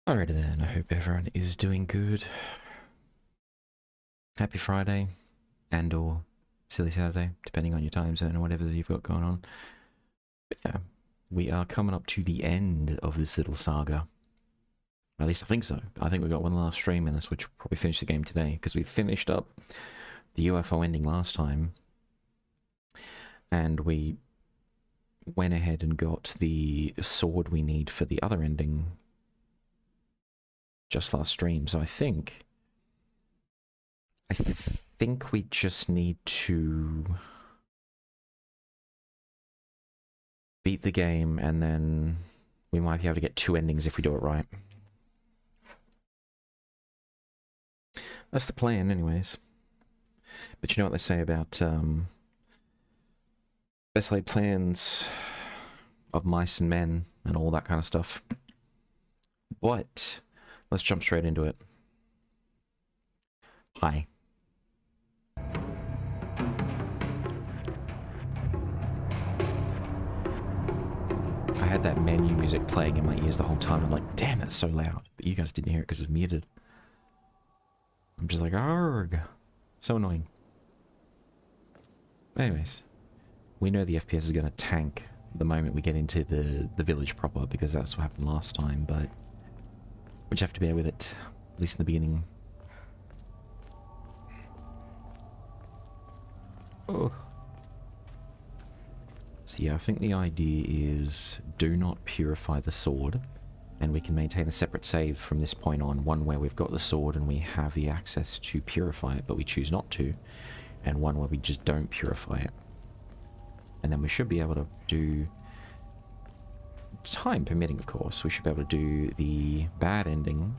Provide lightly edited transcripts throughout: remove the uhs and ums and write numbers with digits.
Alrighty then, I hope everyone is doing good. Happy Friday, and or silly Saturday, depending on your time zone or whatever you've got going on. But yeah, we are coming up to the end of this little saga. At least I think so. I think we've got one last stream in this, which will probably finish the game today, because we finished up the UFO ending last time. And we went ahead and got the sword we need for the other ending just last stream. So I think we just need to beat the game, and then we might be able to get 2 endings if we do it right. That's the plan anyways. But you know what they say about best laid plans of mice and men and all that kind of stuff. But let's jump straight into it. Hi. I had that menu music playing in my ears the whole time. I'm like, damn, that's so loud. But you guys didn't hear it because it was muted. I'm just like, argh. So annoying. Anyways, we know the FPS is going to tank the moment we get into the village proper, because that's what happened last time, but we just have to bear with it, at least in the beginning. Oh. So yeah, I think the idea is do not purify the sword, and we can maintain a separate save from this point on, one where we've got the sword and we have the access to purify it, but we choose not to, and one where we just don't purify it. And then we should be able to do, time permitting of course, we should be able to do the bad ending,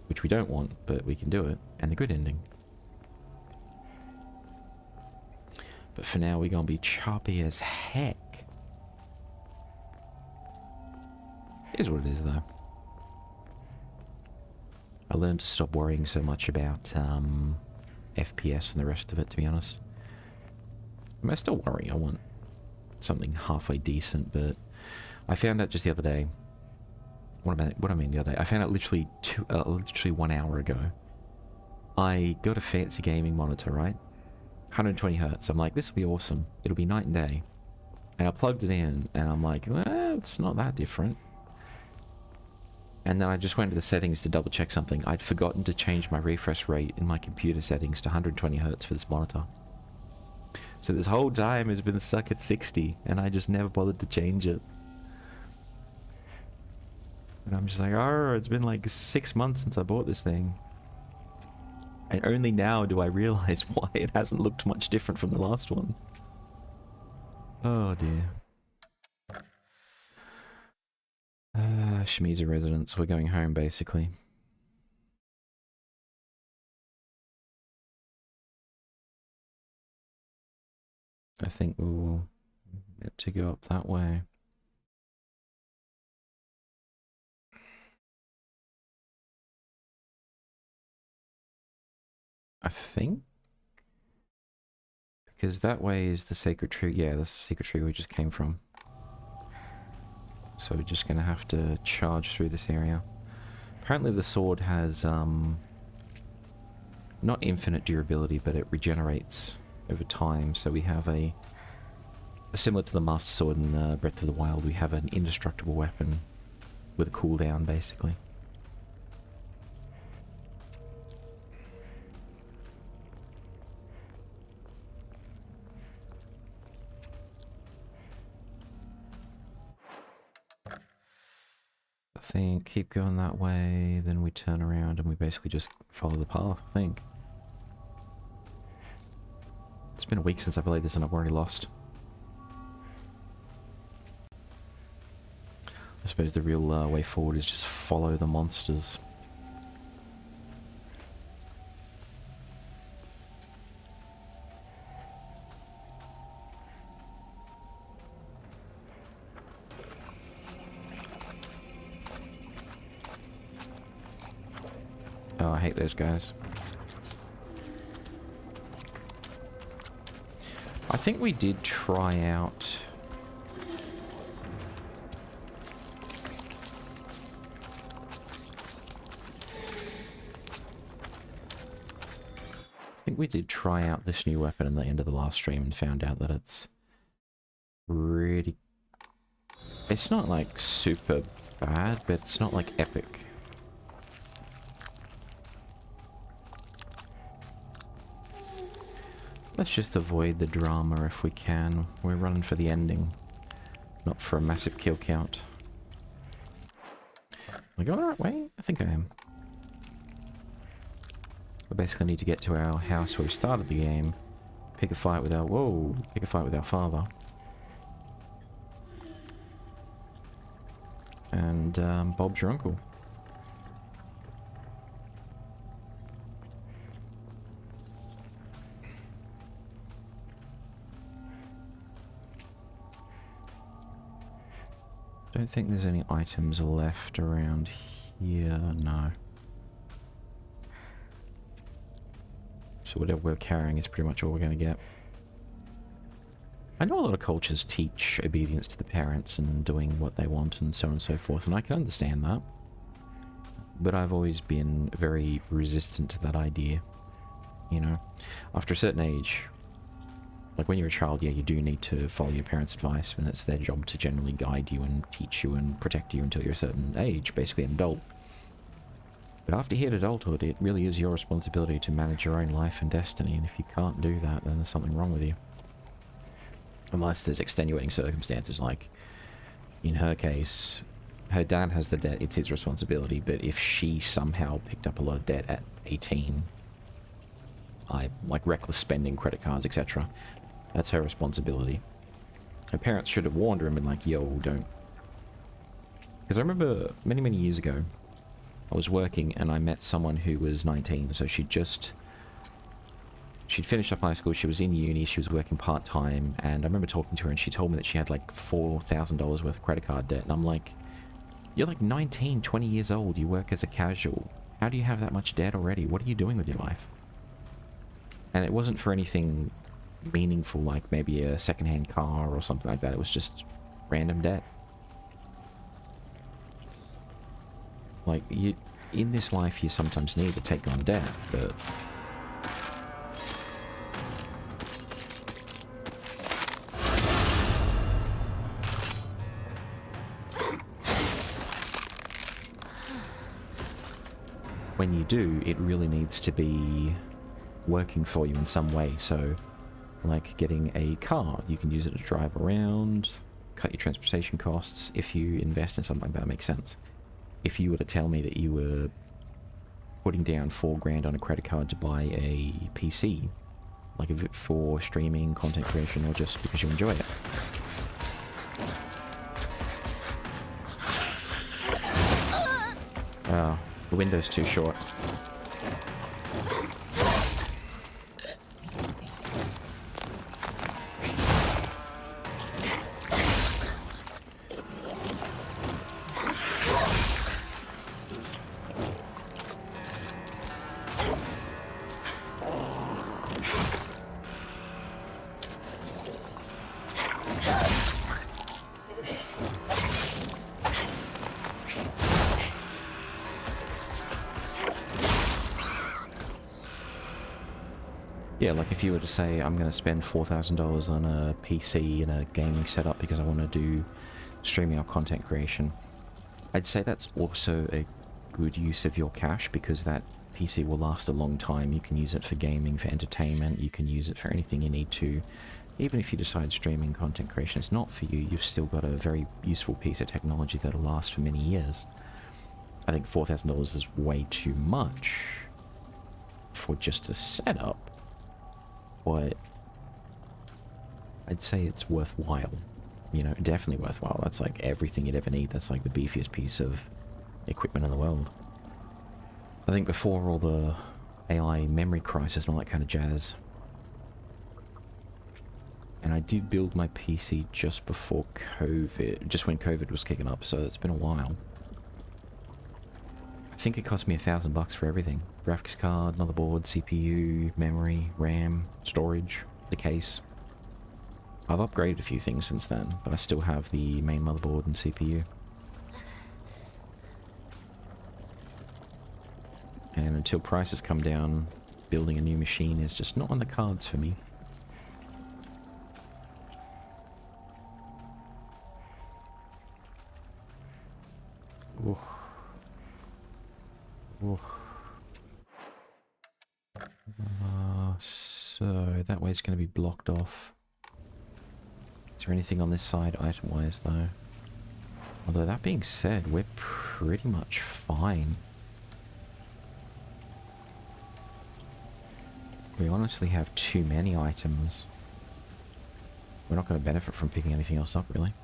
which we don't want, but we can do it, and the good ending. But for now, we're going to be choppy as heck. Here's what it is, though. I learned to stop worrying so much about FPS and the rest of it, to be honest. I mean, I still worry. I want something halfway decent, but I found out just the other day. What I mean the other day? I found out literally 1 hour ago. I got a fancy gaming monitor, right? 120 hertz. I'm like, this will be awesome. It'll be night and day. And I plugged it in, and I'm like, well, it's not that different. And then I just went to the settings to double check something. I'd forgotten to change my refresh rate in my computer settings to 120 hertz for this monitor. So this whole time it's been stuck at 60, and I just never bothered to change it. And I'm just like, oh, it's been like 6 months since I bought this thing. And only now do I realize why it hasn't looked much different from the last one. Oh dear. Shimizu residence, we're going home basically. I think we'll get to go up that way. I think, because that way is the sacred tree. Yeah, that's the secret tree we just came from. So we're just gonna have to charge through this area. Apparently the sword has not infinite durability, but it regenerates over time. So we have a similar to the Master Sword in Breath of the Wild, we have an indestructible weapon with a cooldown basically. I think keep going that way, then we turn around and we basically just follow the path, I think. It's been a week since I played this and I've already lost. I suppose the real way forward is just follow the monsters. Oh, I hate those guys. I think we did try out think we did try out this new weapon in the end of the last stream and found out that it's really... It's not like super bad, but it's not like epic. Let's just avoid the drama if we can. We're running for the ending, not for a massive kill count. Am I going the right way? I think I am. We basically need to get to our house where we started the game, pick a fight with our... Whoa! Pick a fight with our father. And Bob's your uncle. Don't think there's any items left around here, no. So whatever we're carrying is pretty much all we're going to get. I know a lot of cultures teach obedience to the parents and doing what they want and so on and so forth, and I can understand that. But I've always been very resistant to that idea, you know? After a certain age, like when you're a child, yeah, you do need to follow your parents' advice, and it's their job to generally guide you and teach you and protect you until you're a certain age, basically an adult. But after you hit adulthood, it really is your responsibility to manage your own life and destiny, and if you can't do that, then there's something wrong with you. Unless there's extenuating circumstances, like, in her case, her dad has the debt, it's his responsibility, but if she somehow picked up a lot of debt at 18, like reckless spending, credit cards, etc., that's her responsibility. Her parents should have warned her and been like, yo, don't. Because I remember many, many years ago, I was working and I met someone who was 19, so she'd finished up high school, she was in uni, she was working part-time, and I remember talking to her and she told me that she had like $4,000 worth of credit card debt, and I'm like, you're like 19, 20 years old, you work as a casual, how do you have that much debt already? What are you doing with your life? And it wasn't for anything meaningful, like maybe a second-hand car or something like that, it was just random debt. Like, in this life you sometimes need to take on debt, but... when you do, it really needs to be working for you in some way. So, like getting a car, you can use it to drive around, cut your transportation costs. If you invest in something like that, it makes sense. If you were to tell me that you were putting down $4,000 on a credit card to buy a PC, like for streaming, content creation, or just because you enjoy it. The window's too short. Yeah, like if you were to say, I'm going to spend $4,000 on a PC and a gaming setup because I want to do streaming or content creation, I'd say that's also a good use of your cash because that PC will last a long time. You can use it for gaming, for entertainment, you can use it for anything you need to. Even if you decide streaming content creation is not for you, you've still got a very useful piece of technology that'll last for many years. I think $4,000 is way too much for just a setup. But I'd say it's worthwhile. You know, definitely worthwhile. That's like everything you'd ever need. That's like the beefiest piece of equipment in the world. I think before all the AI memory crisis and all that kind of jazz. And I did build my PC just before COVID, just when COVID was kicking up, so it's been a while. I think it cost me $1,000 for everything. Graphics card, motherboard, CPU, memory, RAM, storage, the case. I've upgraded a few things since then, but I still have the main motherboard and CPU. And until prices come down building a new machine is just not on the cards for me. Oof. Oof. So that way's going to be blocked off. Is there anything on this side item-wise though? Although that being said, we're pretty much fine. We honestly have too many items. We're not going to benefit from picking anything else up really.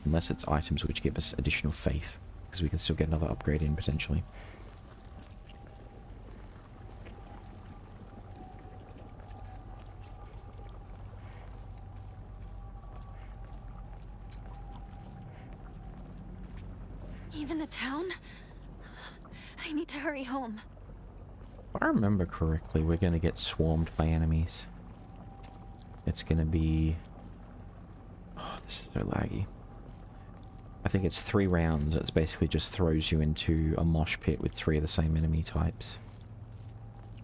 Unless it's items which give us additional faith. Because we can still get another upgrade in potentially. Even the town? I need to hurry home. If I remember correctly, we're going to get swarmed by enemies. It's going to be... Oh, this is so laggy. I think it's 3 rounds. It basically just throws you into a mosh pit with 3 of the same enemy types.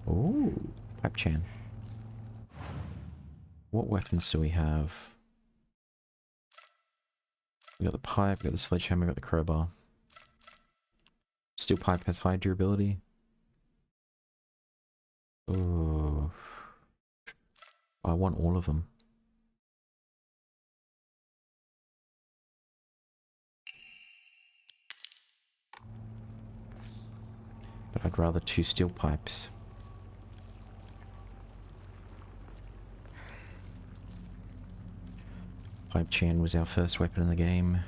Ooh, Pipe Chan. What weapons do we have? We got the pipe, we got the sledgehammer, we got the crowbar. Steel pipe has high durability. Ooh. I want all of them. But I'd rather 2 steel pipes. Pipe Chan was our first weapon in the game.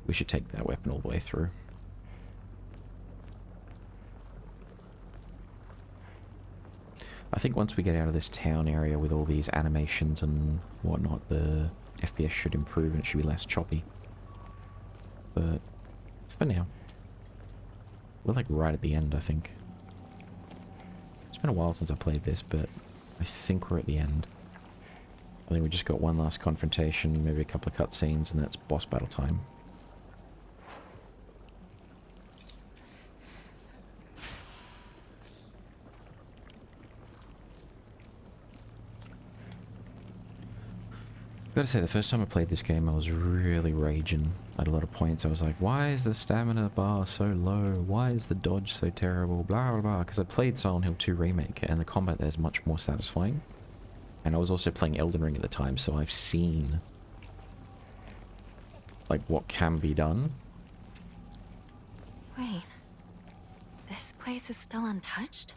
We should take that weapon all the way through. I think once we get out of this town area with all these animations and whatnot, the FPS should improve and it should be less choppy. But for now, we're like right at the end, I think. It's been a while since I played this, but I think we're at the end. I think we just got one last confrontation, maybe a couple of cutscenes, and that's boss battle time. I've got to say, the first time I played this game, I was really raging at a lot of points. I was like, why is the stamina bar so low? Why is the dodge so terrible? Blah, blah, blah. Because I played Silent Hill 2 Remake, and the combat there is much more satisfying. And I was also playing Elden Ring at the time, so I've seen, like, what can be done. Wait. This place is still untouched?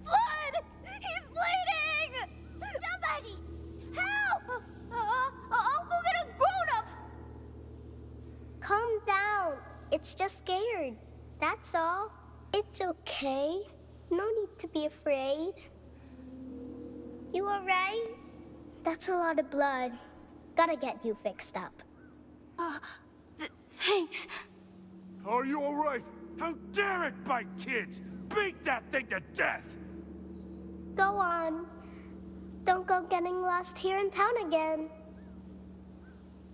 Blood! He's bleeding! Somebody! Help! I'll go get a grown-up! Calm down. It's just scared. That's all. It's okay. No need to be afraid. You alright? That's a lot of blood. Gotta get you fixed up. Thanks. Are you alright? How dare it bite kids? Beat that thing to death! Go on. Don't go getting lost here in town again.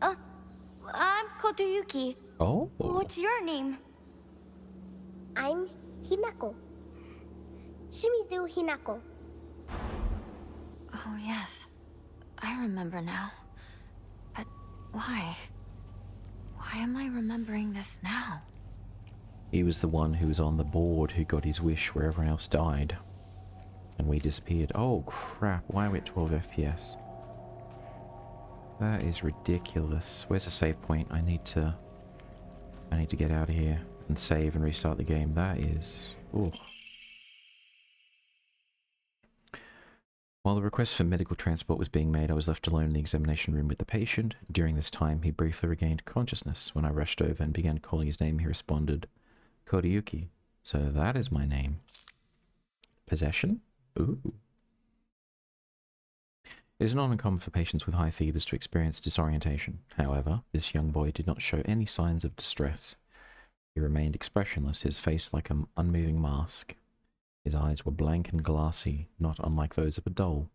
I'm Kotoyuki. Oh. What's your name? I'm Hinako. Shimizu Hinako. Oh, yes. I remember now. But why? Why am I remembering this now? He was the one who was on the board who got his wish where everyone else died. And we disappeared. Oh crap, why are we at 12 FPS? That is ridiculous. Where's the save point? I need to get out of here and save and restart the game. That is... Ooh. While the request for medical transport was being made, I was left alone in the examination room with the patient. During this time, he briefly regained consciousness. When I rushed over and began calling his name, he responded, Kotoyuki. So that is my name. Possession? Ooh. It is not uncommon for patients with high fevers to experience disorientation. However, this young boy did not show any signs of distress. He remained expressionless, his face like an unmoving mask. His eyes were blank and glassy, not unlike those of a doll.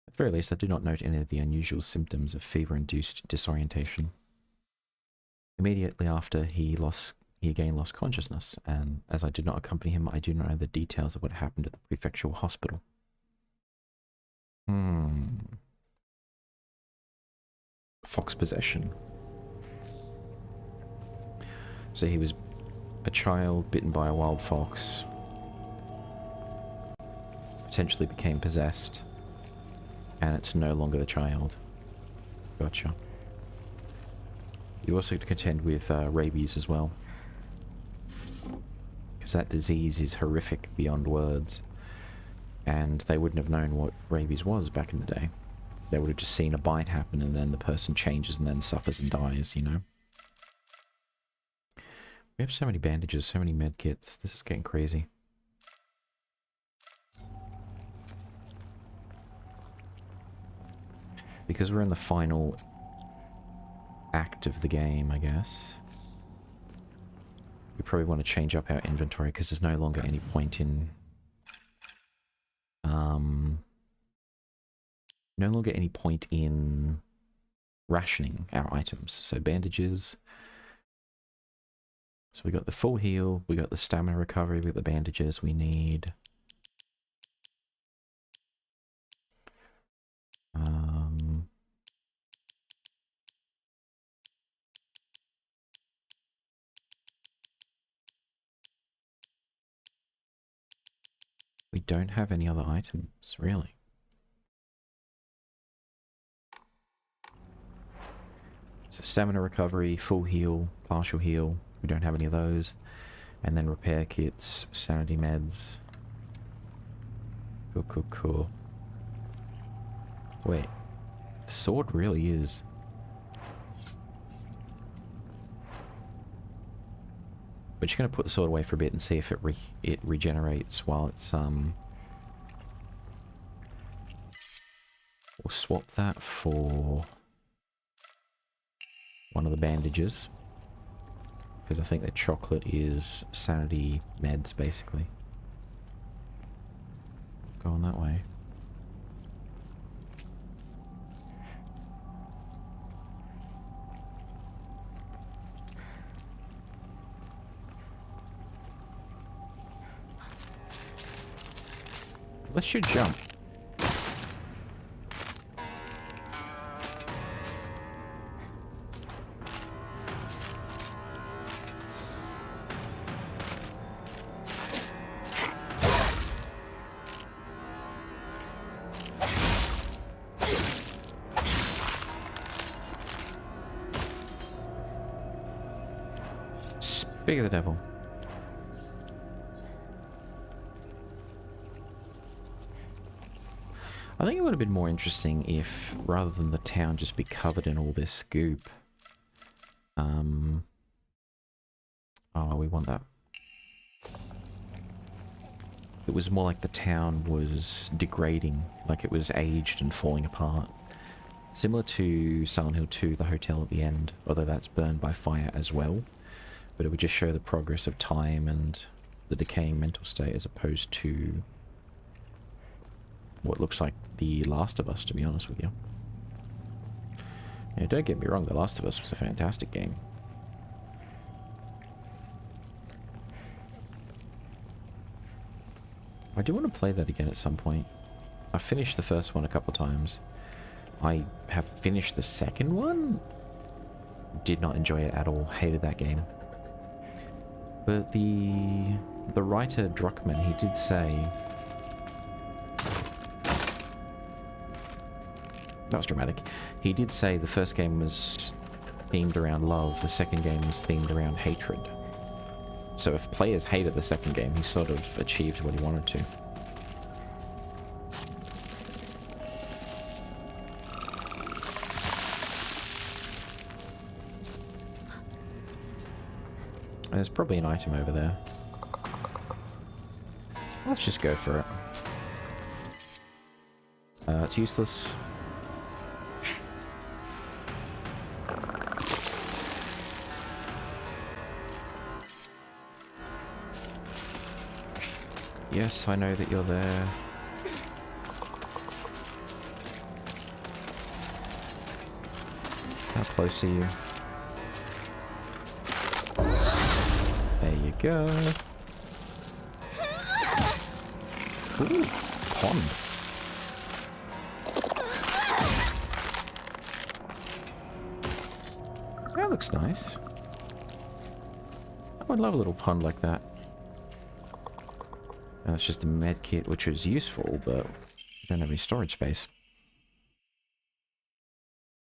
At the very least, I did not note any of the unusual symptoms of fever-induced disorientation. Immediately after he again lost consciousness, and as I did not accompany him, I do not know the details of what happened at the prefectural hospital. Fox possession. So he was a child bitten by a wild fox, potentially became possessed, and it's no longer the child. Gotcha. You also have to contend with rabies as well, because that disease is horrific beyond words, and they wouldn't have known what rabies was back in the day. They would have just seen a bite happen and then the person changes and then suffers and dies, you know? We have so many bandages, so many med kits. This is getting crazy. Because we're in the final act of the game, I guess, we probably want to change up our inventory because there's no longer any point in... no longer any point in rationing our items. So bandages. So we got the full heal, we got the stamina recovery, we got the bandages we need. We don't have any other items, really. So stamina recovery, full heal, partial heal, we don't have any of those. And then repair kits, sanity meds. Cool. Wait, sword really is... We're just going to put the sword away for a bit and see if it regenerates while it's, We'll swap that for one of the bandages, because I think that chocolate is sanity meds, basically. Going that way. Let's shoot jump. Speak of the devil. I think it would have been more interesting if, rather than the town just be covered in all this goop... Oh, we want that. It was more like the town was degrading, like it was aged and falling apart. Similar to Silent Hill 2, the hotel at the end, although that's burned by fire as well. But it would just show the progress of time and the decaying mental state as opposed to what looks like The Last of Us, to be honest with you. Yeah, don't get me wrong, The Last of Us was a fantastic game. I do want to play that again at some point. I've finished the first one a couple times. I have finished the second one. Did not enjoy it at all. Hated that game. But the writer Druckmann, he did say... That was dramatic. He did say the first game was themed around love, the second game was themed around hatred. So if players hated the second game, he sort of achieved what he wanted to. There's probably an item over there. Let's just go for it. It's useless. Yes, I know that you're there. How close are you? you go. Ooh, pond. That looks nice. I would love a little pond like that. And it's just a med kit, which is useful, but I don't have any storage space.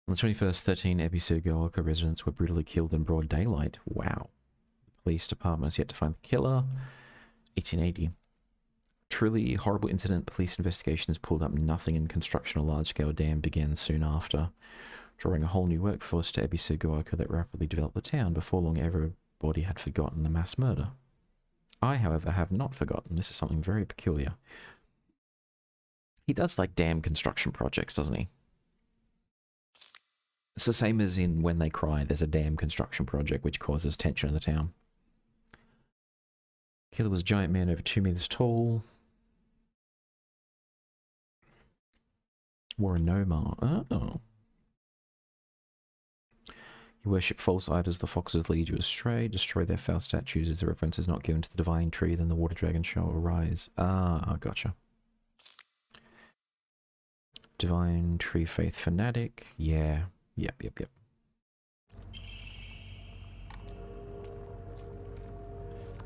On the 21st, 13 Ebisugaoka residents were brutally killed in broad daylight. Wow. The police department has yet to find the killer. 1880. Truly horrible incident. Police investigations pulled up nothing, and construction of a large-scale dam began soon after, drawing a whole new workforce to Ebisugaoka that rapidly developed the town. Before long, everybody had forgotten the mass murder. I, however, have not forgotten. This is something very peculiar. He does like dam construction projects, doesn't he? It's the same as in When They Cry. There's a dam construction project which causes tension in the town. Killer was a giant man over 2 meters tall. Wore a nomar. Oh. You worship false idols, the foxes lead you astray. Destroy their foul statues. As the reference is not given to the divine tree, then the water dragon shall arise. Ah, gotcha. Divine tree faith fanatic. Yeah. Yep.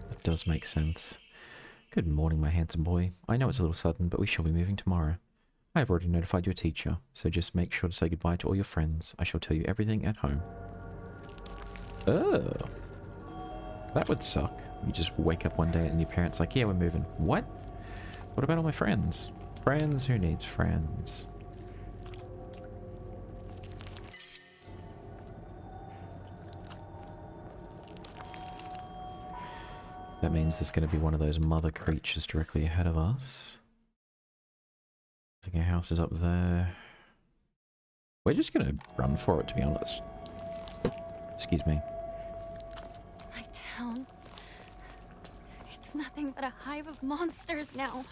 That does make sense. Good morning, my handsome boy. I know it's a little sudden, but we shall be moving tomorrow. I have already notified your teacher, so just make sure to say goodbye to all your friends. I shall tell you everything at home. Oh. That would suck. You just wake up one day and your parents like, yeah, we're moving. What? What about all my friends? Friends? Who needs friends? That means there's going to be one of those mother creatures directly ahead of us. I think our house is up there. We're just going to run for it, to be honest. Excuse me. My town. It's nothing but a hive of monsters now.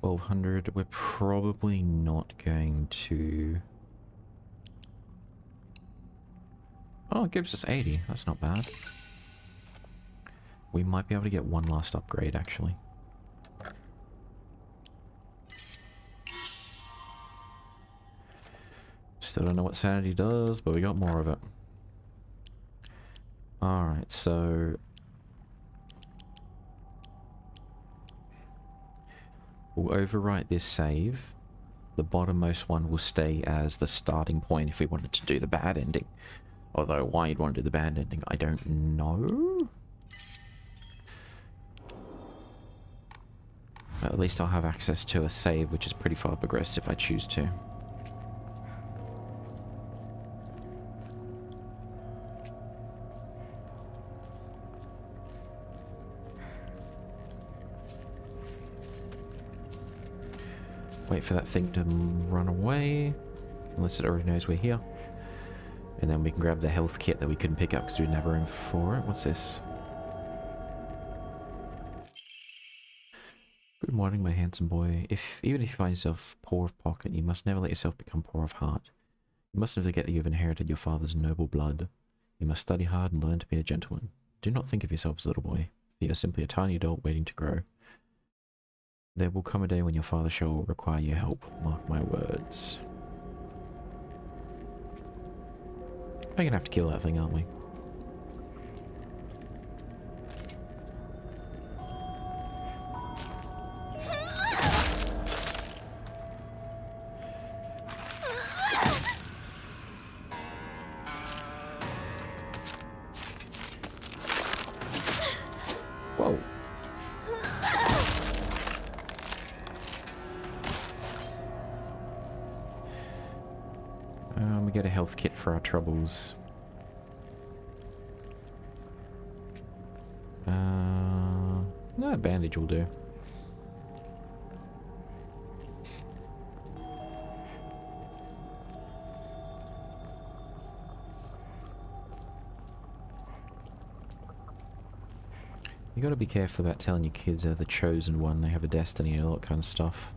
1200. We're probably not going to... Oh, it gives us 80. That's not bad. We might be able to get one last upgrade, actually. Still don't know what sanity does, but we got more of it. Alright, so... we'll overwrite this save. The bottommost one will stay as the starting point if we wanted to do the bad ending. Although, why you'd want to do the bad ending, I don't know. But at least I'll have access to a save, which is pretty far progressed if I choose to. Wait for that thing to run away, unless it already knows we're here. And then we can grab the health kit that we couldn't pick up because we didn't have room for it. What's this? Good morning, my handsome boy. Even if you find yourself poor of pocket, you must never let yourself become poor of heart. You must never forget that you have inherited your father's noble blood. You must study hard and learn to be a gentleman. Do not think of yourself as a little boy. You are simply a tiny adult waiting to grow. There will come a day when your father shall require your help. Mark my words. We're gonna have to kill that thing, aren't we? Whoa. We get a health kit for our troubles. No, a bandage will do. You gotta be careful about telling your kids they're the chosen one, they have a destiny and all that kind of stuff.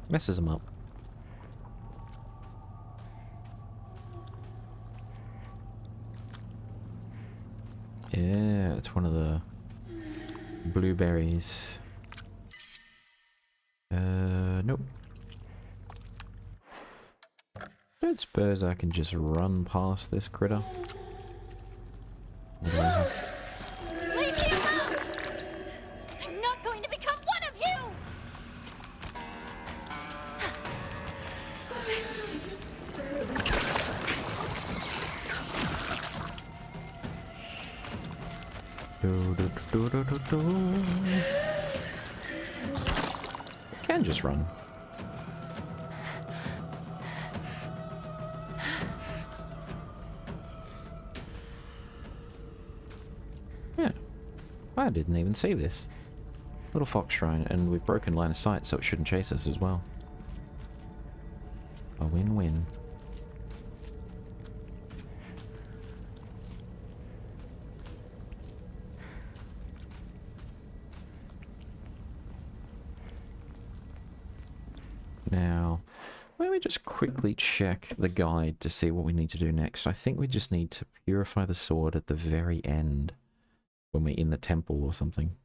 Messes them up. it's one of the blueberries. Nope. Don't suppose I can just run past this critter? Leave me alone! I'm not going to become one of you! Can just run. Yeah. I didn't even see this. Little fox shrine, and we've broken line of sight, so it shouldn't chase us as well. A win-win. Now, let me just quickly check the guide to see what we need to do next. I think we just need to purify the sword at the very end, when we're in the temple or something.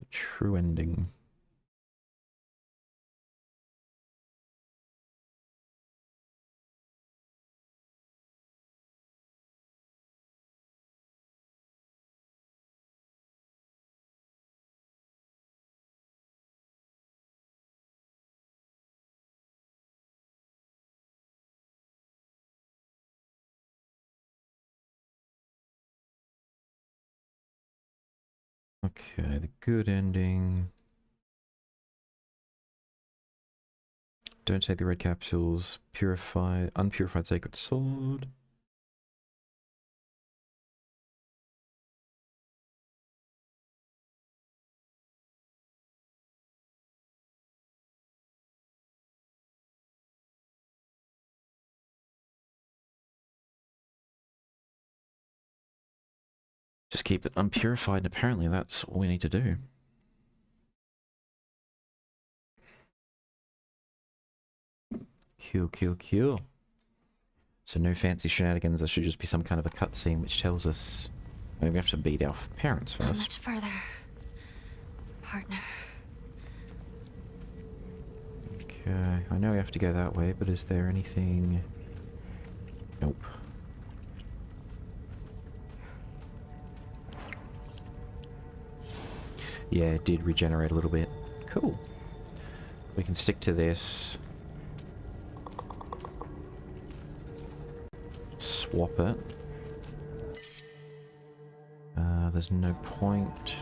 The true ending. Okay, the good ending. Don't take the red capsules. Purify, unpurified sacred sword. Just keep it unpurified, and apparently that's all we need to do. Cool. So no fancy shenanigans, there should just be some kind of a cutscene which tells us... Maybe we have to beat our parents How first. much further, partner? Okay, I know we have to go that way, but is there anything... Nope. Yeah, it did regenerate a little bit. Cool. We can stick to this. Swap it. There's no point.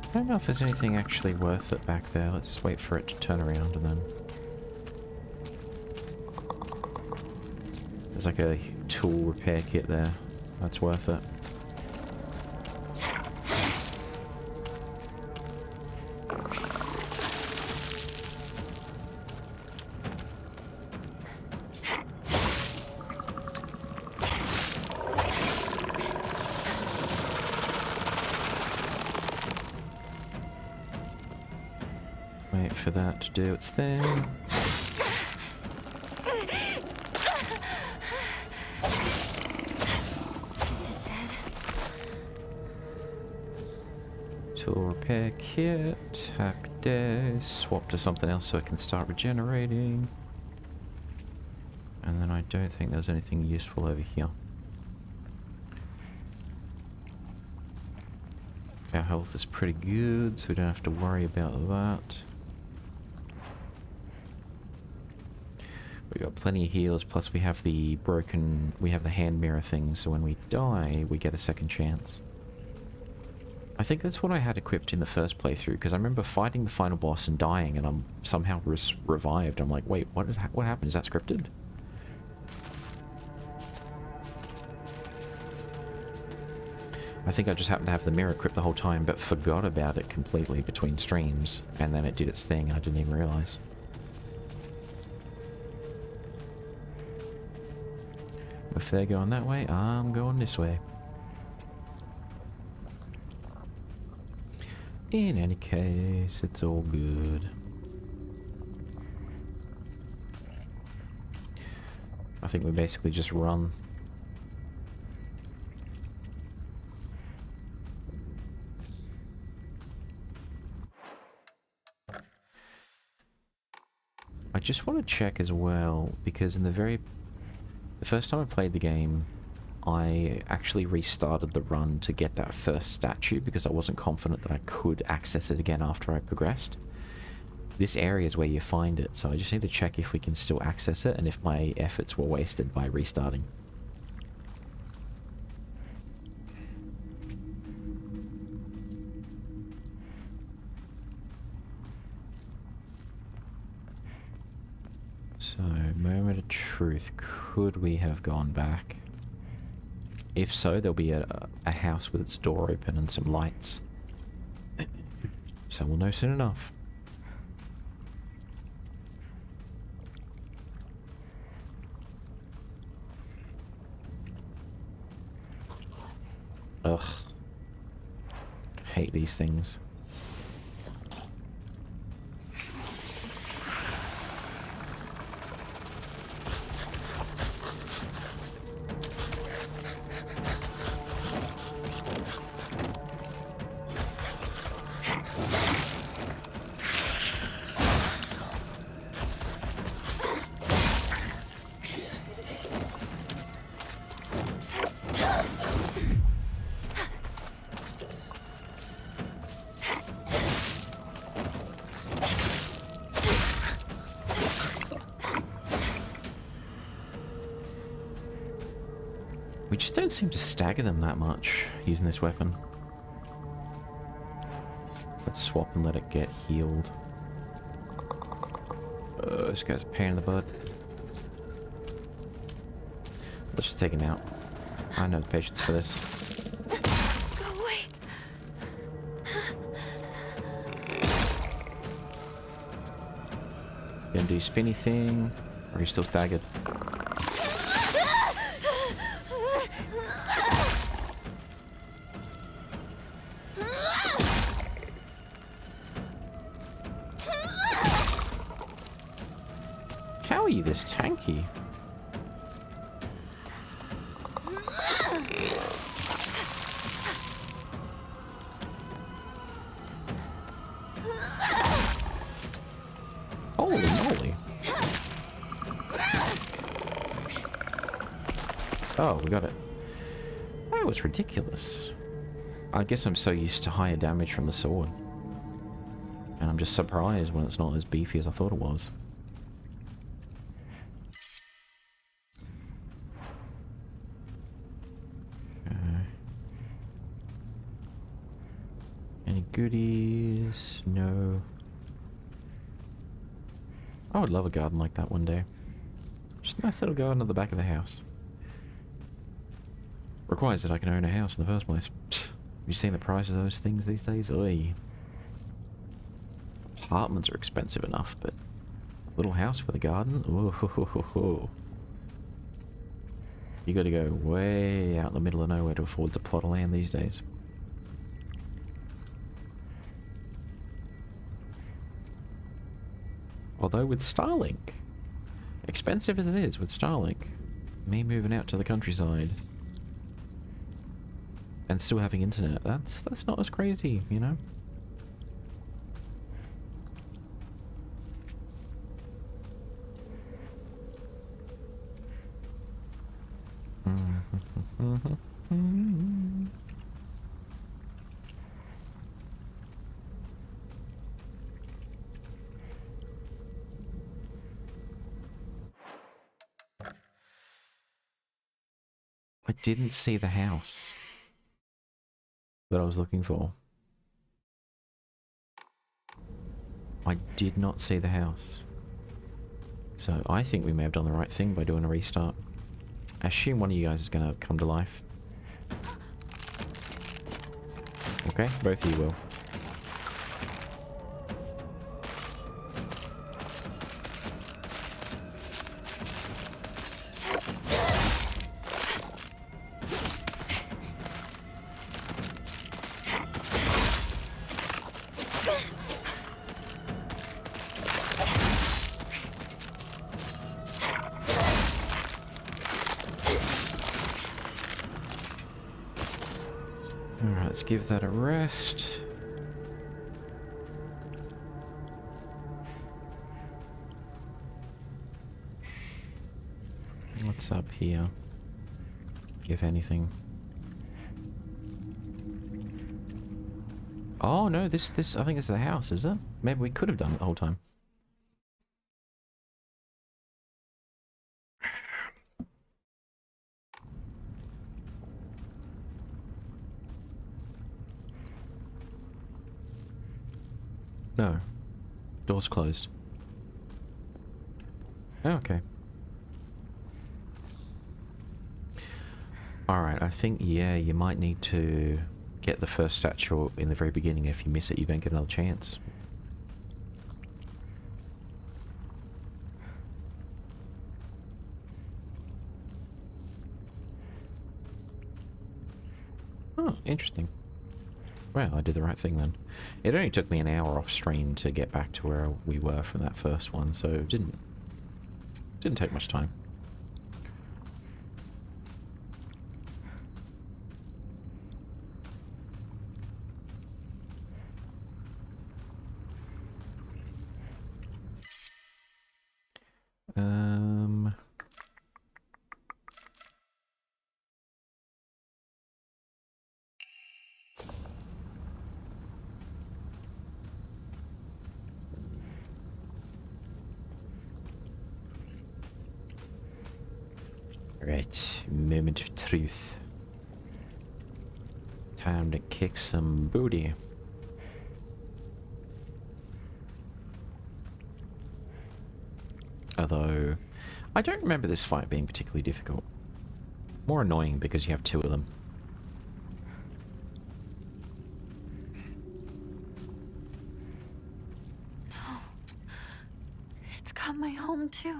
I don't know if there's anything actually worth it back there. Let's wait for it to turn around and then... There's like a tool repair kit there. That's worth it. Wait for that to do its thing. Is it dead? Tool repair kit. Happy days. Swap to something else so it can start regenerating. And then I don't think there's anything useful over here. Our health is pretty good, so we don't have to worry about that. We got plenty of heals, plus we have the hand mirror thing, so when we die, we get a second chance. I think that's what I had equipped in the first playthrough, because I remember fighting the final boss and dying, and I'm somehow revived. I'm like, wait, what happened? Is that scripted? I I think I just happened to have the mirror equipped the whole time, but forgot about it completely between streams, and then it did its thing, I didn't even realise. If they're going that way, I'm going this way. In any case, it's all good. I think we basically just run. I just want to check as well, because in the first time I played the game, I actually restarted the run to get that first statue because I wasn't confident that I could access it again after I progressed. This area is where you find it, so I just need to check if we can still access it and if my efforts were wasted by restarting. So, moment of truth, could we have gone back? If so, there'll be a house with its door open and some lights. So we'll know soon enough. Ugh. Hate these things. We just don't seem to stagger them that much using this weapon. Let's swap and let it get healed. This guy's a pain in the butt. Let's just take him out. I know the patience for this. Go away. Gonna do spinny thing, or are you still staggered? How are you this tanky? Holy moly. Oh, we got it. That was ridiculous. I guess I'm so used to higher damage from the sword. And I'm just surprised when it's not as beefy as I thought it was. Any goodies? No. I would love a garden like that one day. Just a nice little garden at the back of the house. Requires that I can own a house in the first place. Psst. You seen the price of those things these days? Oy. Apartments are expensive enough, but a little house with a garden? Ooh, ho, ho, ho, ho. You gotta go way out in the middle of nowhere to afford a plot of land these days. Although with Starlink, expensive as it is with Starlink, me moving out to the countryside and still having internet, that's not as crazy, you know? I didn't see the house that I was looking for. I did not see the house. So I think we may have done the right thing by doing a restart. I assume one of you guys is going to come to life. Okay, both of you will. Alright, let's give that a rest. What's up here? If anything. Oh no, this I think is the house, is it? Maybe we could have done it the whole time. No. Door's closed. Oh, okay. Alright, I think, yeah, you might need to get the first statue in the very beginning. If you miss it, you don't get another chance. Oh, interesting. Well, I did the right thing then. It only took me an hour off stream to get back to where we were from that first one, so it didn't take much time. Right, moment of truth. Time to kick some booty. Although, I don't remember this fight being particularly difficult. More annoying because you have two of them. No. It's got my home too.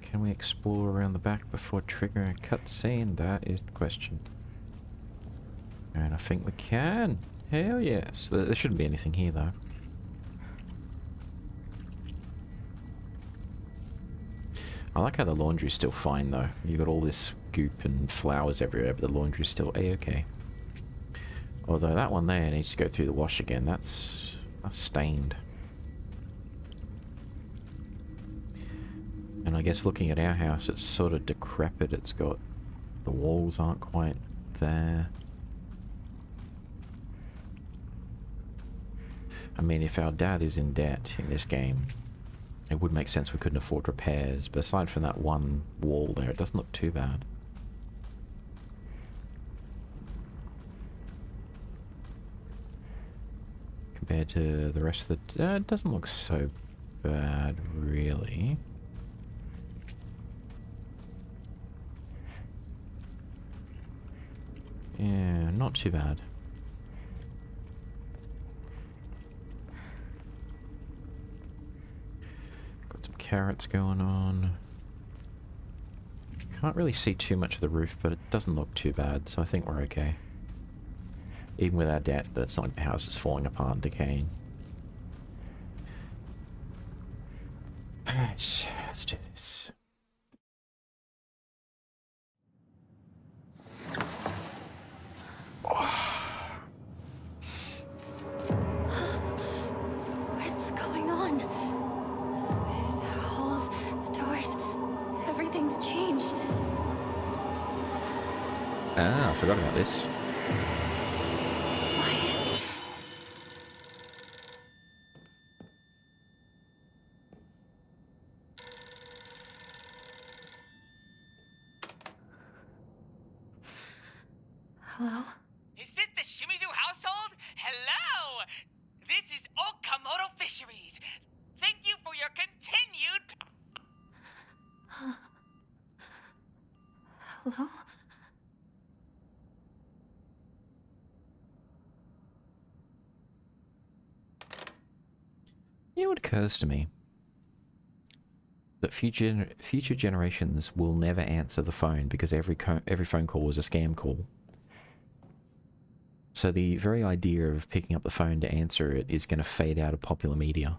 Can we explore around the back before triggering a cutscene? That is the question. And I think we can. Hell yes. There shouldn't be anything here though. I like how the laundry's still fine though. You got all this goop and flowers everywhere, but the laundry's still a-okay. Although that one there needs to go through the wash again. That's stained. And I guess looking at our house, it's sort of decrepit. It's got... the walls aren't quite there. I mean, if our dad is in debt in this game, it would make sense we couldn't afford repairs, but aside from that one wall there, it doesn't look too bad. Compared to the rest of the... it doesn't look so bad, really. Yeah, not too bad. Got some carrots going on. Can't really see too much of the roof, but it doesn't look too bad, so I think we're okay. Even with our debt, that's not like the house is falling apart and decaying. Alright, let's do this. What's going on? The halls, the doors, everything's changed. Ah, I forgot about this. Why is... Hello? Is this the Shimizu household? Hello! This is Okamoto Fisheries. Thank you for your continued... Hello? You know what occurs to me? That future generations will never answer the phone because every phone call is a scam call. So the very idea of picking up the phone to answer it is going to fade out of popular media.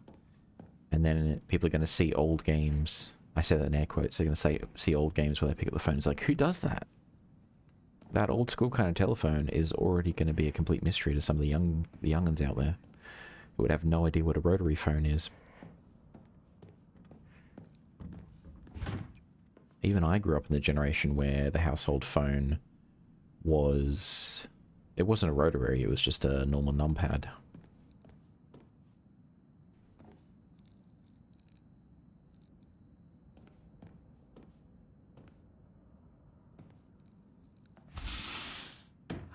And then people are going to see old games. I say that in air quotes. They're going to see old games where they pick up the phone. It's like, who does that? That old school kind of telephone is already going to be a complete mystery to some of the young'uns out there who would have no idea what a rotary phone is. Even I grew up in the generation where the household phone was... It wasn't a rotary, it was just a normal numpad.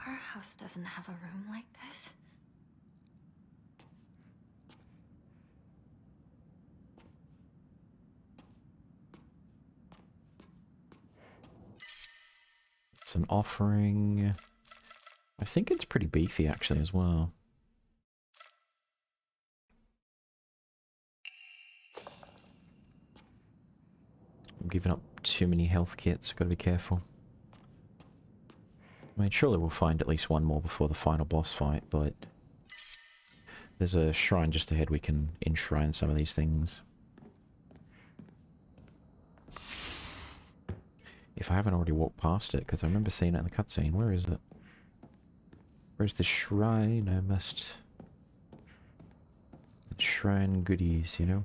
Our house doesn't have a room like this. It's an offering. I think it's pretty beefy actually as well. I'm giving up too many health kits, gotta be careful. I mean, surely we'll find at least one more before the final boss fight, but... There's a shrine just ahead we can enshrine some of these things. If I haven't already walked past it, because I remember seeing it in the cutscene. Where is it? Where's the shrine? I must... Shrine goodies, you know?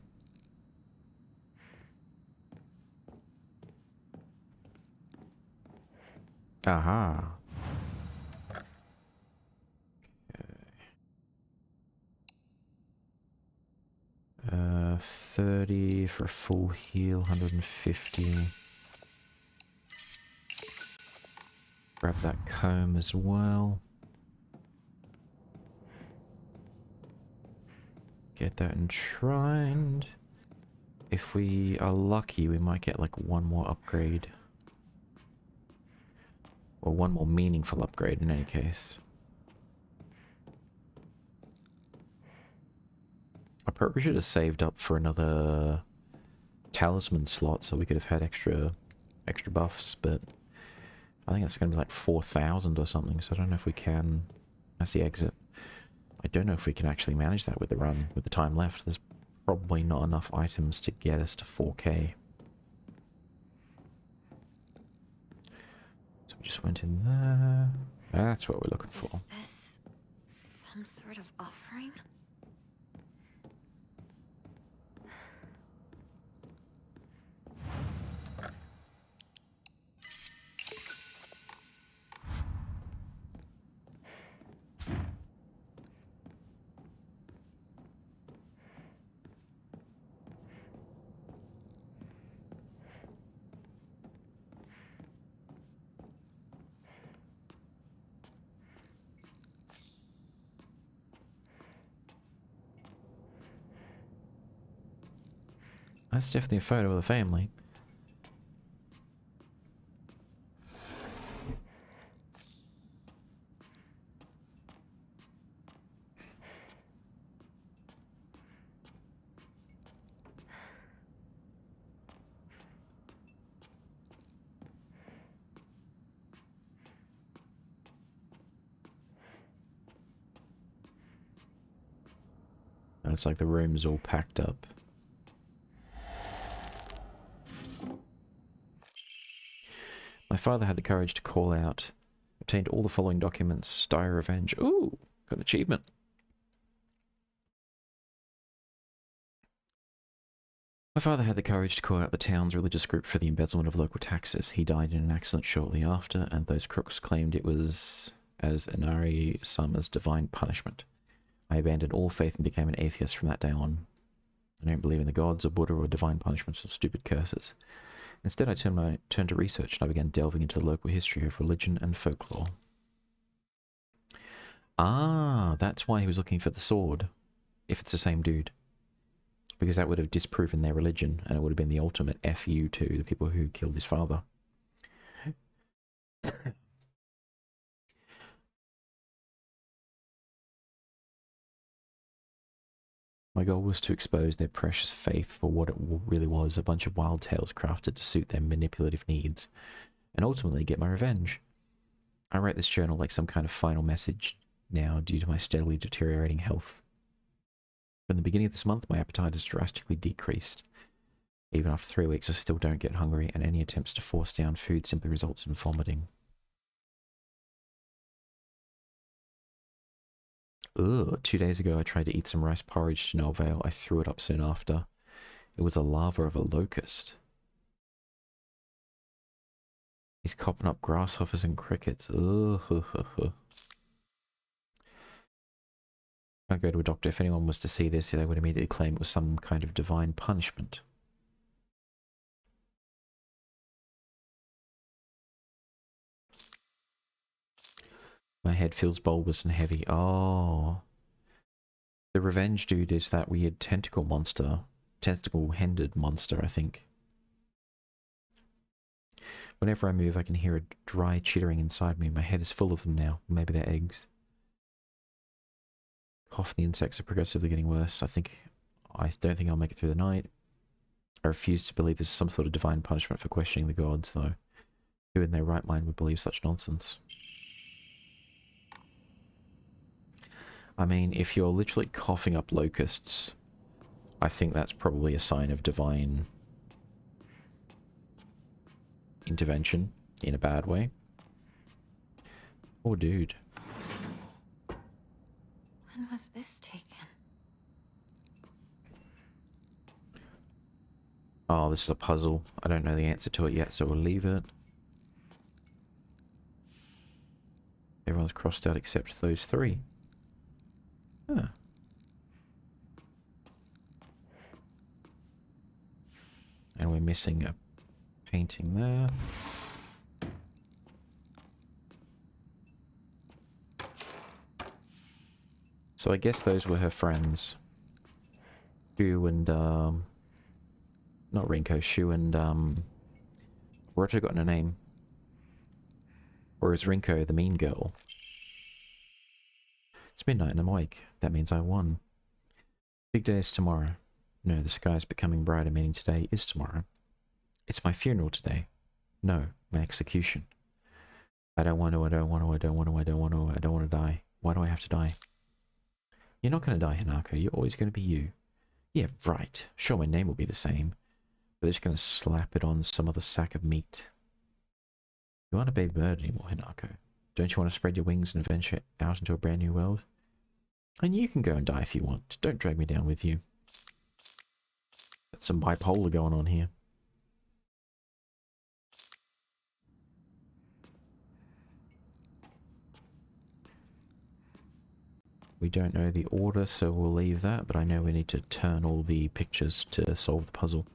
Aha! 30 for a full heal, 150. Grab that comb as well. Get that enshrined. If we are lucky, we might get like one more upgrade. Or one more meaningful upgrade in any case. I probably should have saved up for another talisman slot so we could have had extra buffs, but I think it's going to be like 4,000 or something, so I don't know if we can... That's the exit. I don't know if we can actually manage that with the run, with the time left. There's probably not enough items to get us to 4K. So we just went in there. That's what we're looking for. Is this some sort of offering? That's definitely a photo of the family. And it's like the room's all packed up. My father had the courage to call out, obtained all the following documents, dire revenge. Ooh, got an achievement. My father had the courage to call out the town's religious group for the embezzlement of local taxes. He died in an accident shortly after, and those crooks claimed it was as Inari Sama's divine punishment. I abandoned all faith and became an atheist from that day on. I don't believe in the gods or Buddha or divine punishments or stupid curses. Instead, I turned to research and I began delving into the local history of religion and folklore. Ah, that's why he was looking for the sword, if it's the same dude. Because that would have disproven their religion, and it would have been the ultimate FU to the people who killed his father. My goal was to expose their precious faith for what it really was, a bunch of wild tales crafted to suit their manipulative needs, and ultimately get my revenge. I write this journal like some kind of final message now due to my steadily deteriorating health. From the beginning of this month, my appetite has drastically decreased. Even after 3 weeks, I still don't get hungry, and any attempts to force down food simply results in vomiting. Ugh, 2 days ago I tried to eat some rice porridge to no avail. I threw it up soon after. It was a larva of a locust. He's copping up grasshoppers and crickets. Ugh. I'd go to a doctor. If anyone was to see this, they would immediately claim it was some kind of divine punishment. My head feels bulbous and heavy. Oh. The revenge dude is that weird tentacle monster. Tentacle-handed monster, I think. Whenever I move, I can hear a dry chittering inside me. My head is full of them now. Maybe they're eggs. Cough, the insects are progressively getting worse. I don't think I'll make it through the night. I refuse to believe this is some sort of divine punishment for questioning the gods, though. Who in their right mind would believe such nonsense? I mean, if you're literally coughing up locusts, I think that's probably a sign of divine intervention in a bad way. Oh, dude. When was this taken? Oh, this is a puzzle. I don't know the answer to it yet, so we'll leave it. Everyone's crossed out except those three. Huh. And we're missing a painting there. So I guess those were her friends. Shu and, not Rinko, Shu and, where have I gotten a name? Or is Rinko the mean girl? It's midnight and I'm awake. That means I won. Big day is tomorrow. No, the sky is becoming brighter, meaning today is tomorrow. It's my funeral today. No, my execution. I don't want to die. Why do I have to die? You're not going to die, Hinako. You're always going to be you. Yeah, right. Sure, my name will be the same. But they're just going to slap it on some other sack of meat. You aren't a baby bird anymore, Hinako. Don't you want to spread your wings and venture out into a brand new world? And you can go and die if you want. Don't drag me down with you. Got some bipolar going on here. We don't know the order, so we'll leave that, but I know we need to turn all the pictures to solve the puzzle.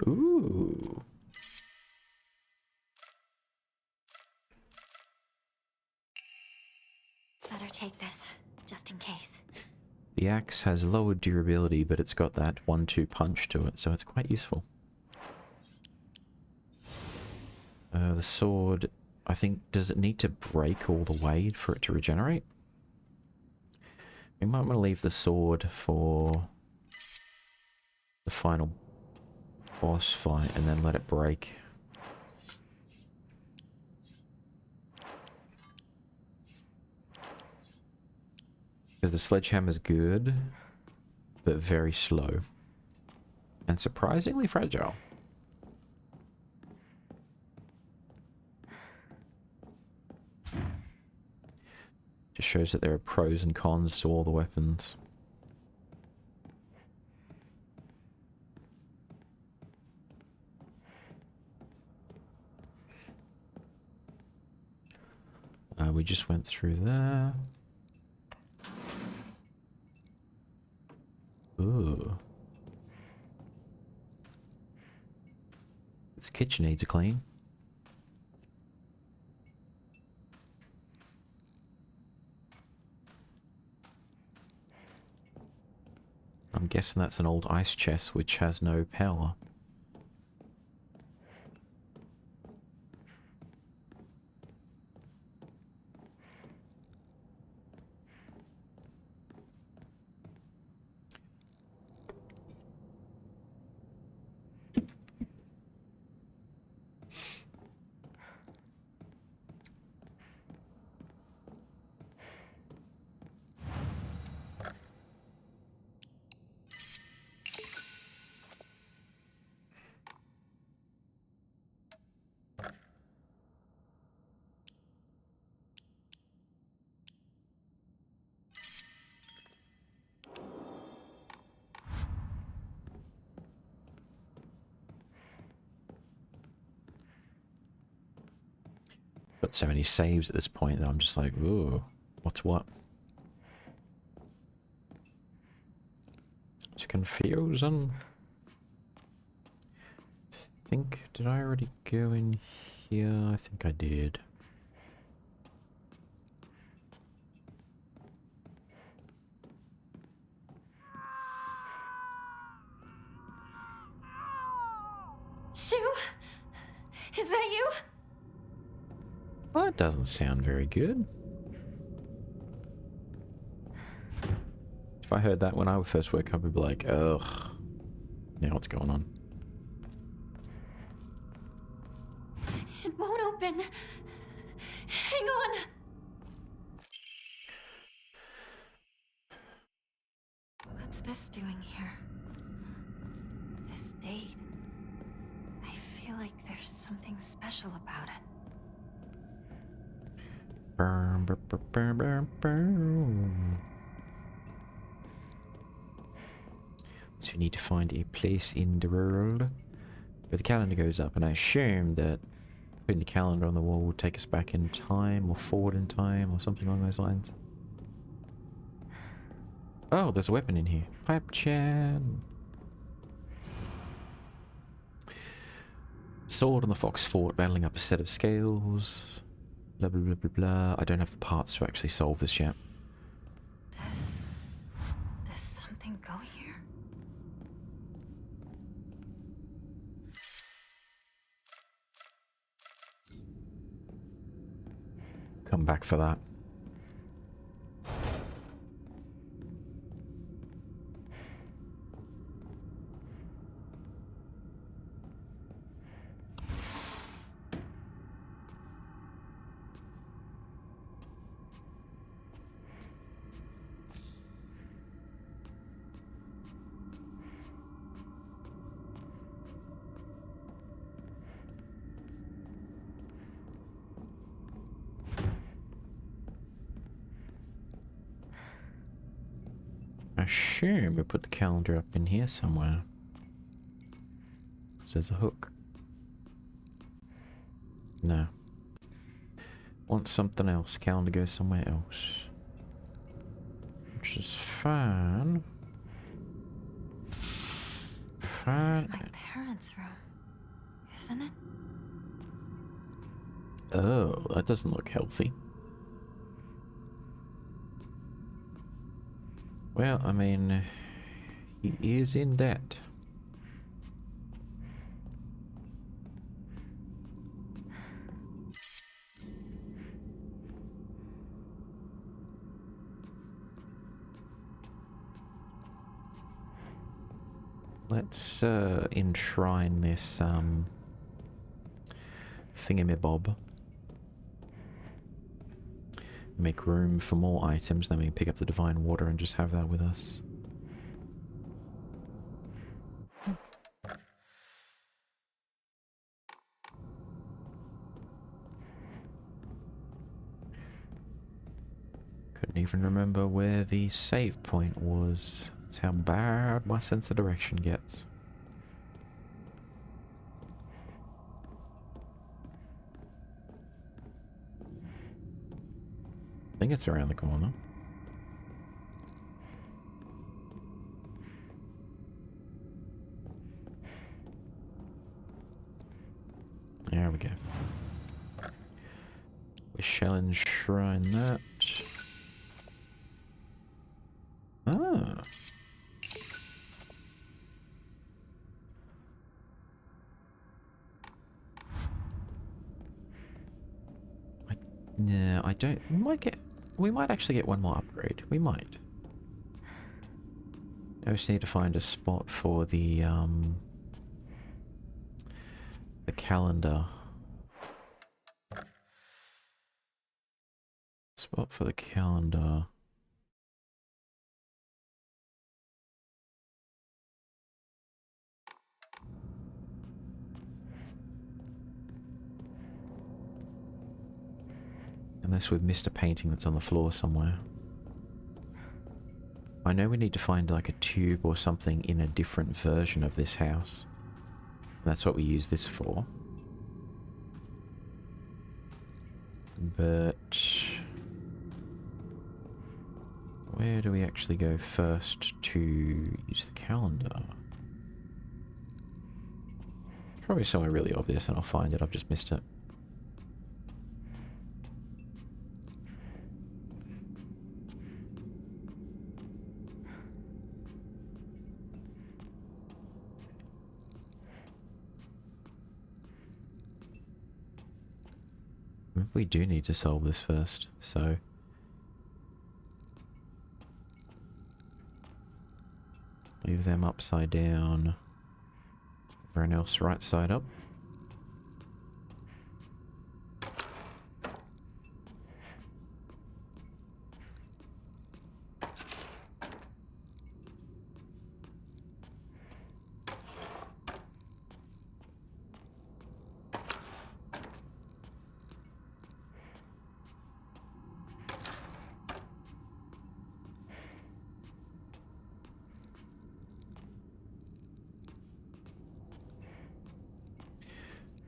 Ooh. Better take this, just in case. The axe has lowered durability, but it's got that 1-2 punch to it, so it's quite useful. The sword, I think, does it need to break all the way for it to regenerate? We might want to leave the sword for the final boss fight and then let it break. Because the sledgehammer's good, but very slow. And surprisingly fragile. Just shows that there are pros and cons to all the weapons. We just went through there. Ooh. This kitchen needs a clean. guessing that's an old ice chest which has no power. Got so many saves at this point that I'm just like, ooh, what's what? It's confusing. Did I already go in here? I think I did. Shu? Is that you? Well, that doesn't sound very good. If I heard that when I first woke up, I'd be like, ugh. Now what's going on? It won't open. Hang on. What's this doing here? This date. I feel like there's something special about it. Burn, burn, burn, burn, burn, burn. So you need to find a place in the world where the calendar goes up, and I assume that putting the calendar on the wall will take us back in time, or forward in time, or something along those lines. Oh, there's a weapon in here. Pipe Chan. Sword on the Fox Fort, battling up a set of scales. Blah blah blah blah blah. I don't have the parts to actually solve this yet. Does something go here? Come back for that. I assume we put the calendar up in here somewhere. So there's a hook. No. Want something else. Calendar goes somewhere else. Which is fine. This is my parents' room, isn't it? Oh, that doesn't look healthy. Well, I mean, he is in debt. Let's enshrine this thingamabob. Make room for more items, then we can pick up the divine water and just have that with us. Couldn't even remember where the save point was. That's how bad my sense of direction gets. I think it's around the corner. There we go. We shall enshrine that. Ah. Yeah, I don't... We might actually get one more upgrade. We might. I just need to find a spot for the calendar. Spot for the calendar. Unless we've missed a painting that's on the floor somewhere. I know we need to find like a tube or something in a different version of this house. That's what we use this for. But... where do we actually go first to use the calendar? Probably somewhere really obvious and I'll find it, I've just missed it. We do need to solve this first, so... leave them upside down. Everyone else right side up.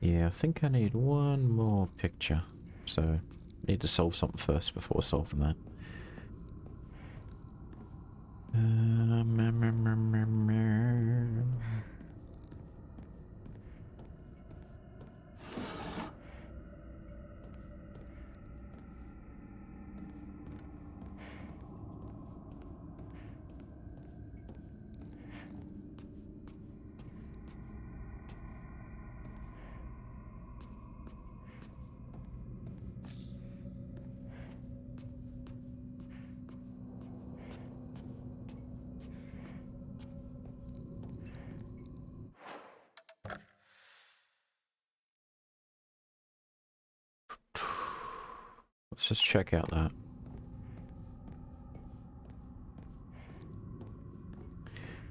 Yeah, I think I need one more picture. So, need to solve something first before solving that. Let's just check out that.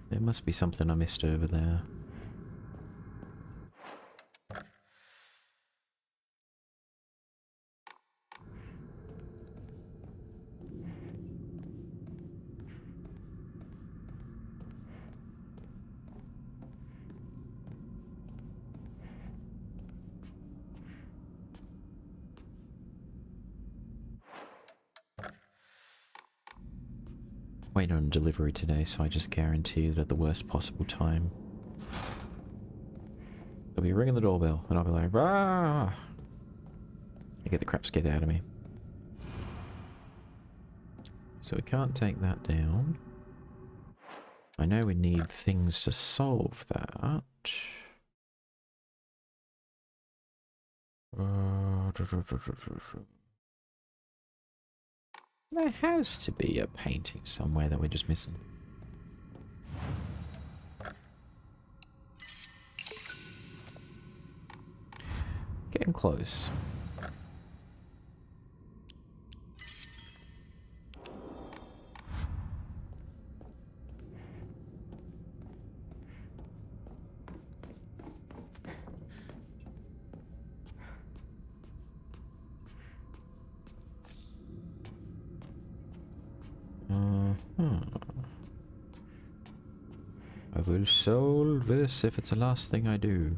There must be something I missed over there. Waiting on delivery today, so I just guarantee that at the worst possible time they'll be ringing the doorbell, and I'll be like, "Ah!" You get the crap scared out of me. So we can't take that down. I know we need things to solve that. There has to be a painting somewhere that we're just missing. Getting close. I will solve this if it's the last thing I do.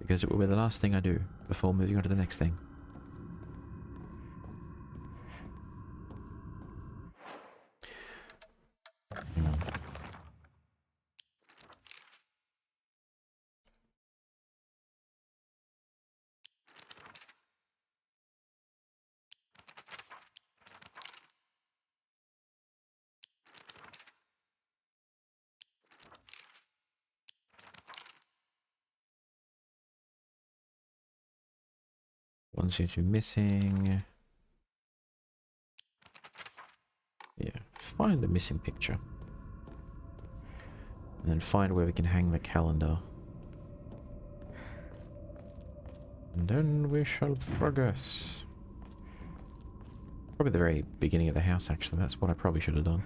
Because it will be the last thing I do before moving on to the next thing. Hang on. One seems to be missing. find the missing picture. And then find where we can hang the calendar. And then we shall progress. Probably the very beginning of the house, actually. That's what I probably should have done.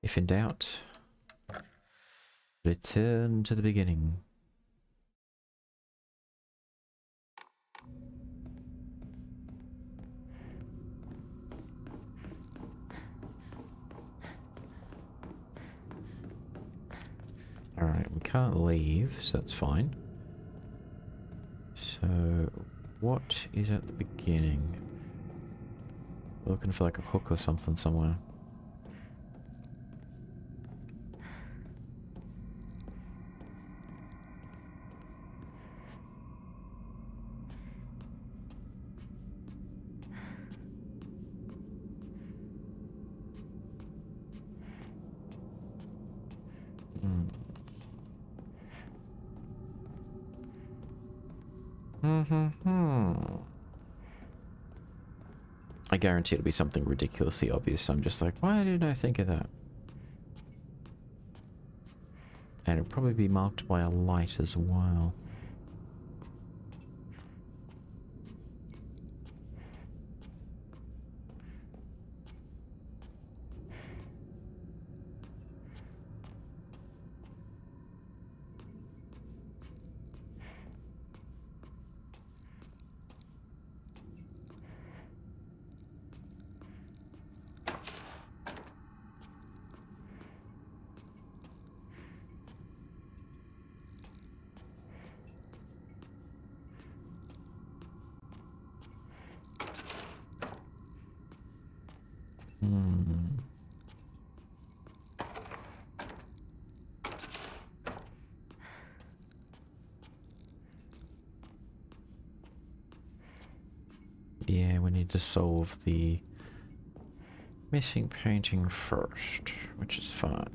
If in doubt, return to the beginning. Alright, we can't leave, so that's fine. So, what is at the beginning? Looking for like a hook or something somewhere. I guarantee it'll be something ridiculously obvious. I'm just like, why didn't I think of that? And it'll probably be marked by a light as well. Yeah, we need to solve the missing painting first, which is fine.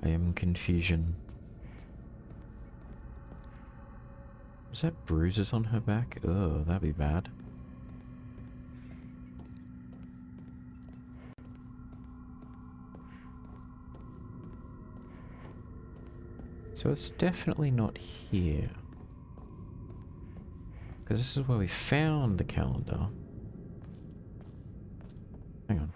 I am confusion. Is that bruises on her back? Oh, that'd be bad. So it's definitely not here. Because this is where we found the calendar. Hang on.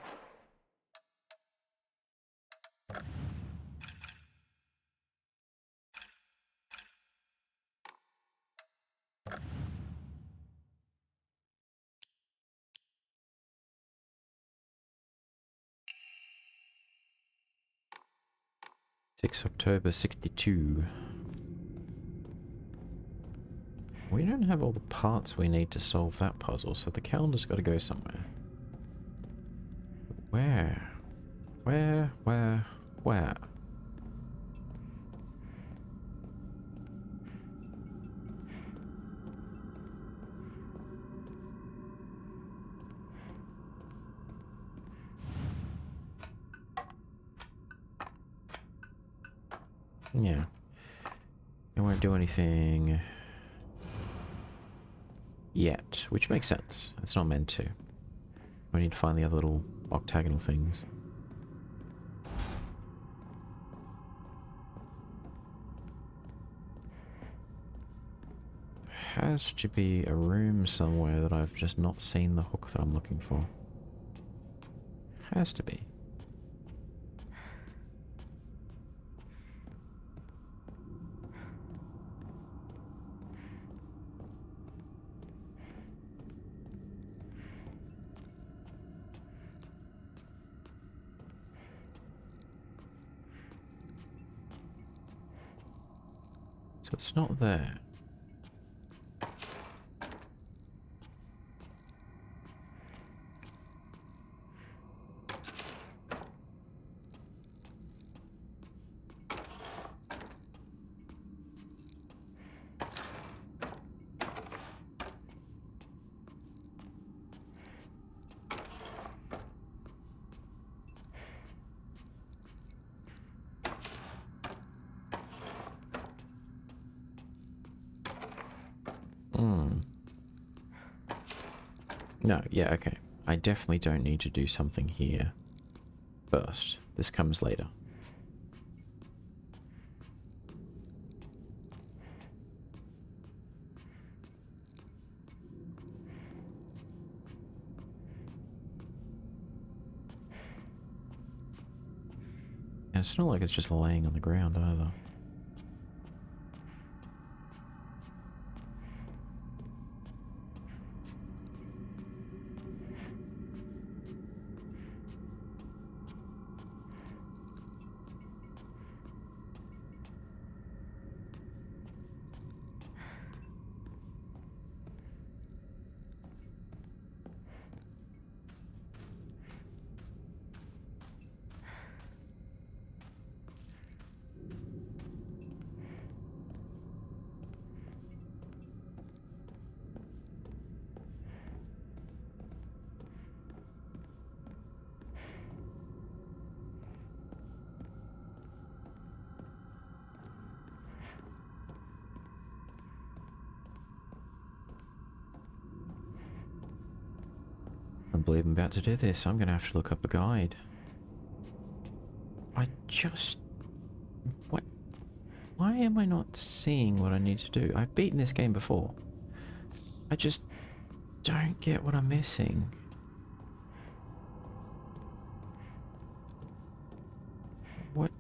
October 62. We don't have all the parts we need to solve that puzzle, so the calendar's got to go somewhere. Where? Where? Yeah. It won't do anything yet, which makes sense. It's not meant to. We need to find the other little octagonal things. Has to be a room somewhere that I've just not seen the hook that I'm looking for. Has to be. So it's not there. No, yeah, okay. I definitely don't need to do something here first. This comes later. And it's not like it's just laying on the ground either. I believe I'm about to do this. I'm going to have to look up a guide. What? Why am I not seeing what I need to do? I've beaten this game before. I just don't get what I'm missing. What?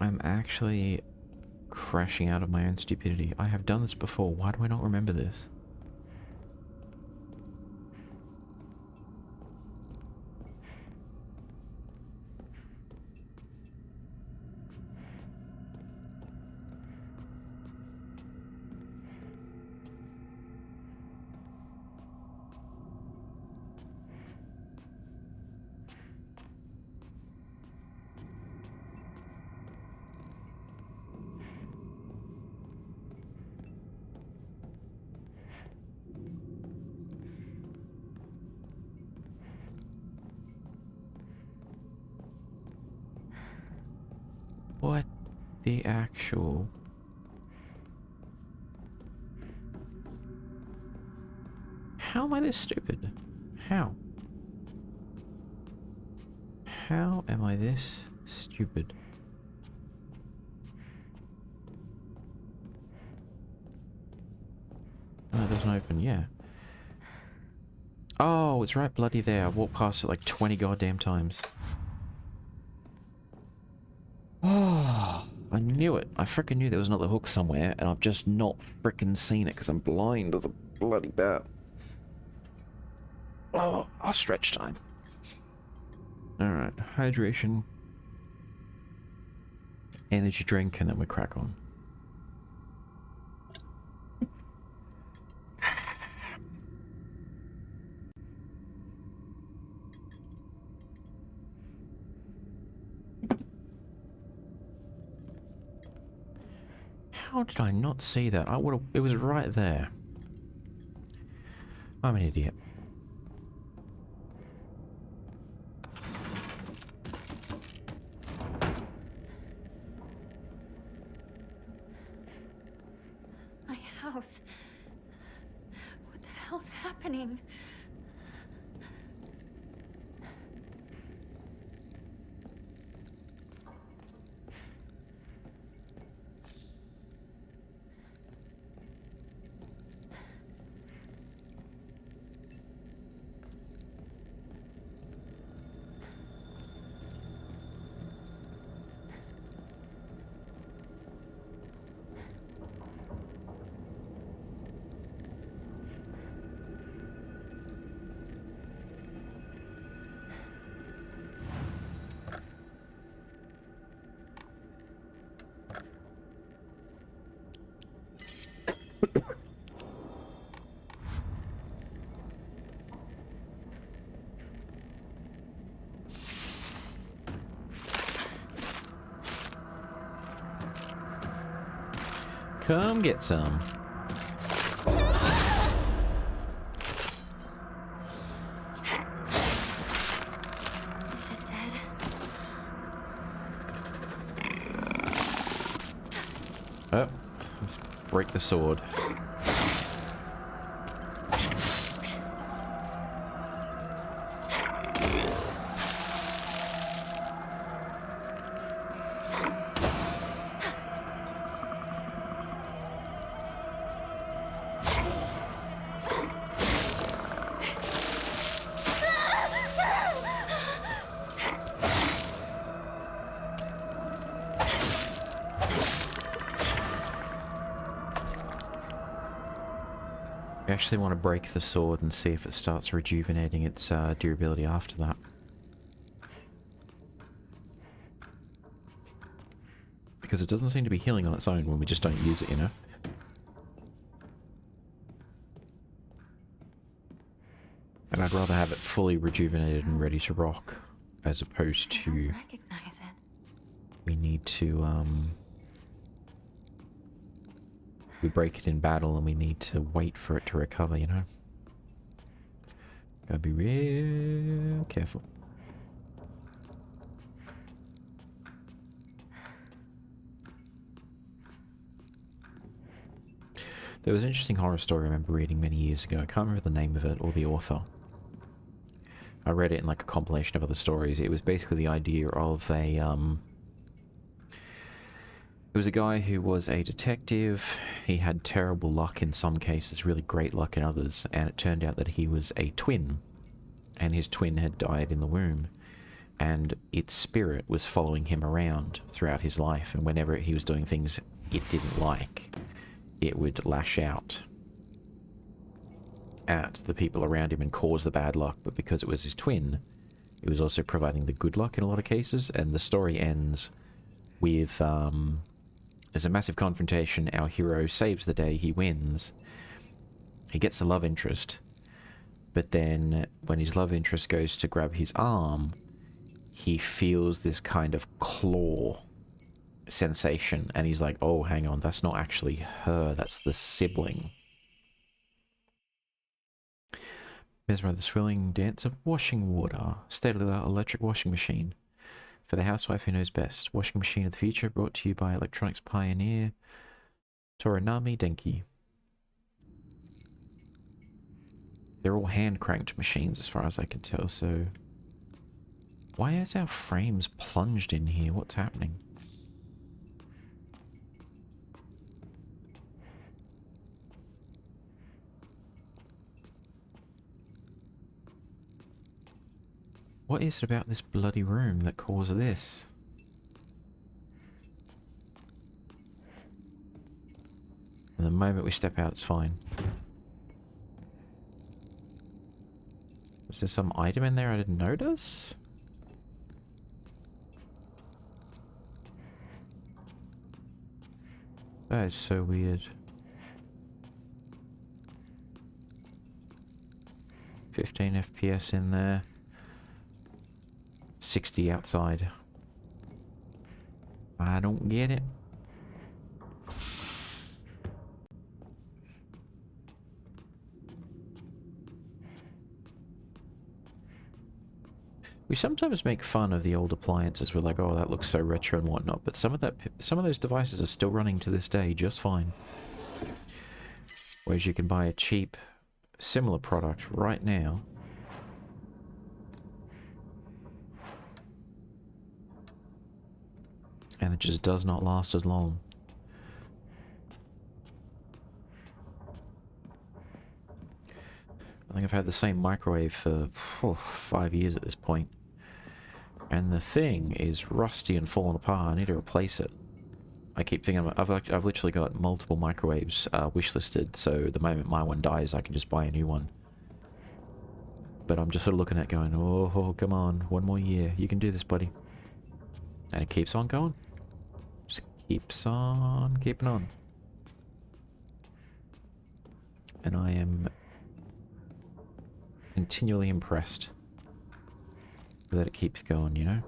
I'm actually crashing out of my own stupidity. I have done this before. Why do I not remember this? What the actual... How am I this stupid? How? How am I this stupid? No, it doesn't open, yeah. Oh, it's right bloody there. I've walked past it like 20 goddamn times. Oh, I knew it. I frickin' knew there was another hook somewhere, and I've just not frickin' seen it because I'm blind as a bloody bat. Oh, our stretch time. Alright, hydration. Energy drink, and then we crack on. How did I not see that? I would have. It was right there. I'm an idiot. My house. What the hell's happening? Come get some. Is it dead? Oh, let's break the sword. We actually want to break the sword and see if it starts rejuvenating its durability after that. Because it doesn't seem to be healing on its own when we just don't use it, you know? And I'd rather have it fully rejuvenated and ready to rock, as opposed I to don't recognize it. we need to, we break it in battle and we need to wait for it to recover, you know? Gotta be real careful. There was an interesting horror story I remember reading many years ago. I can't remember the name of it or the author. I read it in like a compilation of other stories. It was basically the idea of a, it was a guy who was a detective. He had terrible luck in some cases, really great luck in others, and it turned out that he was a twin, and his twin had died in the womb, and its spirit was following him around throughout his life, and whenever he was doing things it didn't like, it would lash out at the people around him and cause the bad luck. But because it was his twin, it was also providing the good luck in a lot of cases. And the story ends with there's a massive confrontation. Our hero saves the day. He wins. He gets a love interest, but then when his love interest goes to grab his arm, he feels this kind of claw sensation, and he's like, oh, hang on, that's not actually her, that's the sibling. Mesmer, the swirling dance of washing water. State-of-the-art electric washing machine. For the housewife who knows best. Washing machine of the future, brought to you by electronics pioneer Toranami Denki. They're all hand-cranked machines as far as I can tell, so... Why is our frames plunged in here? What's happening? What is it about this bloody room that caused this? And the moment we step out, it's fine. Was there some item in there I didn't notice? That is so weird. 15 FPS in there. 60 outside. I don't get it. We sometimes make fun of the old appliances. We're like, oh, that looks so retro and whatnot. But some of those devices are still running to this day just fine. Whereas you can buy a cheap, similar product right now. And it just does not last as long. I think I've had the same microwave for 5 years at this point. And the thing is rusty and falling apart. I need to replace it. I keep thinking, I've literally got multiple microwaves wishlisted, so the moment my one dies, I can just buy a new one. But I'm just sort of looking at it going, oh, come on, one more year. You can do this, buddy. And it keeps on going. Just keeps on keeping on. And I am continually impressed that it keeps going, you know?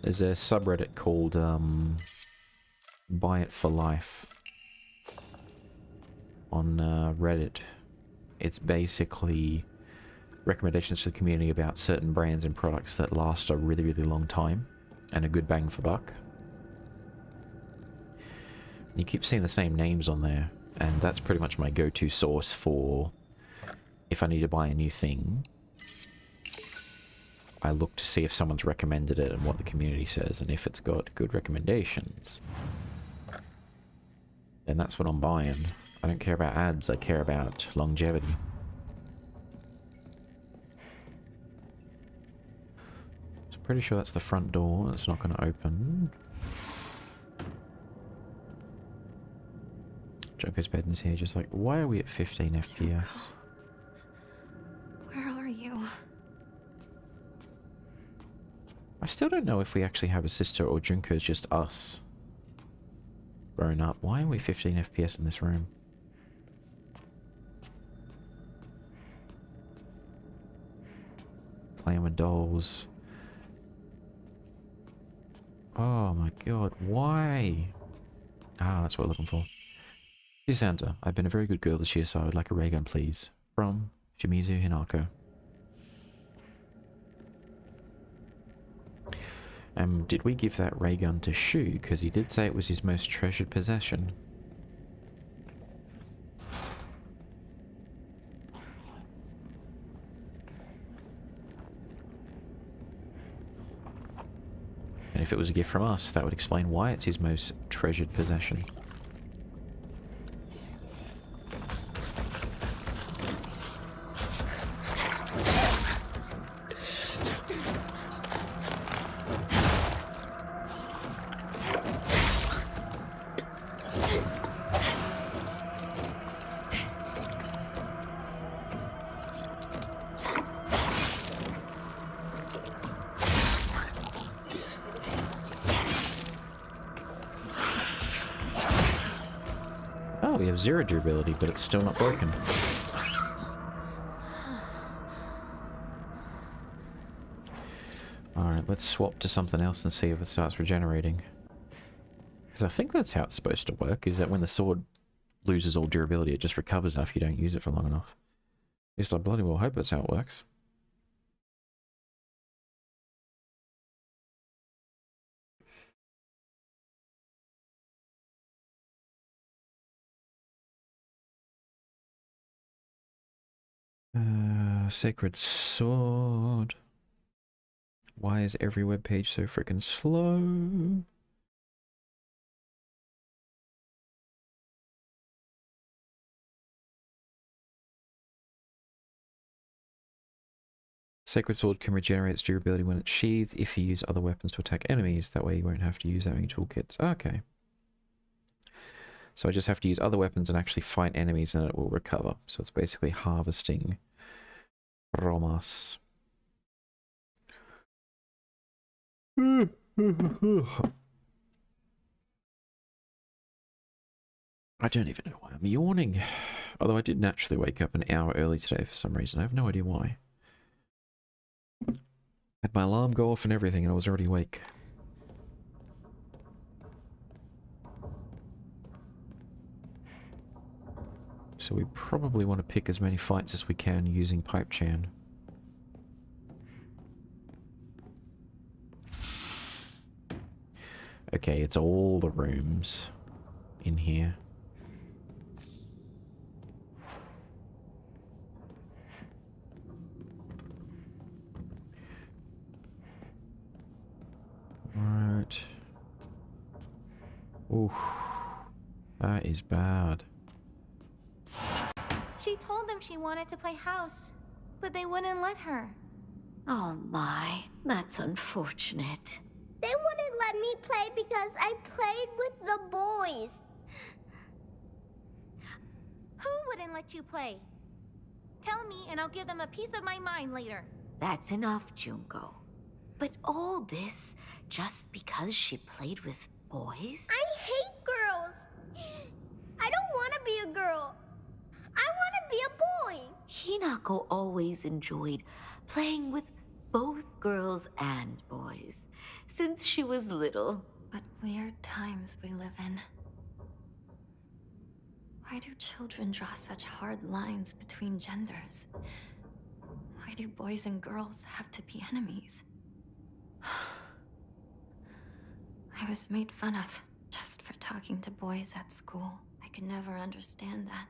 There's a subreddit called Buy It For Life on Reddit. It's basically recommendations to the community about certain brands and products that last a really, really long time and a good bang for buck. You keep seeing the same names on there, and that's pretty much my go-to source for if I need to buy a new thing. I look to see if someone's recommended it and what the community says, and if it's got good recommendations, then that's what I'm buying. I don't care about ads, I care about longevity. So I'm pretty sure that's the front door. It's not going to open. Joker's bedroom's here, just like, why are we at 15 FPS? Where are you? I still don't know if we actually have a sister or Junko is just us. Grown up. Why are we 15 FPS in this room? Playing with dolls. Oh my god, why? Ah, that's what we're looking for. Dear Santa, I've been a very good girl this year, so I would like a ray gun, please. From Shimizu Hinako. Did we give that ray gun to Shu? Because he did say it was his most treasured possession. And if it was a gift from us, that would explain why it's his most treasured possession. Oh, we have 0 durability, but it's still not broken. Alright, let's swap to something else and see if it starts regenerating. Because I think that's how it's supposed to work, is that when the sword loses all durability, it just recovers enough if you don't use it for long enough. At least I bloody well hope that's how it works. Sacred Sword. Why is every web page so freaking slow? Sacred Sword can regenerate its durability when it's sheathed if you use other weapons to attack enemies. That way you won't have to use that many toolkits. Okay. So I just have to use other weapons and actually fight enemies and it will recover. So it's basically harvesting from us. I don't even know why I'm yawning. Although I did naturally wake up an hour early today for some reason. I have no idea why. Had my alarm go off and everything and I was already awake. So we probably want to pick as many fights as we can using Pipe Chan. Okay, it's all the rooms in here. Right. Oof. That is bad. She told them she wanted to play house, but they wouldn't let her. Oh my, that's unfortunate. They wouldn't let me play because I played with the boys. Who wouldn't let you play? Tell me and I'll give them a piece of my mind later. That's enough, Junko. But all this just because she played with boys? I hate girls. I don't want to be a girl. I want to be a boy. Hinako always enjoyed playing with both girls and boys since she was little. What weird times we live in. Why do children draw such hard lines between genders? Why do boys and girls have to be enemies? I was made fun of just for talking to boys at school. I could never understand that.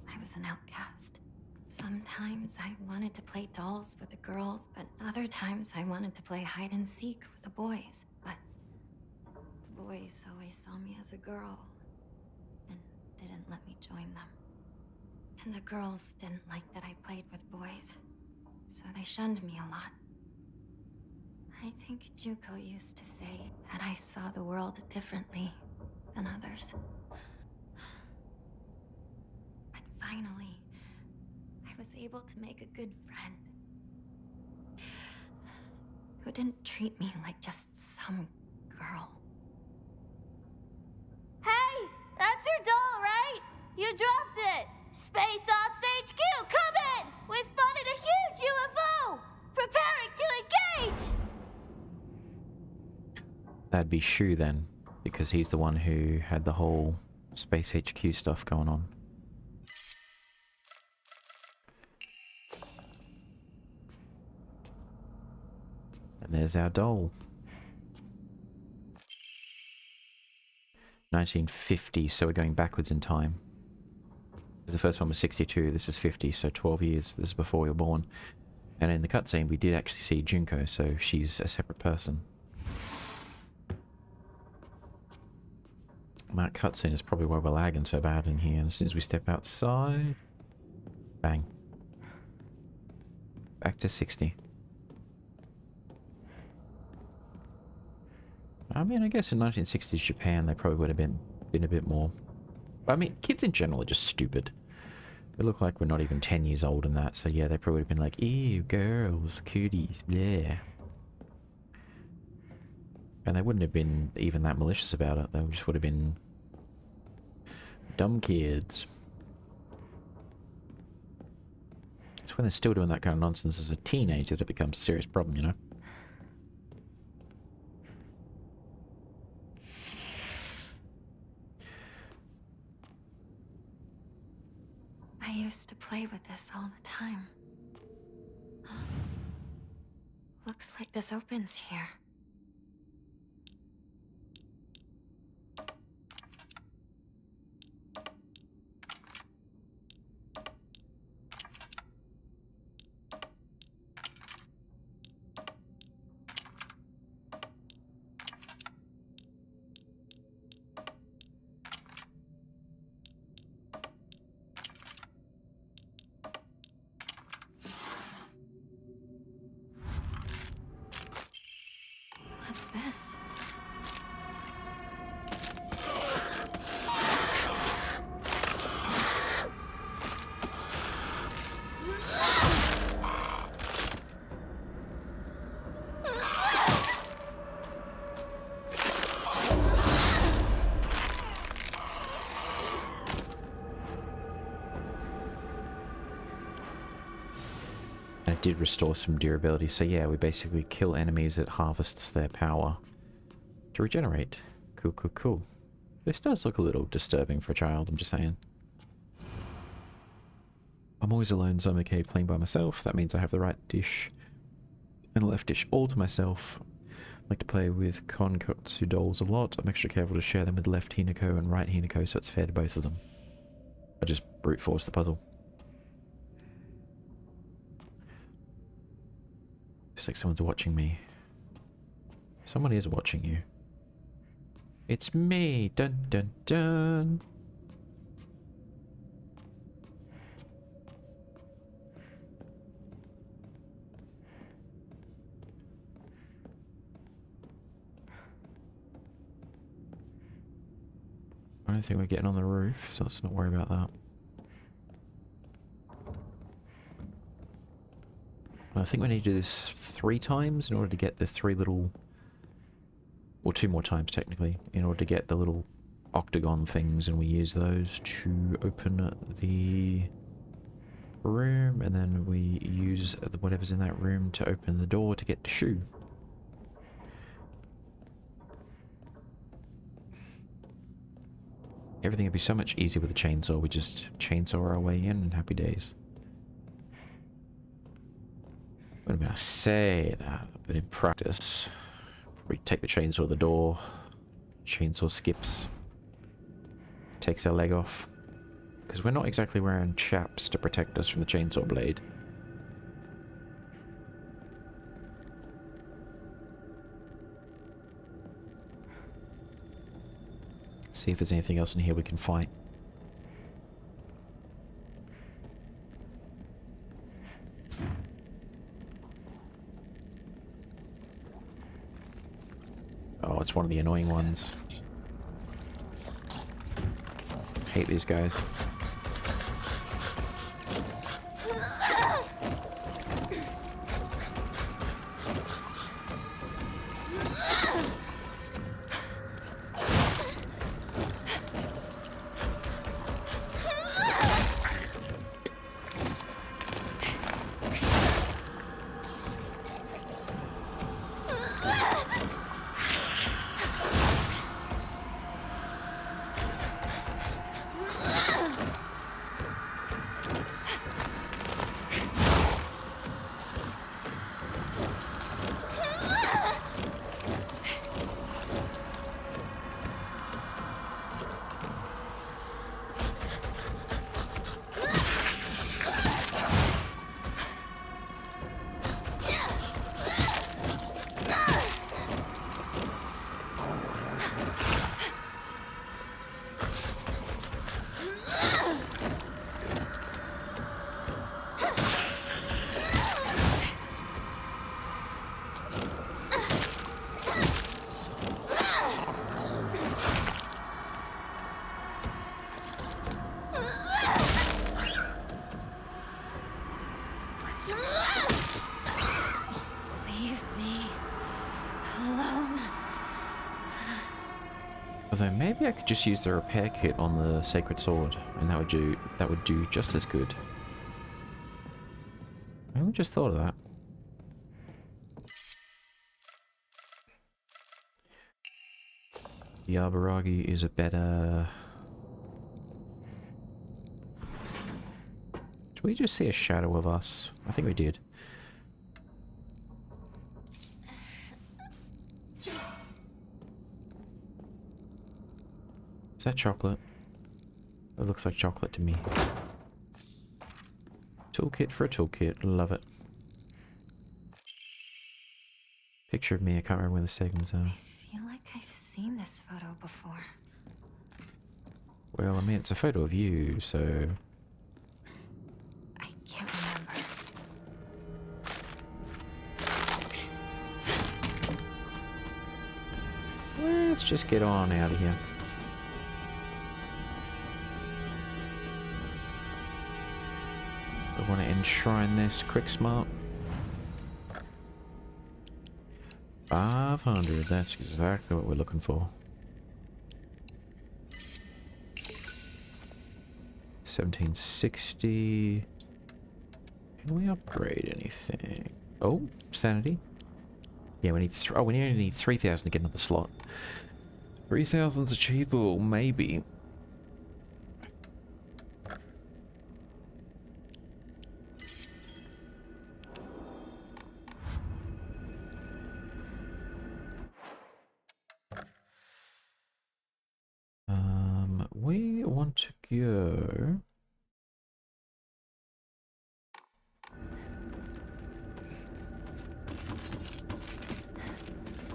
I was an outcast. Sometimes I wanted to play dolls with the girls, but other times I wanted to play hide and seek with the boys. But the boys always saw me as a girl and didn't let me join them. And the girls didn't like that I played with boys, so they shunned me a lot. I think Juko used to say that I saw the world differently than others. But finally, I was able to make a good friend who didn't treat me like just some girl. Hey, that's your doll, right? You dropped it. Space Ops HQ, come in! We spotted a huge UFO! Preparing to engage! That'd be Shu then, because he's the one who had the whole Space HQ stuff going on. And there's our doll. 1950, so we're going backwards in time. The first one was 62, this is 50, so 12 years. This is before we were born. And in the cutscene, we did actually see Junko, so she's a separate person. And that cutscene is probably why we're lagging so bad in here. And as soon as we step outside, bang. Back to 60. I mean, I guess in 1960s Japan, they probably would have been a bit more. I mean, kids in general are just stupid. We look like we're not even 10 years old in that, so yeah, they probably would have been like, ew, girls, cooties, bleh. And they wouldn't have been even that malicious about it. They just would have been dumb kids. It's when they're still doing that kind of nonsense as a teenager that it becomes a serious problem, you know? I used to play with this all the time. Looks like this opens here. And it did restore some durability. So yeah, we basically kill enemies. It harvests their power to regenerate. Cool, cool, cool. This does look a little disturbing for a child, I'm just saying. I'm always alone, so I'm okay playing by myself. That means I have the right dish and left dish all to myself. I like to play with Konkotsu dolls a lot. I'm extra careful to share them with left Hinako and right Hinako, so it's fair to both of them. I just brute force the puzzle. Feels like someone's watching me. Someone is watching you. It's me! Dun dun dun! I don't think we're getting on the roof, so let's not worry about that. I think we need to do this 3 times in order to get the 3 little... Or 2 more times, technically, in order to get the little octagon things, and we use those to open the room, and then we use whatever's in that room to open the door to get the shoe. Everything would be so much easier with a chainsaw. We just chainsaw our way in and happy days. I'm gonna say that, but in practice, we take the chainsaw to the door, chainsaw skips, takes our leg off, because we're not exactly wearing chaps to protect us from the chainsaw blade. See if there's anything else in here we can fight. Oh, it's one of the annoying ones. Hate these guys. Although maybe I could just use the repair kit on the sacred sword, and that would do just as good. I only just thought of that. The Arboragi is a better... Did we just see a shadow of us? I think we did. Is that chocolate? It looks like chocolate to me. Toolkit for a toolkit. Love it. Picture of me. I can't remember when the segments are. I feel like I've seen this photo before. Well, I mean, it's a photo of you, so... I can't remember. Let's just get on out of here. I want to enshrine this quick smart. 500, that's exactly what we're looking for. 1760. Can we upgrade anything? Oh, sanity. Yeah, we need we only need 3,000 to get another slot. 3,000's achievable, maybe. We want to go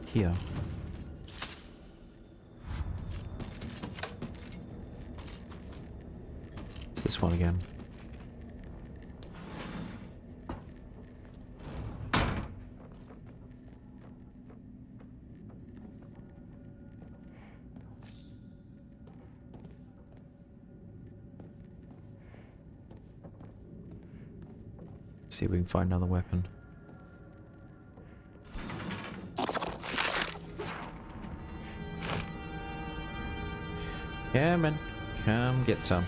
here. It's this one again. See if we can find another weapon. Come on, come get some.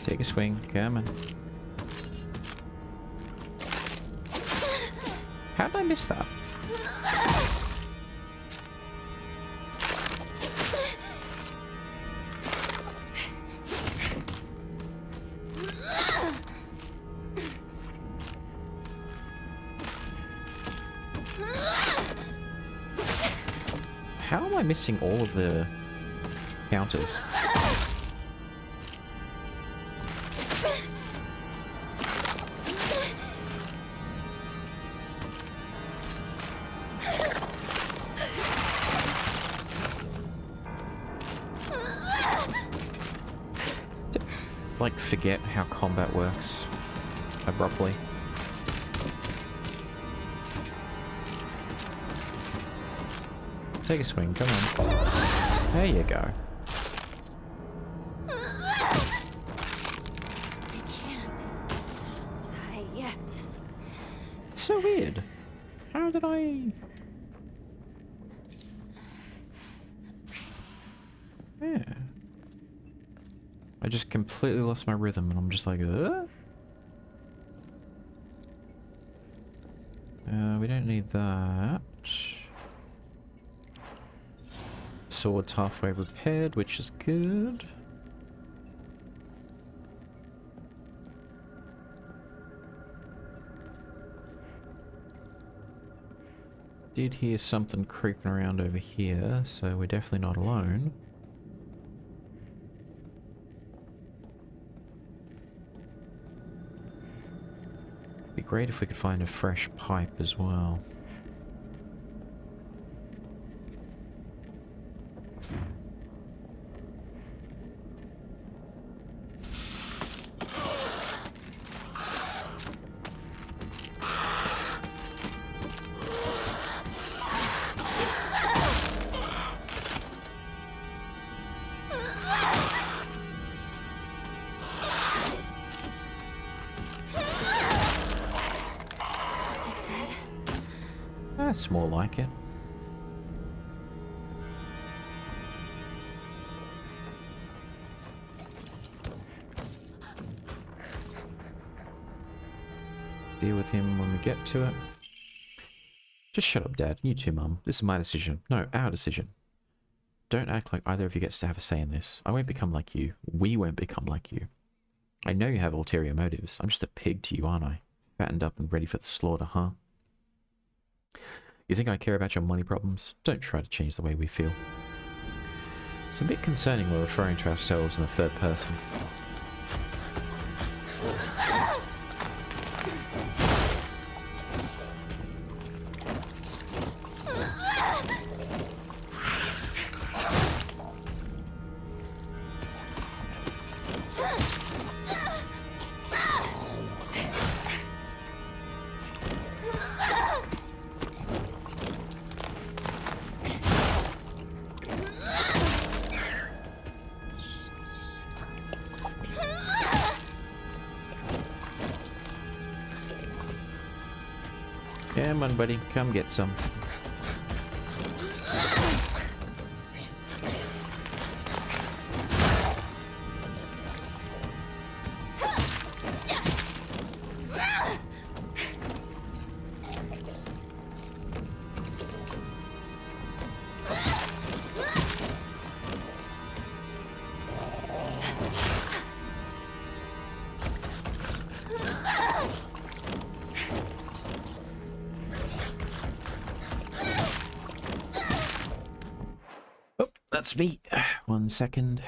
Take a swing, come on. How did I miss that? How am I missing all of the counters? Like, forget how combat works abruptly. Take a swing, come on. There you go. I can't die yet. So weird. How did I... Yeah. I just completely lost my rhythm and I'm just like, we don't need that. Sword's halfway repaired, which is good. Did hear something creeping around over here, so we're definitely not alone. Be great if we could find a fresh pipe as well. That's more like it. Deal with him when we get to it. Just shut up, Dad. You too, Mum. This is my decision. No, our decision. Don't act like either of you gets to have a say in this. I won't become like you. We won't become like you. I know you have ulterior motives. I'm just a pig to you, aren't I? Fattened up and ready for the slaughter, huh? You think I care about your money problems? Don't try to change the way we feel. It's a bit concerning we're referring to ourselves in the third person. Come on, buddy. Come get some. That's me. 1 second.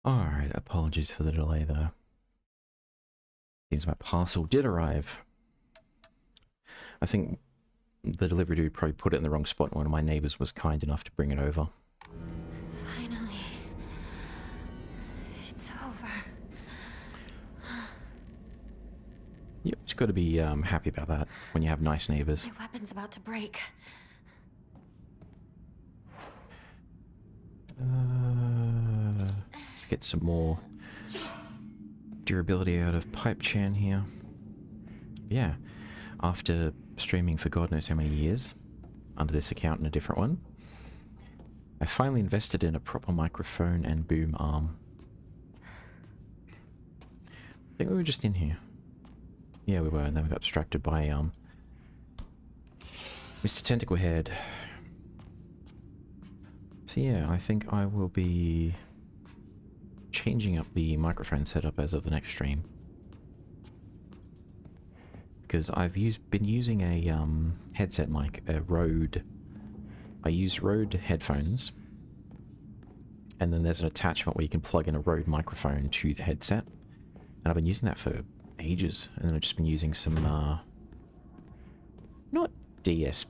Alright, apologies for the delay though. Seems my parcel did arrive. I think the delivery dude probably put it in the wrong spot and one of my neighbors was kind enough to bring it over. Finally. It's over. You just got to be happy about that when you have nice neighbors. My weapon's about to break. Let's get some more durability out of Pipe Chan here. Yeah, after streaming for God knows how many years, under this account and a different one, I finally invested in a proper microphone and boom arm. I think we were just in here. Yeah, we were, and then we got distracted by Mr. Tentacle Head. So yeah, I think I will be changing up the microphone setup as of the next stream. Because I've been using a headset mic, a Rode. I use Rode headphones, and then there's an attachment where you can plug in a Rode microphone to the headset. And I've been using that for ages, and then I've just been using some, not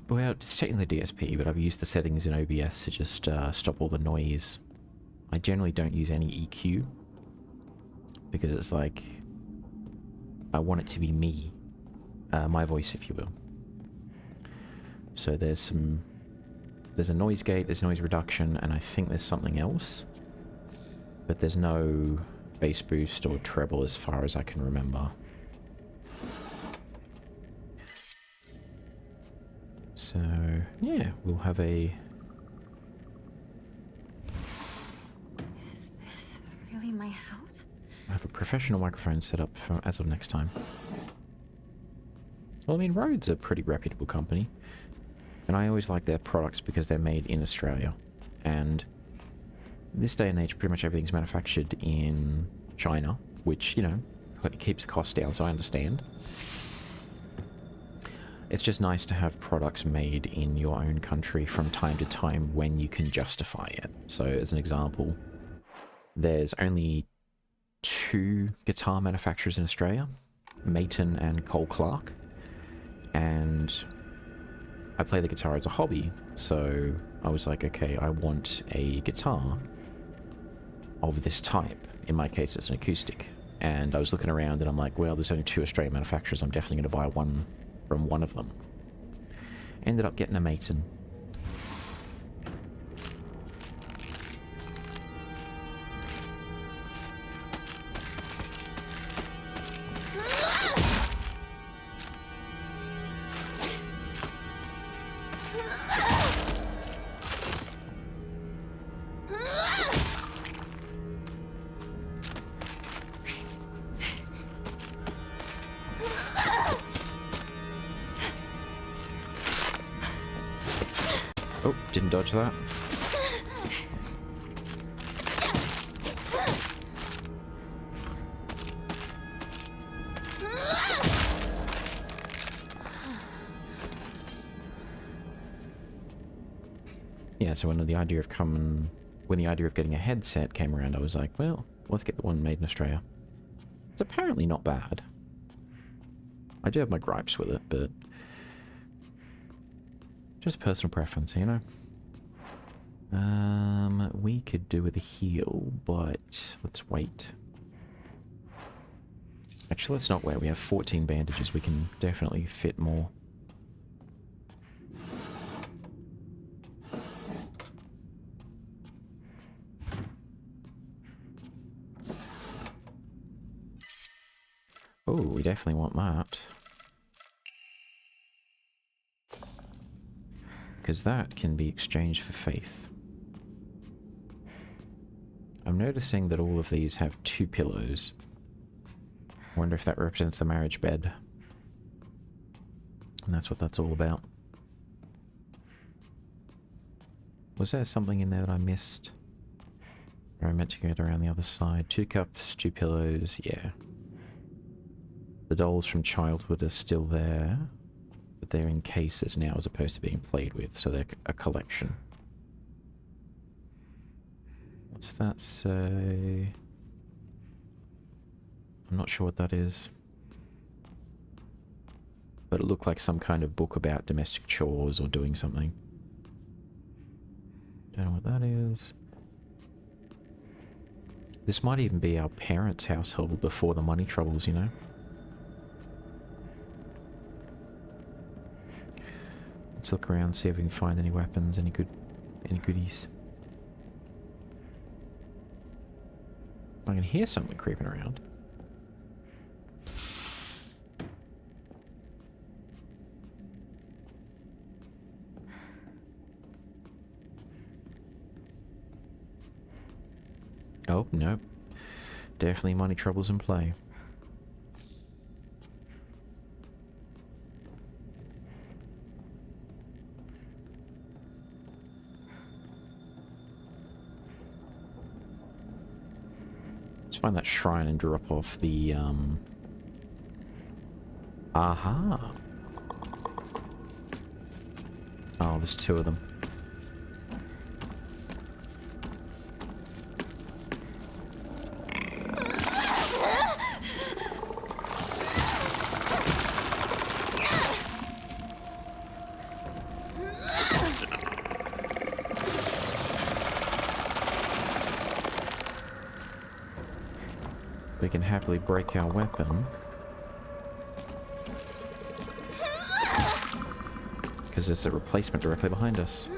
well, it's technically DSP, but I've used the settings in OBS to just stop all the noise. I generally don't use any EQ, because it's like, I want it to be me. My voice, if you will. So there's a noise gate, there's noise reduction, and I think there's something else. But there's no bass boost or treble as far as I can remember. So, yeah, we'll have a... Is this really my house? I have a professional microphone set up for, as of next time. Well, I mean, Rode's a pretty reputable company, and I always like their products because they're made in Australia. And this day and age, pretty much everything's manufactured in China, which, you know, keeps the cost down, so I understand. It's just nice to have products made in your own country from time to time when you can justify it. So, as an example, there's only 2 guitar manufacturers in Australia, Maton and Cole Clark. And I play the guitar as a hobby, so I was like, okay, I want a guitar of this type. In my case, it's an acoustic. And I was looking around and I'm like, well, there's only 2 Australian manufacturers, I'm definitely going to buy one from one of them. Ended up getting a Maton. Oh, didn't dodge that. Yeah, so when the idea of getting a headset came around, I was like, well, let's get the one made in Australia. It's apparently not bad. I do have my gripes with it, but just personal preference, you know? We could do with a heal, but let's wait. Actually, let's not wait. We have 14 bandages. We can definitely fit more. Oh, we definitely want that. Because that can be exchanged for faith. I'm noticing that all of these have 2 pillows. I wonder if that represents the marriage bed. And that's what that's all about. Was there something in there that I missed? Or I meant to get around the other side? 2 cups, 2 pillows, yeah. The dolls from childhood are still there. But they're in cases now as opposed to being played with, so they're a collection. What's that say? I'm not sure what that is. But it looked like some kind of book about domestic chores or doing something. Don't know what that is. This might even be our parents' household before the money troubles, you know? Let's look around, see if we can find any weapons, any goodies. I can hear something creeping around. Oh, nope. Definitely money troubles in play. Let's find that shrine and drop off the, Aha! Oh, there's two of them. We can happily break our weapon. Because there's a replacement directly behind us.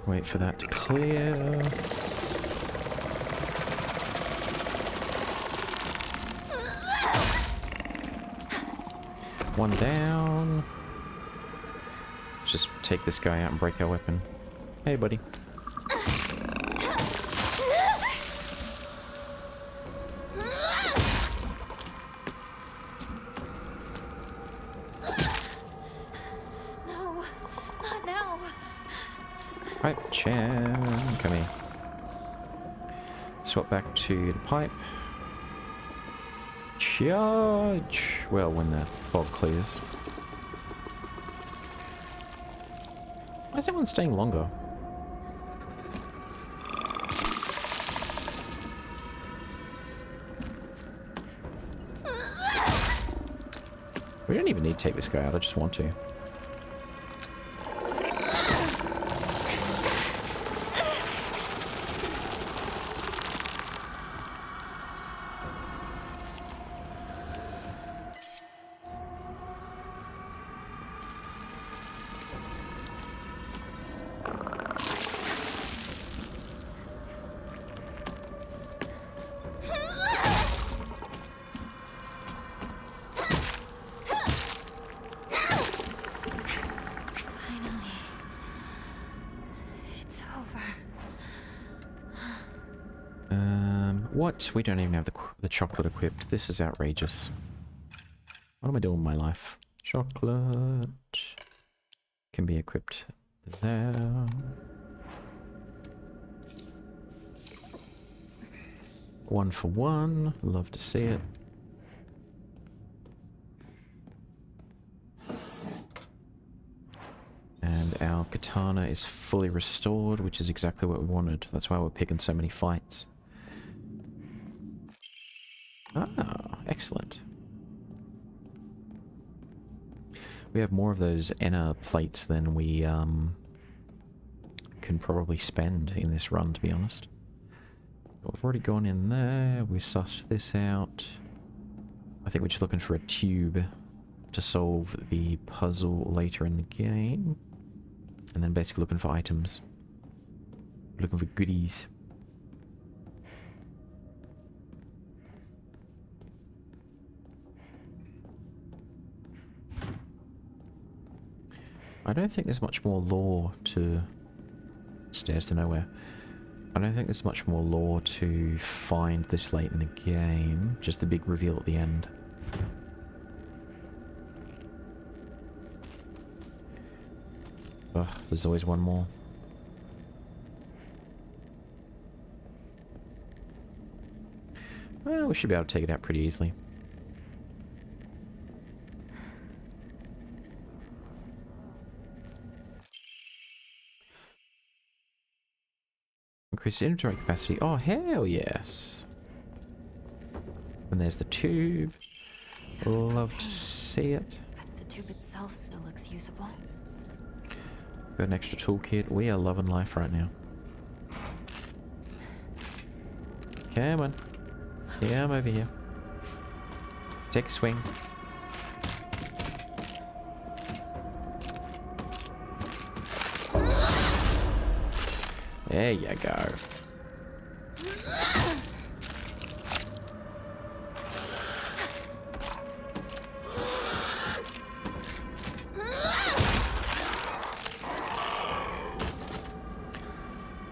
Wait for that to clear. One down. Let's just take this guy out and break our weapon. Hey, buddy. No, not now. Pipe champ, come here. Swap back to the pipe. Charge! Well, when the fog clears. Why is everyone staying longer? We don't even need to take this guy out, I just want to. What? We don't even have the chocolate equipped. This is outrageous. What am I doing with my life? Chocolate can be equipped there. One for one. Love to see it. And our katana is fully restored, which is exactly what we wanted. That's why we're picking so many fights. Ah, excellent. We have more of those inner plates than we can probably spend in this run, to be honest. We've already gone in there, we sussed this out. I think we're just looking for a tube to solve the puzzle later in the game. And then basically looking for items. Looking for goodies. I don't think there's much more lore to... Stairs to nowhere. I don't think there's much more lore to find this late in the game. Just the big reveal at the end. Ugh, there's always one more. Well, we should be able to take it out pretty easily. Increase inventory capacity. Oh, hell yes. And there's the tube. Love to see it. But the tube itself still looks usable. Got an extra toolkit. We are loving life right now. Come on. Come over here. Take a swing. There you go.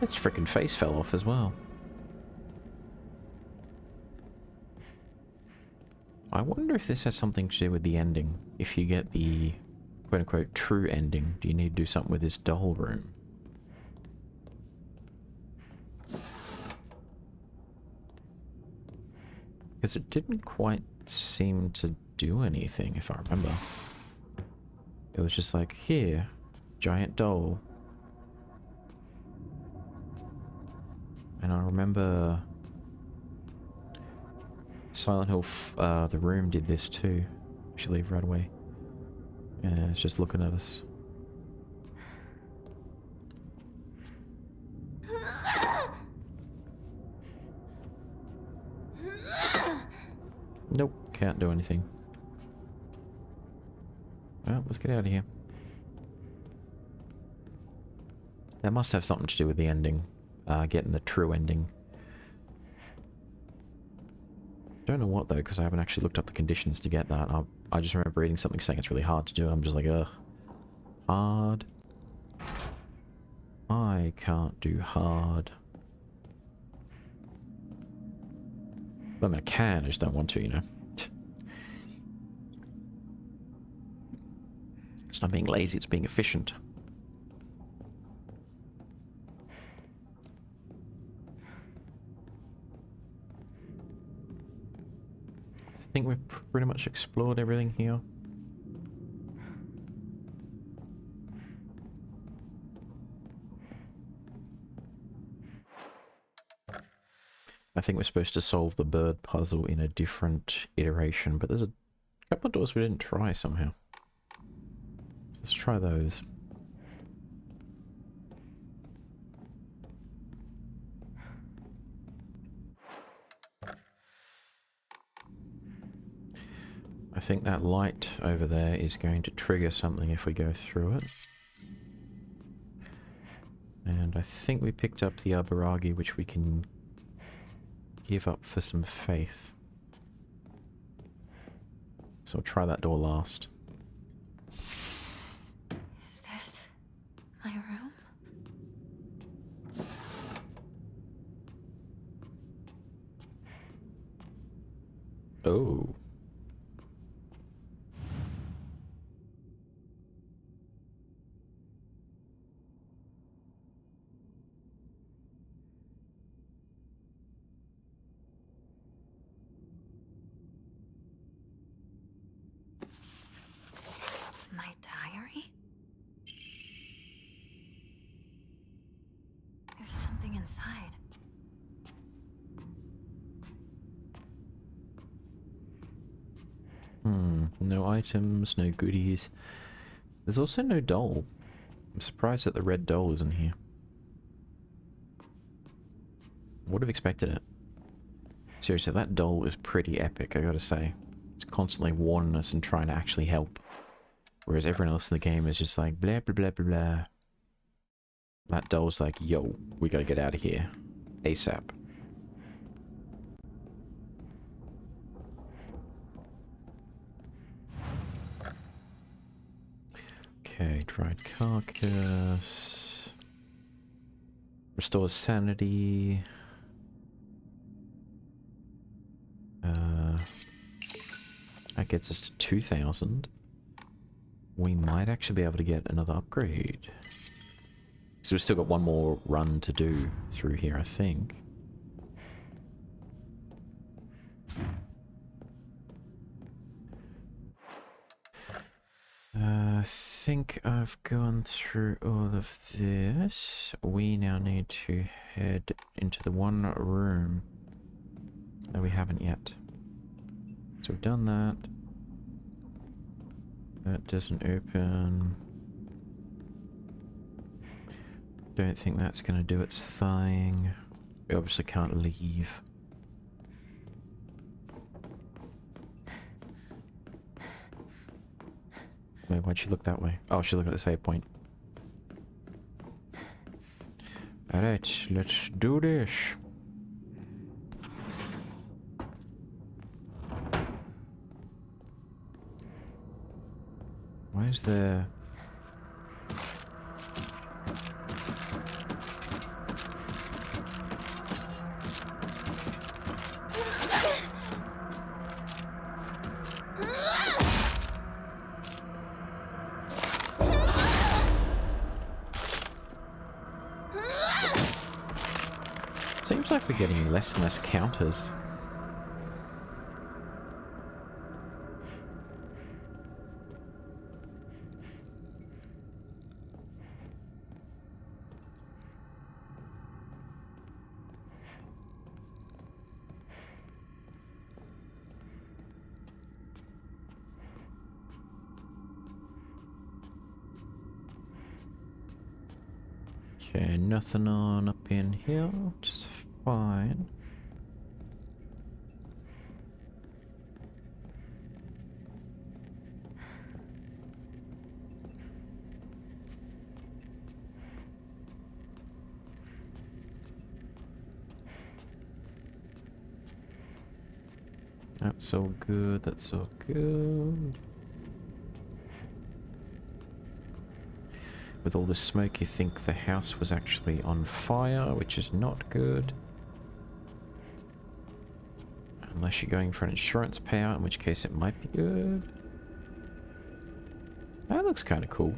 Its frickin' face fell off as well. I wonder if this has something to do with the ending. If you get the quote-unquote true ending, do you need to do something with this doll room? Because it didn't quite seem to do anything, if I remember. It was just like, here, giant doll. And I remember Silent Hill, the room did this too. We should leave right away. Yeah, it's just looking at us. Nope, can't do anything. Well, let's get out of here. That must have something to do with the ending. Getting the true ending. Don't know what though, because I haven't actually looked up the conditions to get that. I just remember reading something saying it's really hard to do. I'm just like, ugh. Hard. I can't do hard. I mean, I can, I just don't want to, you know. It's not being lazy, it's being efficient. I think we've pretty much explored everything here. I think we're supposed to solve the bird puzzle in a different iteration, but there's a couple of doors we didn't try somehow. So let's try those. I think that light over there is going to trigger something if we go through it. And I think we picked up the Aburagi, which we can give up for some faith. So we'll try that door last. Is this my room? Oh. My diary? There's something inside. No items, no goodies. There's also no doll. I'm surprised that the red doll isn't here. Would have expected it. Seriously, that doll is pretty epic, I gotta say. It's constantly warning us and trying to actually help. Whereas everyone else in the game is just like, blah, blah, blah, blah, blah. That doll's like, yo, we gotta get out of here. ASAP. Okay, dried carcass. Restores sanity. That gets us to 2,000. We might actually be able to get another upgrade. So we've still got one more run to do through here, I think. I think I've gone through all of this. We now need to head into the one room that we haven't yet. So we've done that. That doesn't open. Don't think that's going to do its thing. We obviously can't leave. Wait, why'd she look that way? Oh, she's looking at the save point. Alright, let's do this. Where's the... Seems like we're getting less and less counters. Okay, nothing on up in here, which is fine. That's all good, that's all good. With all the smoke, you think the house was actually on fire, which is not good. Unless you're going for an insurance payout, in which case it might be good. That looks kind of cool.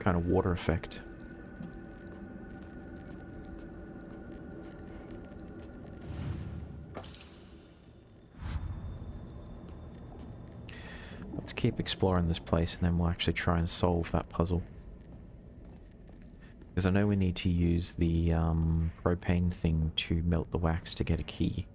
Kind of water effect. Let's keep exploring this place and then we'll actually try and solve that puzzle. Because I know we need to use the propane thing to melt the wax to get a key.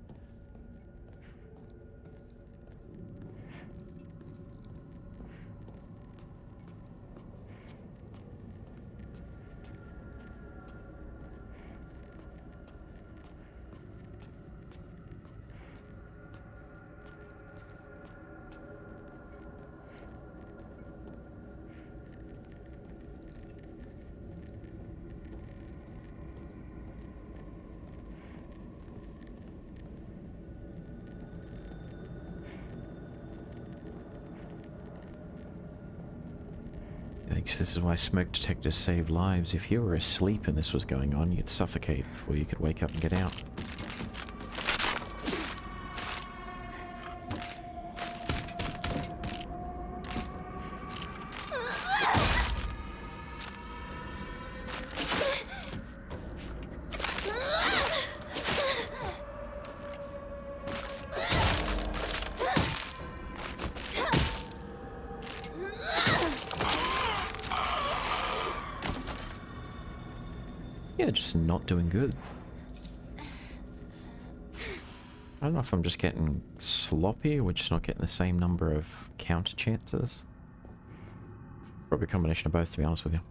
I guess this is why smoke detectors save lives. If you were asleep and this was going on, you'd suffocate before you could wake up and get out. Yeah, just not doing good. I don't know if I'm just getting sloppy or we're just not getting the same number of counter chances. Probably a combination of both, to be honest with you.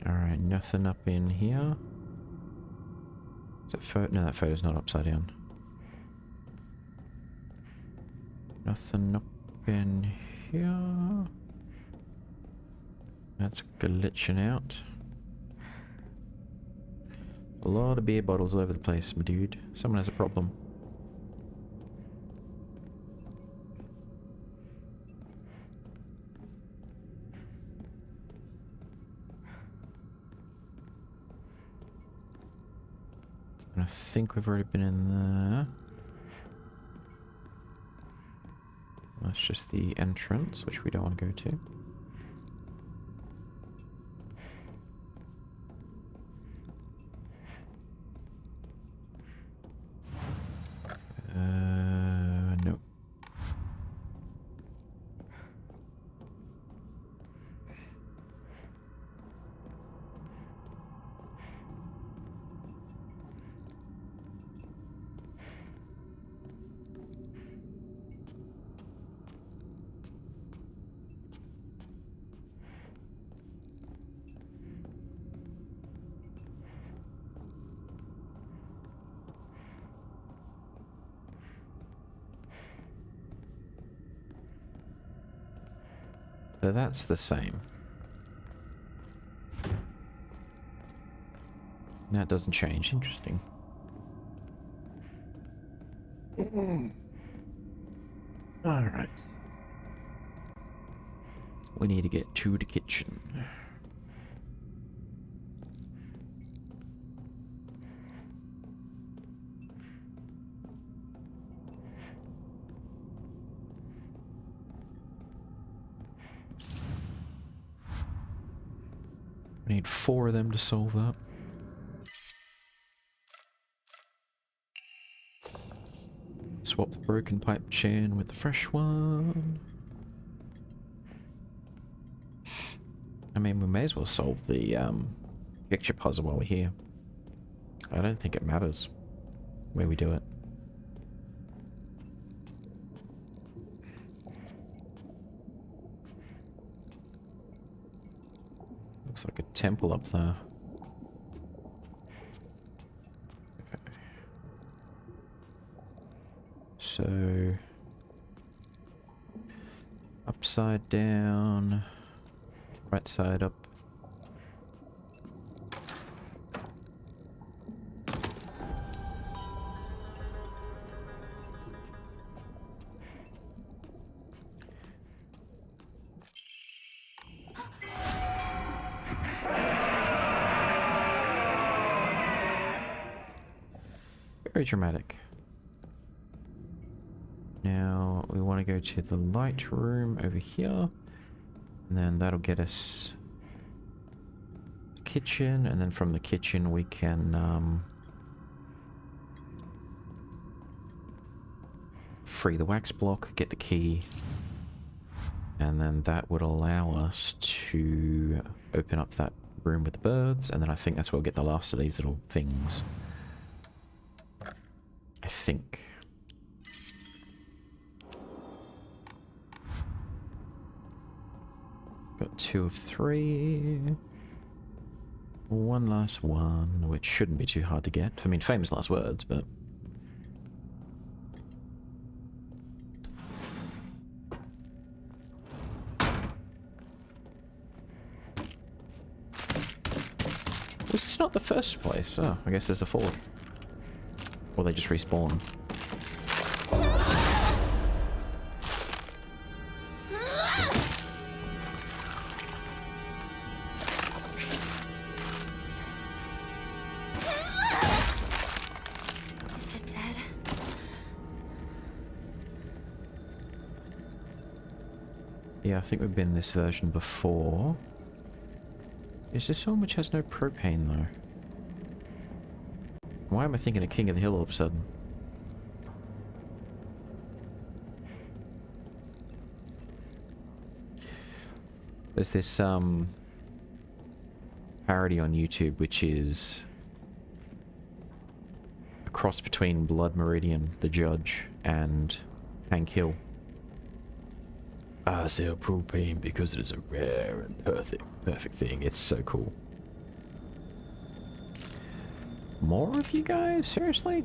Alright, nothing up in here. Is that photo? No, that photo's not upside down. Nothing up in here. That's glitching out. A lot of beer bottles all over the place, my dude. Someone has a problem. And I think we've already been in there. That's just the entrance, which we don't want to go to. No. So that's the same. That doesn't change. Interesting. Alright. We need to get to the kitchen. We need 4 of them to solve that. Swap the broken pipe chain with the fresh one. I mean, we may as well solve the picture puzzle while we're here. I don't think it matters where we do it. Looks like a temple up there. Okay. So... upside down... right side up. Very dramatic. Now we want to go to the light room over here, and then that'll get us the kitchen, and then from the kitchen we can free the wax block, get the key, and then that would allow us to open up that room with the birds, and then I think that's where we'll get the last of these little things. I think. Got 2 of 3. One last one, which shouldn't be too hard to get. I mean, famous last words, but... was this not the first place? Oh, I guess there's a 4th. Or they just respawn. Is it dead? Yeah, I think we've been in this version before. Is this one which has no propane though? Why am I thinking of King of the Hill all of a sudden? There's this parody on YouTube which is a cross between Blood Meridian, the Judge, and Hank Hill. I sell propane because it is a rare and perfect thing. It's so cool. More of you guys? Seriously?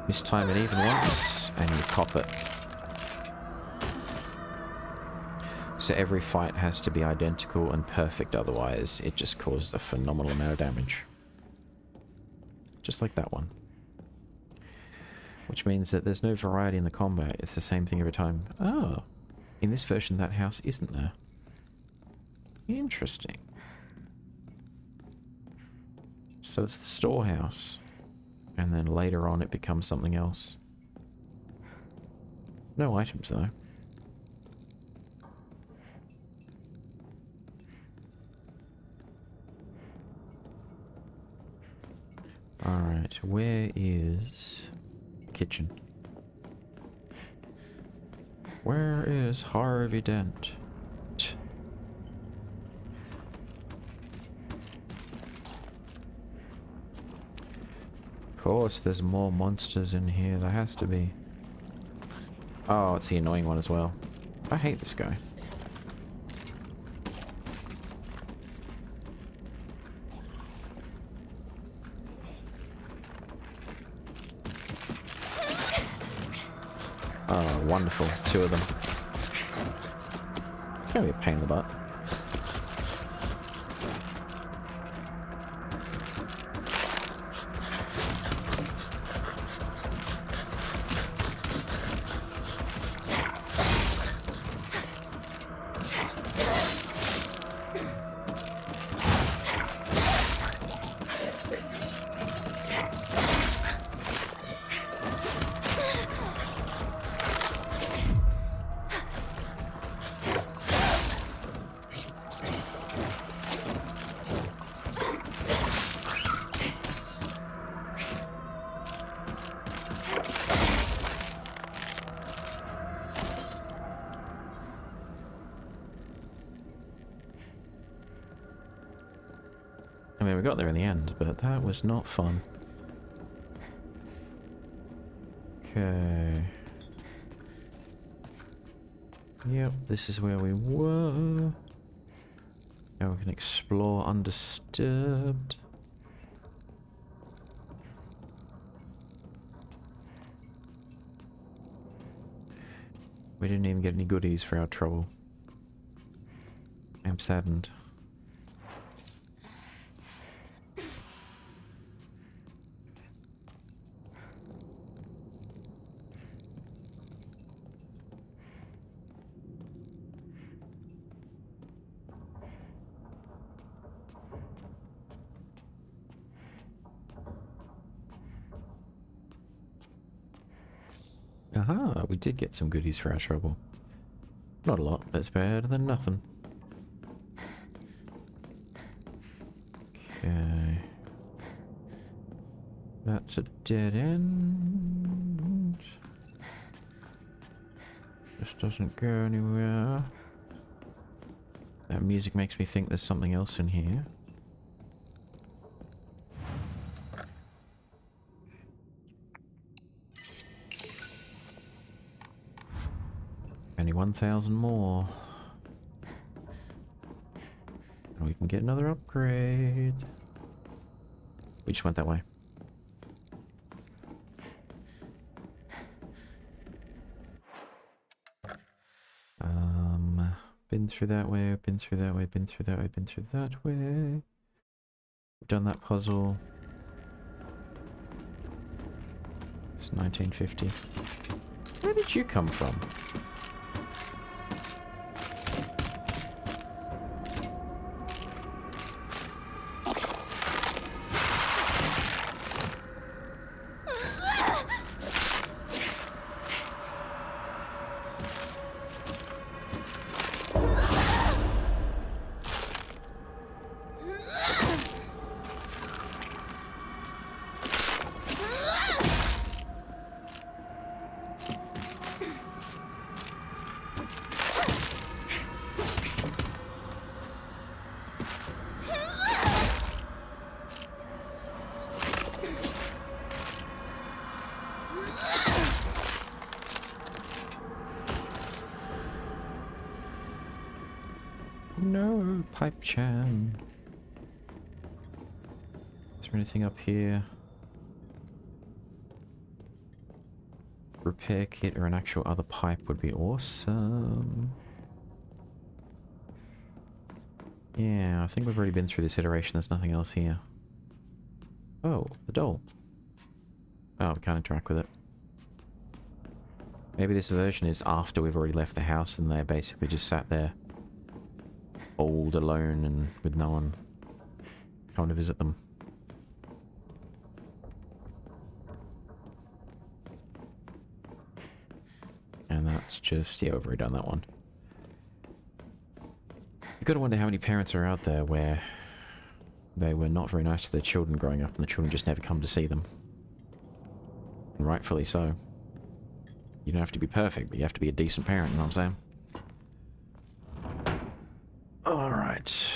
Mistime it even once, and you cop it. So every fight has to be identical and perfect, otherwise it just causes a phenomenal amount of damage. Just like that one. Which means that there's no variety in the combat, it's the same thing every time. Oh, in this version that house isn't there. Interesting. So it's the storehouse. And then later on it becomes something else. No items though. Alright, where is the kitchen? Where is Harvey Dent? Of course, there's more monsters in here. There has to be. Oh, it's the annoying one as well. I hate this guy. Oh, wonderful. 2 of them. It's gonna be a pain in the butt. mean, we got there in the end, but that was not fun. Okay. Yep, this is where we were. Now we can explore undisturbed. We didn't even get any goodies for our trouble. I'm saddened. Aha, we did get some goodies for our trouble. Not a lot, but it's better than nothing. Okay. That's a dead end. This doesn't go anywhere. That music makes me think there's something else in here. Only 1,000 more. And we can get another upgrade. We just went that way. Been through that way, been through that way, been through that way, been through that way. We've done that puzzle. It's 1950. Where did you come from? No, Pipe Chan. Is there anything up here? Repair kit or an actual other pipe would be awesome. Yeah, I think we've already been through this iteration. There's nothing else here. Oh, the doll. Oh, we can't interact with it. Maybe this version is after we've already left the house and they're basically just sat there. Old, alone, and with no one coming to visit them. And that's just, yeah, we've already done that one. You gotta wonder how many parents are out there where they were not very nice to their children growing up and the children just never come to see them. And rightfully so. You don't have to be perfect, but you have to be a decent parent, you know what I'm saying? Alright.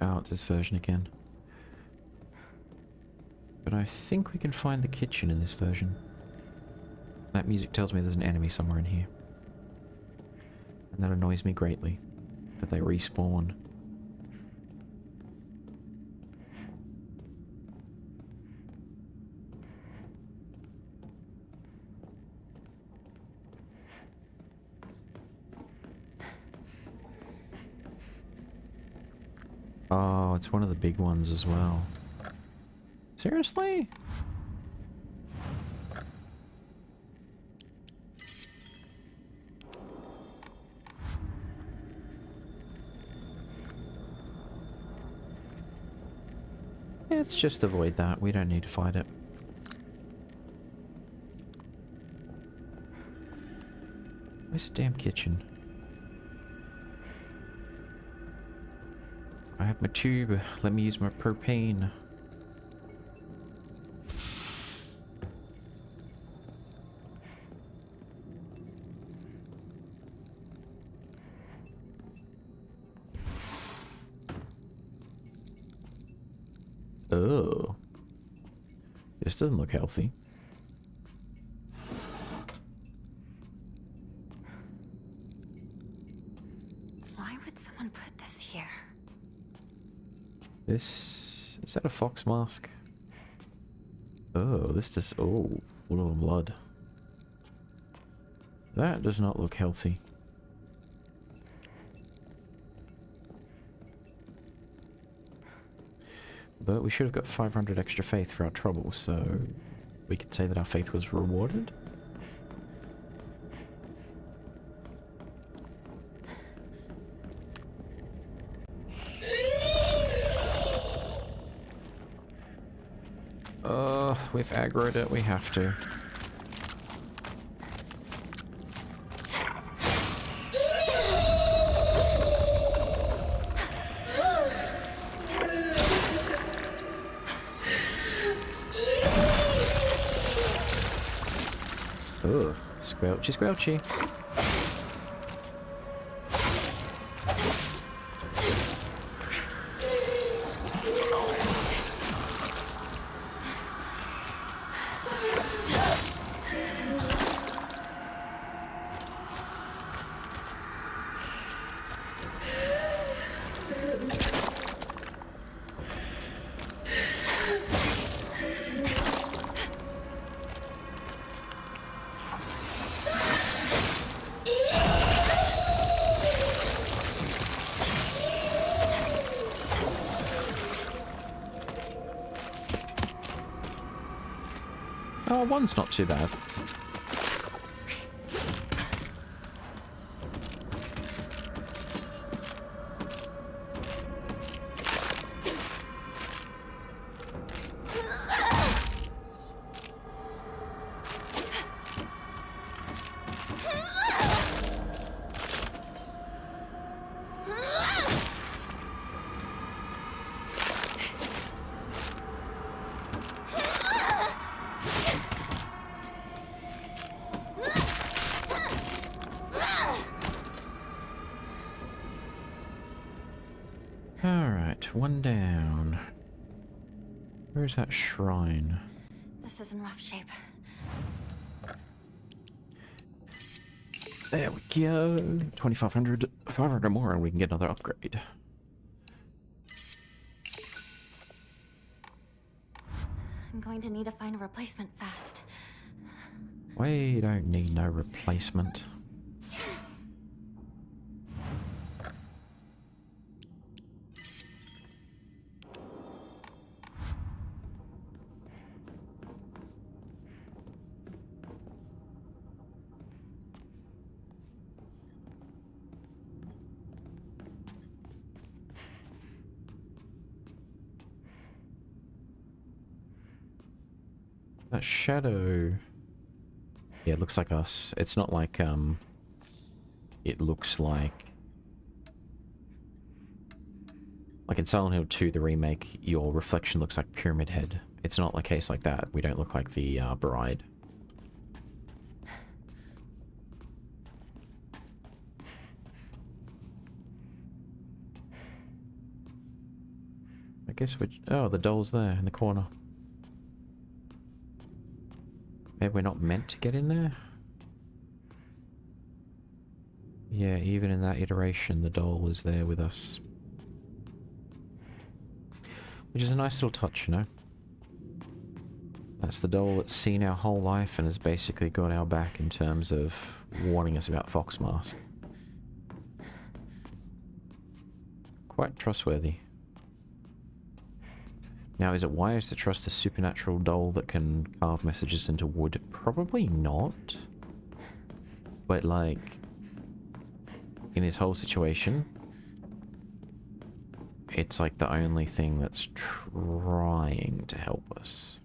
Oh, it's this version again. But I think we can find the kitchen in this version. That music tells me there's an enemy somewhere in here. And that annoys me greatly. That they respawn. Oh, it's one of the big ones as well. Seriously? Let's just avoid that. We don't need to fight it. Where's the damn kitchen? I have my tube. Let me use my propane. This doesn't look healthy. Why would someone put this here? This... is that a fox mask? Oh, this does... oh, a lot of blood. That does not look healthy. But we should have got 500 extra faith for our trouble, so we could say that our faith was rewarded. We've aggroed it, we have to. Ugh, squelchy, squelchy. Oh, one's not too bad. Alright, one down. Where's that shrine? This is in rough shape. There we go. 2,500, 500 more, and we can get another upgrade. I'm going to need to find a replacement fast. We don't need no replacement. That shadow... yeah, it looks like us. It's not like, it looks like... like in Silent Hill 2, the remake, your reflection looks like Pyramid Head. It's not a case like that. We don't look like the, bride. I guess we're... oh, the doll's there in the corner. Maybe we're not meant to get in there? Yeah, even in that iteration, the doll was there with us. Which is a nice little touch, you know? That's the doll that's seen our whole life and has basically got our back in terms of warning us about Fox Mask. Quite trustworthy. Now, is it wise to trust a supernatural doll that can carve messages into wood? Probably not. But, like, in this whole situation, it's like the only thing that's trying to help us.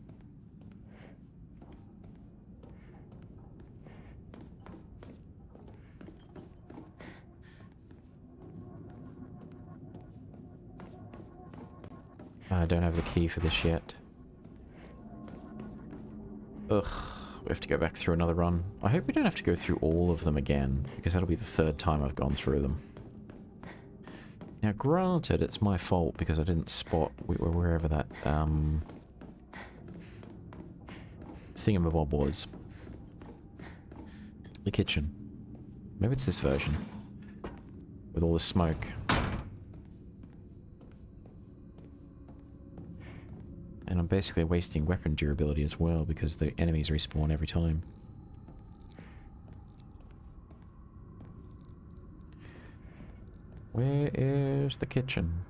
I don't have the key for this yet. Ugh, we have to go back through another run. I hope we don't have to go through all of them again, because that'll be the third time I've gone through them. Now, granted, it's my fault because I didn't spot wherever that, thingamabob was. The kitchen. Maybe it's this version. With all the smoke. And I'm basically wasting weapon durability as well because the enemies respawn every time. Where is the kitchen?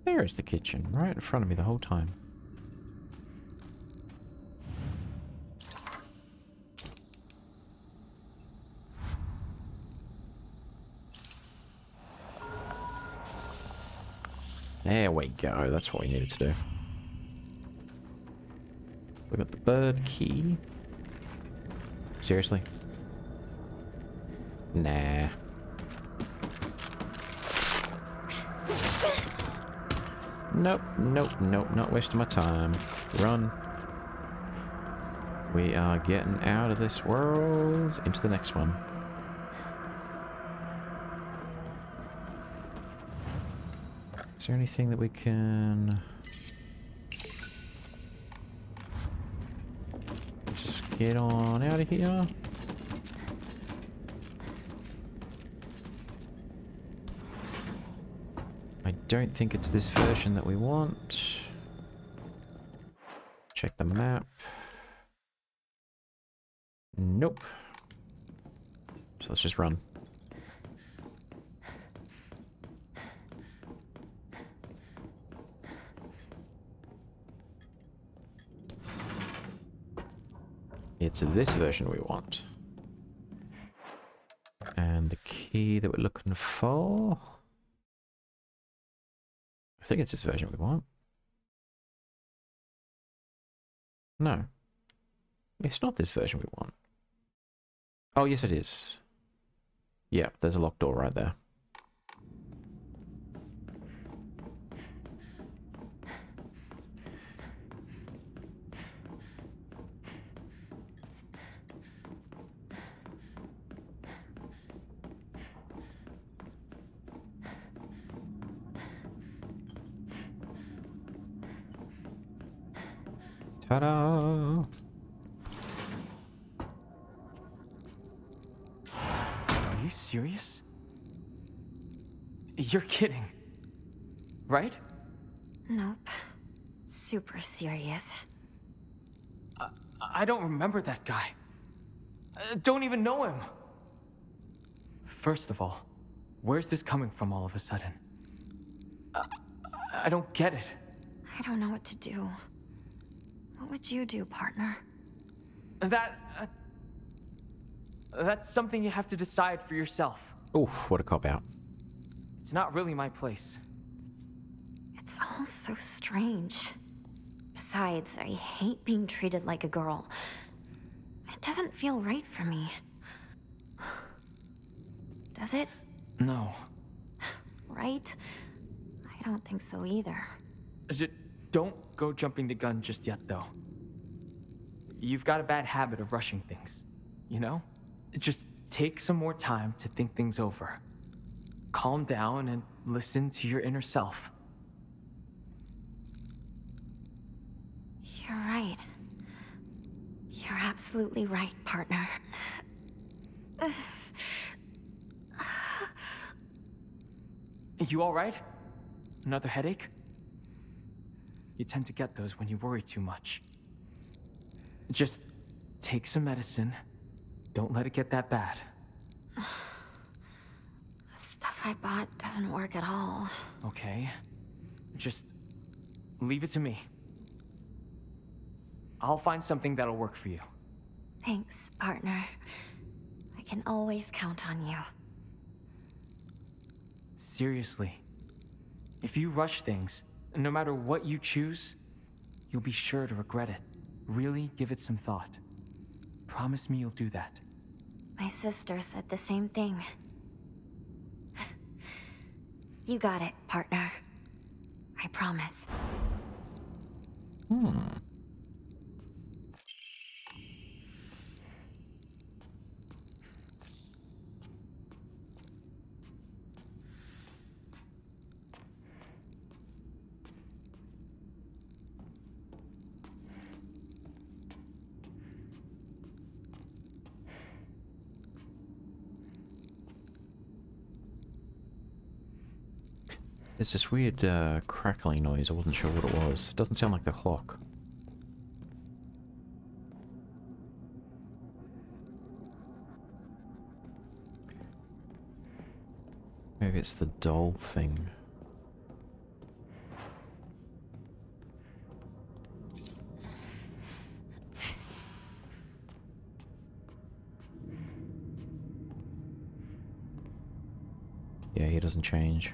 There is the kitchen, right in front of me the whole time. There we go, that's what we needed to do. We got the bird key. Seriously? Nah. Nope, nope, nope, not wasting my time. Run. We are getting out of this world into the next one. Is there anything that we can... just get on out of here? I don't think it's this version that we want. Check the map. Nope. So let's just run. It's this version we want. And the key that we're looking for... I think it's this version we want. No. It's not this version we want. Oh, yes it is. Yeah, there's a locked door right there. Ta-da! Are you serious? You're kidding, right? Nope. Super serious. I don't remember that guy. Don't even know him. First of all, where's this coming from all of a sudden? I don't get it. I don't know what to do. What would you do, partner? That's something you have to decide for yourself. Oof, what a cop-out. It's not really my place. It's all so strange. Besides, I hate being treated like a girl. It doesn't feel right for me. Does it? No. Right? I don't think so either. Don't go jumping the gun just yet, though. You've got a bad habit of rushing things, you know? Just take some more time to think things over. Calm down and listen to your inner self. You're right. You're absolutely right, partner. You all right? Another headache? You tend to get those when you worry too much. Just take some medicine. Don't let it get that bad. The stuff I bought doesn't work at all. Okay. Just leave it to me. I'll find something that'll work for you. Thanks, partner. I can always count on you. Seriously. If you rush things, no matter what you choose, you'll be sure to regret it. Really give it some thought. Promise me you'll do that. My sister said the same thing. You got it, partner. I promise. There's this weird crackling noise. I wasn't sure what it was. It doesn't sound like the clock. Maybe it's the doll thing. Yeah, he doesn't change.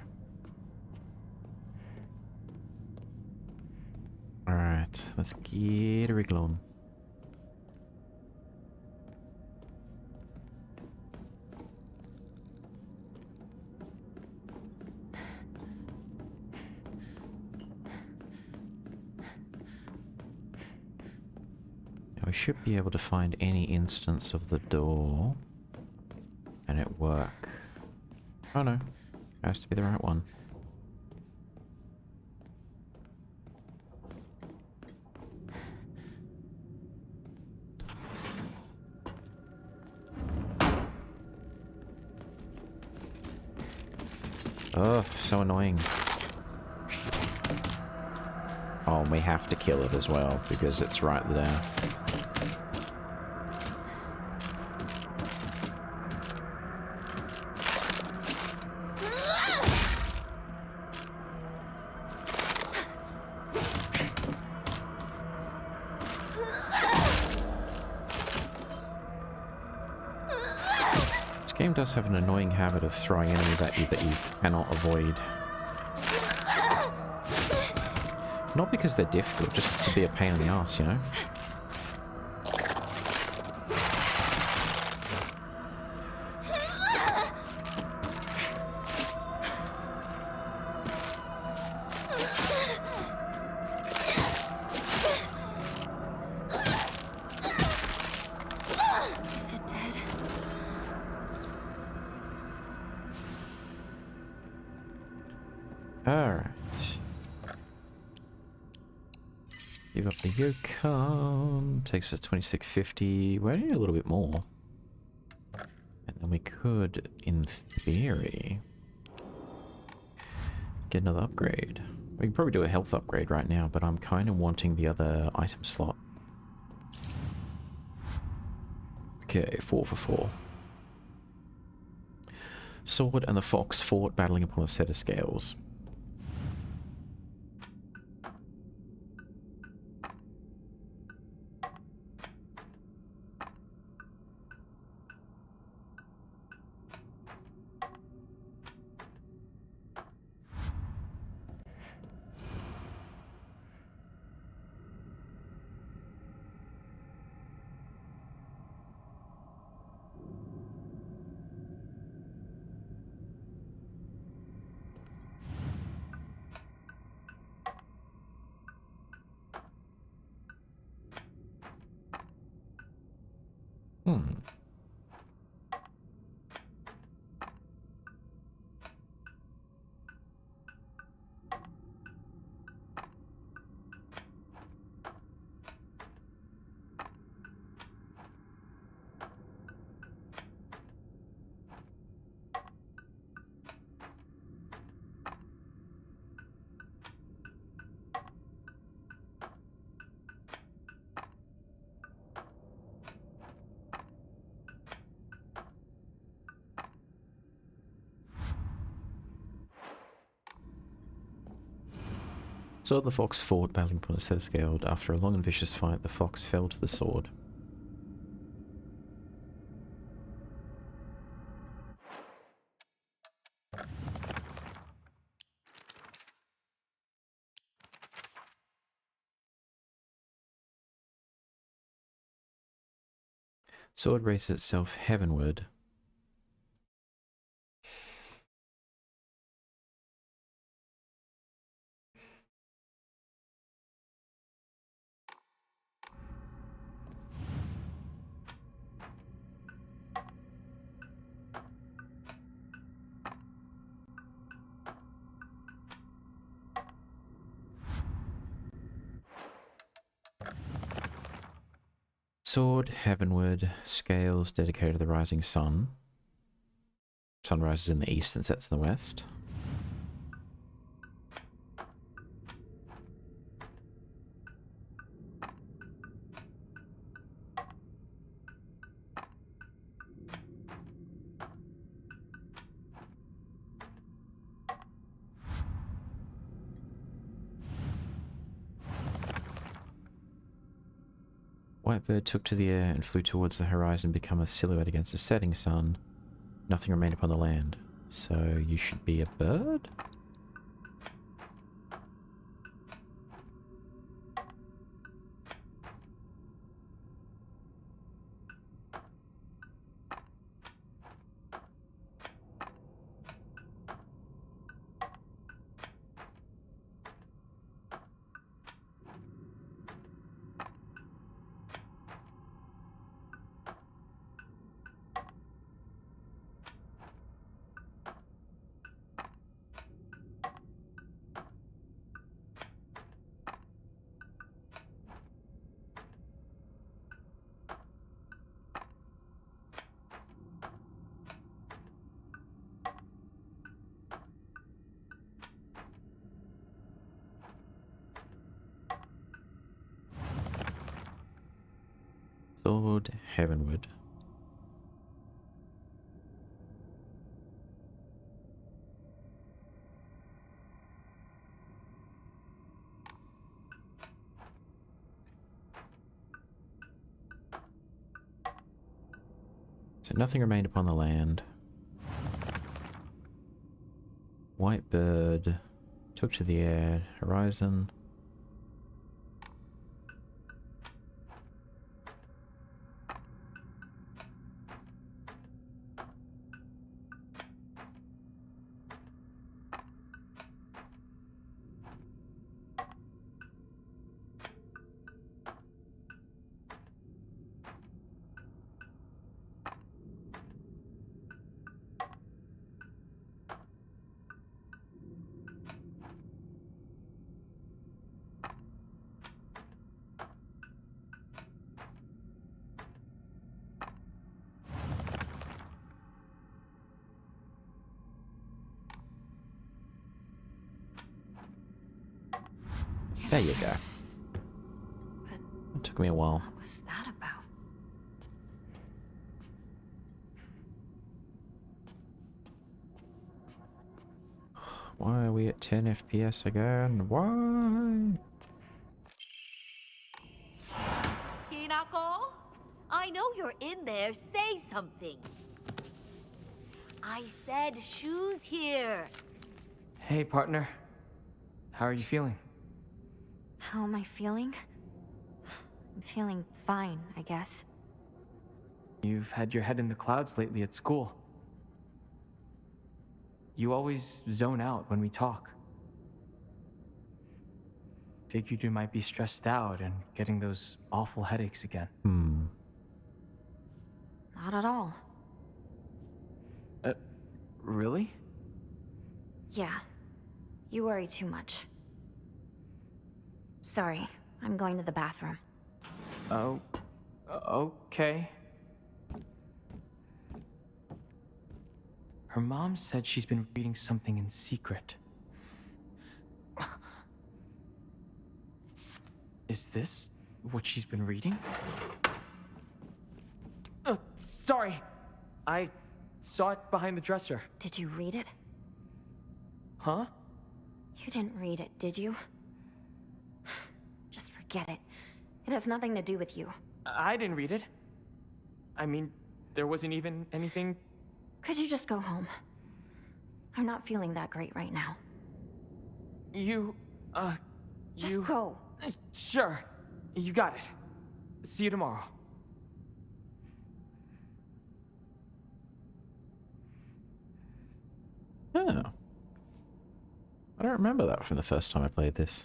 Alright, let's get a wriggle on. Now we should be able to find any instance of the door and it work. Oh no, has to be the right one. Oh, so annoying. Oh, and we have to kill it as well, because it's right there. This game does have an annoying habit of throwing enemies at you that you cannot avoid. Not because they're difficult, just to be a pain in the arse, you know? Is it dead? Alright. Give up the Yukon. Takes us 2650. We only need a little bit more. And then we could, in theory, get another upgrade. We can probably do a health upgrade right now, but I'm kind of wanting the other item slot. Okay, 4 for 4. Sword and the fox fought, battling upon a set of scales. Hmm. So the fox fought, battling upon a set of scales. After a long and vicious fight, the fox fell to the sword. Sword raises itself heavenward. Sword heavenward, scales dedicated to the rising sun. Sun rises in the east and sets in the west. White bird took to the air and flew towards the horizon, become a silhouette against the setting sun. Nothing remained upon the land. So you should be a bird? Soared heavenward. So nothing remained upon the land. White bird took to the air, horizon. There you go. But It took me a while. what was that about? Why are we at 10 FPS again? Why? Hinako? I know you're in there. Say something. I said shoes here. Hey, partner. How are you feeling? How am I feeling? I'm feeling fine, I guess. You've had your head in the clouds lately at school. You always zone out when we talk. Figured you might be stressed out and getting those awful headaches again. Not at all. Really? Yeah. You worry too much. Sorry, I'm going to the bathroom. Oh, okay. Her mom said she's been reading something in secret. Is this what she's been reading? Sorry. I saw it behind the dresser. Did you read it? Huh? You didn't read it, did you? Just forget it. It has nothing to do with you. I didn't read it. I mean, there wasn't even anything... Could you just go home? I'm not feeling that great right now. Just go. Sure. You got it. See you tomorrow. Oh. I don't remember that from the first time I played this.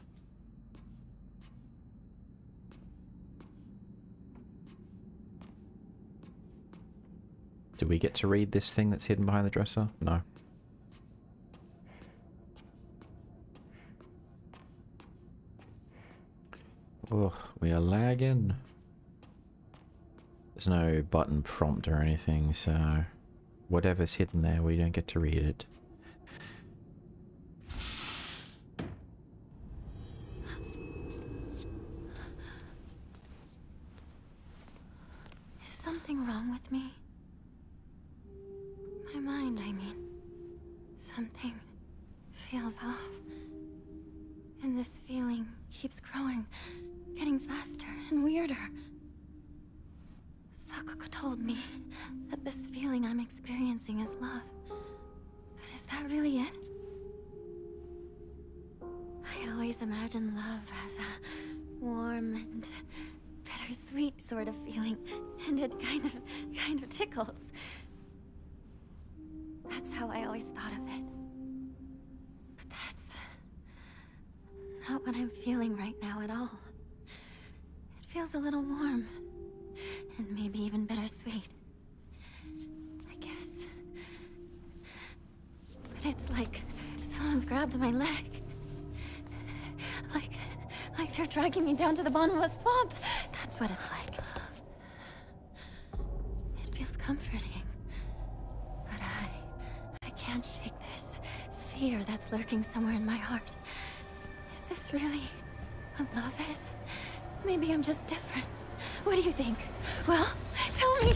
Do we get to read this thing that's hidden behind the dresser? No. Oh, we are lagging. There's no button prompt or anything, so whatever's hidden there, we don't get to read it. Is something wrong with me? My mind, I mean. Something feels off. And this feeling keeps growing, getting faster and weirder. Sakuko told me that this feeling I'm experiencing is love. But is that really it? I always imagined love as a warm and bittersweet sort of feeling, and it kind of tickles. That's how I always thought of it. But that's not what I'm feeling right now at all. It feels a little warm, and maybe even bittersweet. I guess. But it's like someone's grabbed my leg. Like they're dragging me down to the bottom of a swamp. That's what it's like. It feels comforting. But I can't shake this fear that's lurking somewhere in my heart. Is this really what love is? Maybe I'm just different. What do you think? Well, tell me!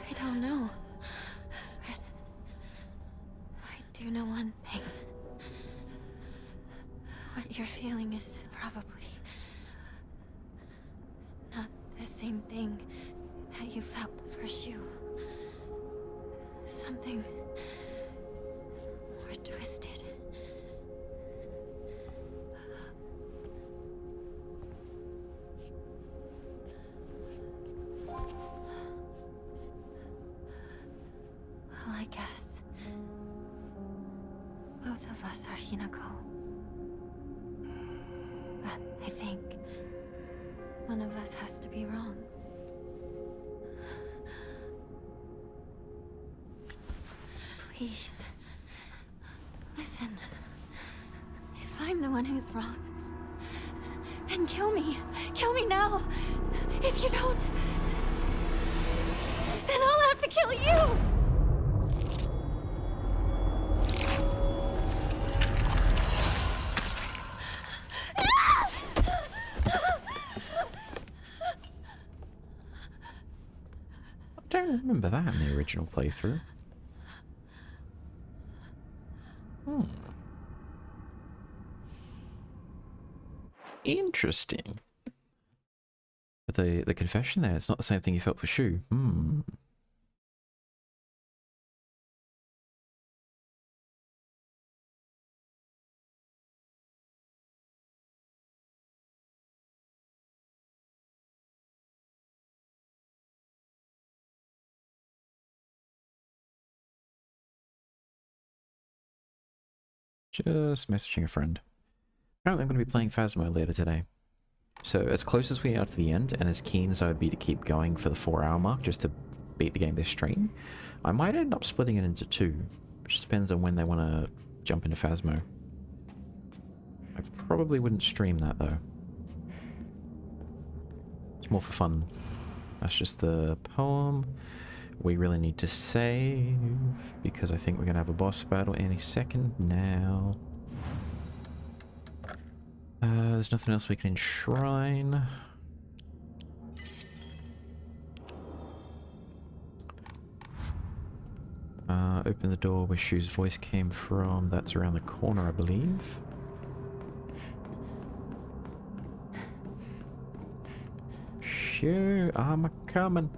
I don't know. But I do know one thing. What you're feeling is probably not the same thing that you felt for Shu. Something more twisted. Well, I guess both of us are Hinako. But I think one of us has to be wrong. Please, listen. If I'm the one who's wrong, then kill me. Kill me now. If you don't, then I'll have to kill you. I don't remember that in the original playthrough. Interesting. But the confession there, it's not the same thing you felt for Shu. Just messaging a friend. Apparently I'm going to be playing Phasmo later today. So as close as we are to the end, and as keen as I would be to keep going for the 4-hour mark just to beat the game this stream, I might end up splitting it into 2. It just depends on when they want to jump into Phasmo. I probably wouldn't stream that though. It's more for fun. That's just the poem. We really need to save, because I think we're going to have a boss battle any second now. There's nothing else we can enshrine. Open the door where Shu's voice came from. That's around the corner, I believe. Shu, I'm coming.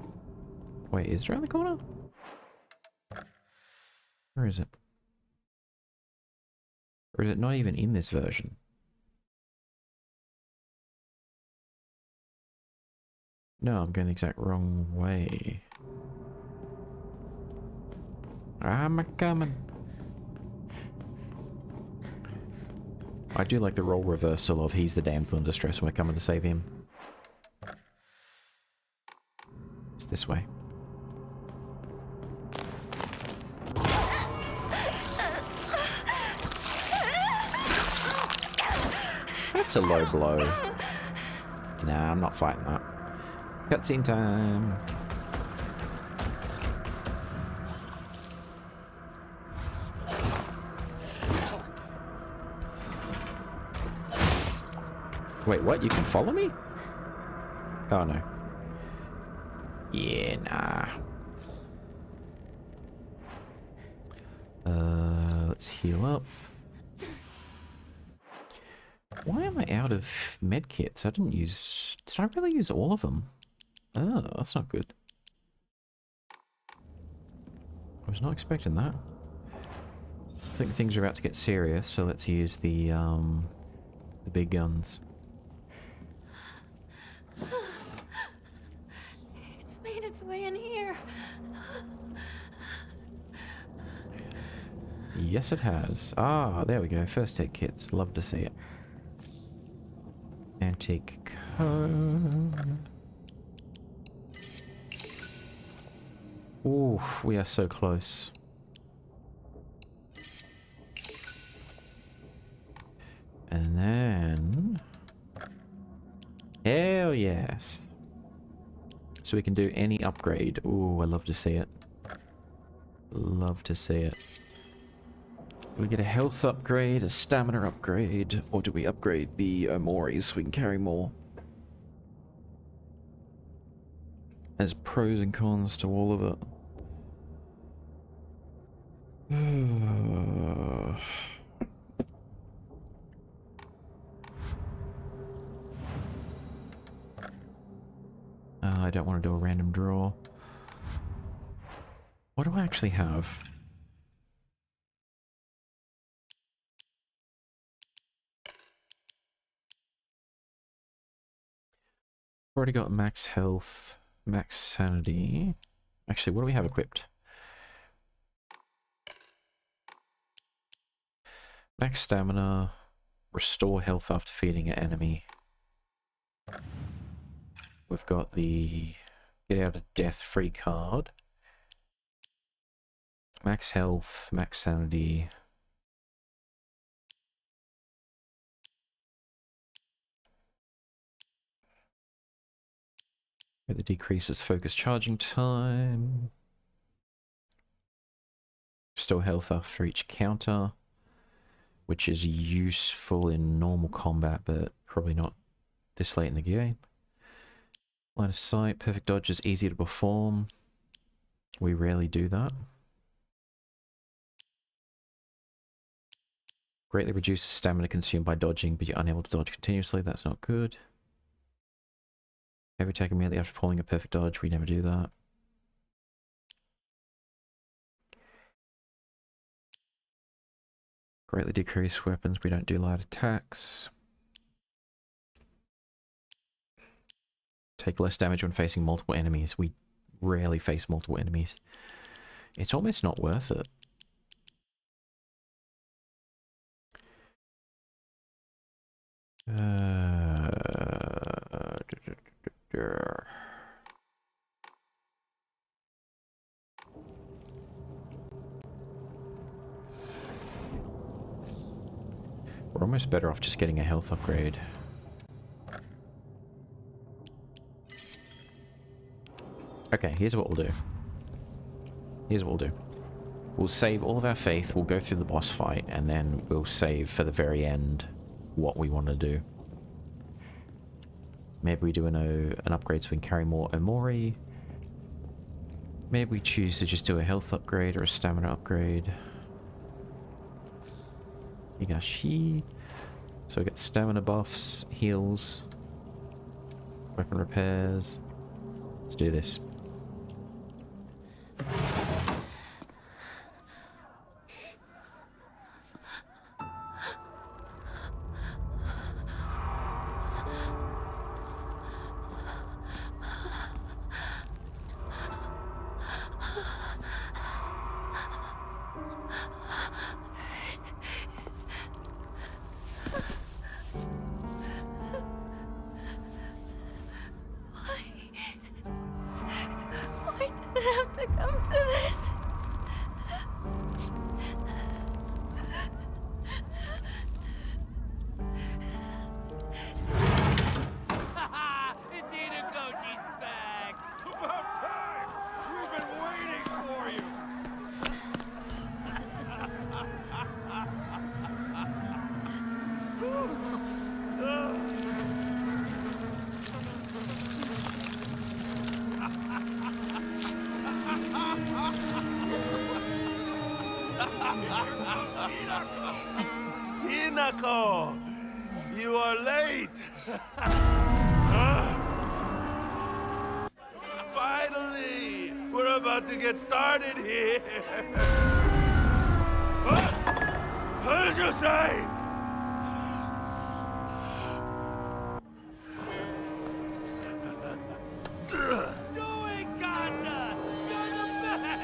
Wait, is it around the corner? Where is it? Or is it not even in this version? No, I'm going the exact wrong way. I'm coming. I do like the role reversal of he's the damsel in distress and we're coming to save him. It's this way. That's a low blow. Nah, I'm not fighting that. Cutscene time. Wait, what? You can follow me? Oh, no. Yeah, nah. Let's heal up. Why am I out of medkits? I didn't use... Did I really use all of them? Oh, that's not good. I was not expecting that. I think things are about to get serious, so let's use the big guns. It's made its way in here. Yes, it has. Ah, there we go. First aid kits. Love to see it. Antique code. Ooh, we are so close. And then... Hell yes. So we can do any upgrade. Ooh, I love to see it. Love to see it. Do we get a health upgrade, a stamina upgrade, or do we upgrade the Omori so we can carry more? There's pros and cons to all of it. I don't want to do a random draw. What do I actually have? Already got max health, max sanity. Actually, what do we have equipped? Max stamina, restore health after feeding an enemy. We've got the get out of death free card. Max health, max sanity. It decreases focus charging time. Restore health after each counter, which is useful in normal combat, but probably not this late in the game. Line of sight, perfect dodge is easy to perform. We rarely do that. Greatly reduces stamina consumed by dodging, but you're unable to dodge continuously. That's not good. Every attack immediately after pulling a perfect dodge. We never do that. Greatly decrease weapons. We don't do light attacks. Take less damage when facing multiple enemies. We rarely face multiple enemies. It's almost not worth it. We're almost better off just getting a health upgrade. Okay, here's what we'll do. Here's what we'll do. We'll save all of our faith, we'll go through the boss fight, and then we'll save for the very end what we want to do. Maybe we do an upgrade so we can carry more Omori. Maybe we choose to just do a health upgrade or a stamina upgrade. Higashi. So we get stamina buffs, heals, weapon repairs. Let's do this. You are late! Huh? Finally! We're about to get started here! What did you say? Doing, Kanta! You're the best!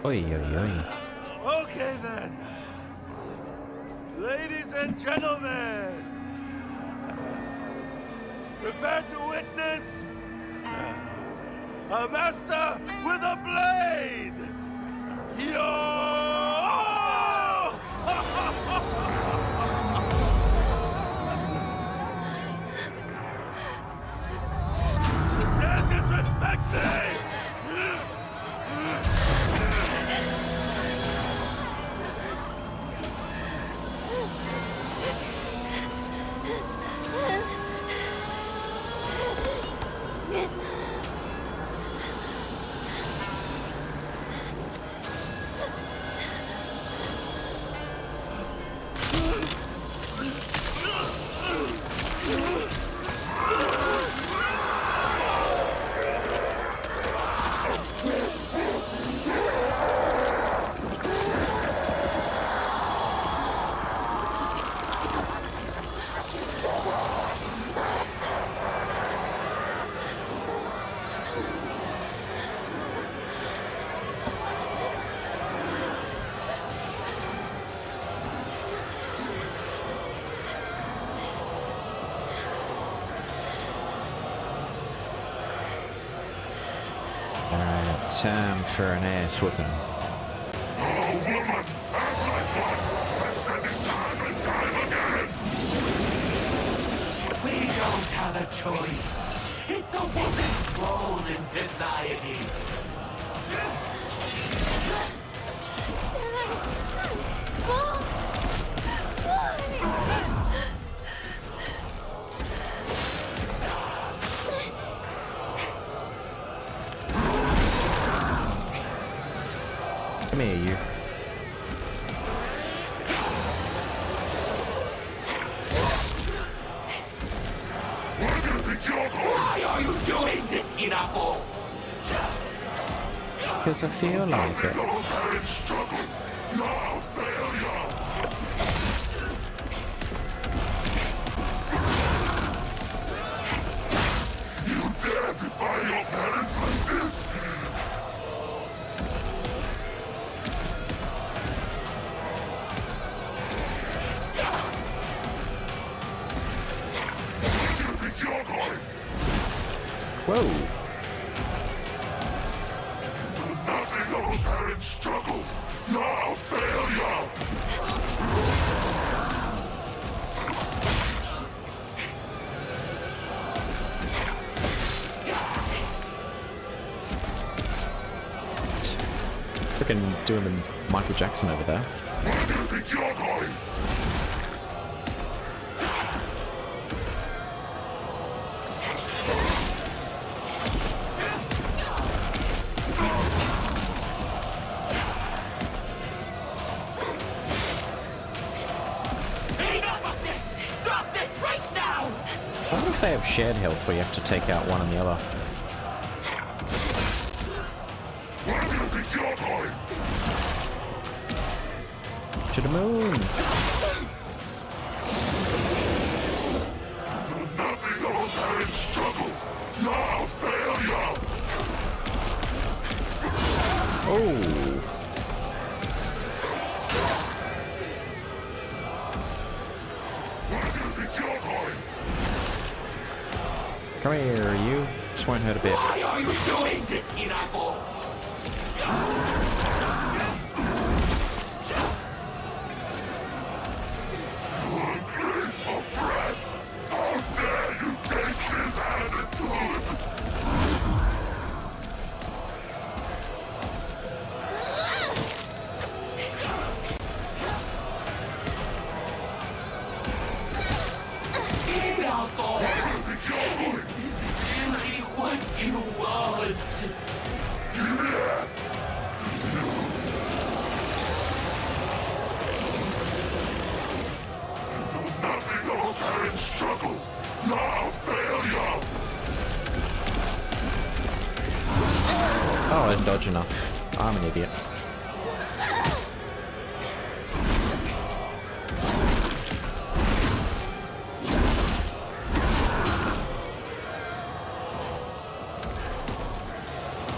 Oi, oi, oi. Okay then. Ladies and gentlemen, prepare to witness a master with a blade! Yo! Dare disrespect me! Alright, time for an ass whooping. We don't have a choice. It's a woman's role in society. Dad! Mom! Why? Come here, you. Why are you doing this, Hinako? Because I feel like it. Whoa. Nothing of parents' struggles. You're a failure. Freaking doing the Michael Jackson over there. Where do you think you're going? Enough of this! Stop this right now! I wonder if they have shared health where you have to take out one and the other. Where do you think you're going? To the moon. Nothing of parents' struggles. You're a failure. Oh. Where do you think you're going? Come here, you. This won't hurt a bit. Why are you doing this, Hinako? Ungrateful brat! How dare you take this attitude! Hinako! Is this really what you want? Oh, I didn't dodge enough. I'm an idiot.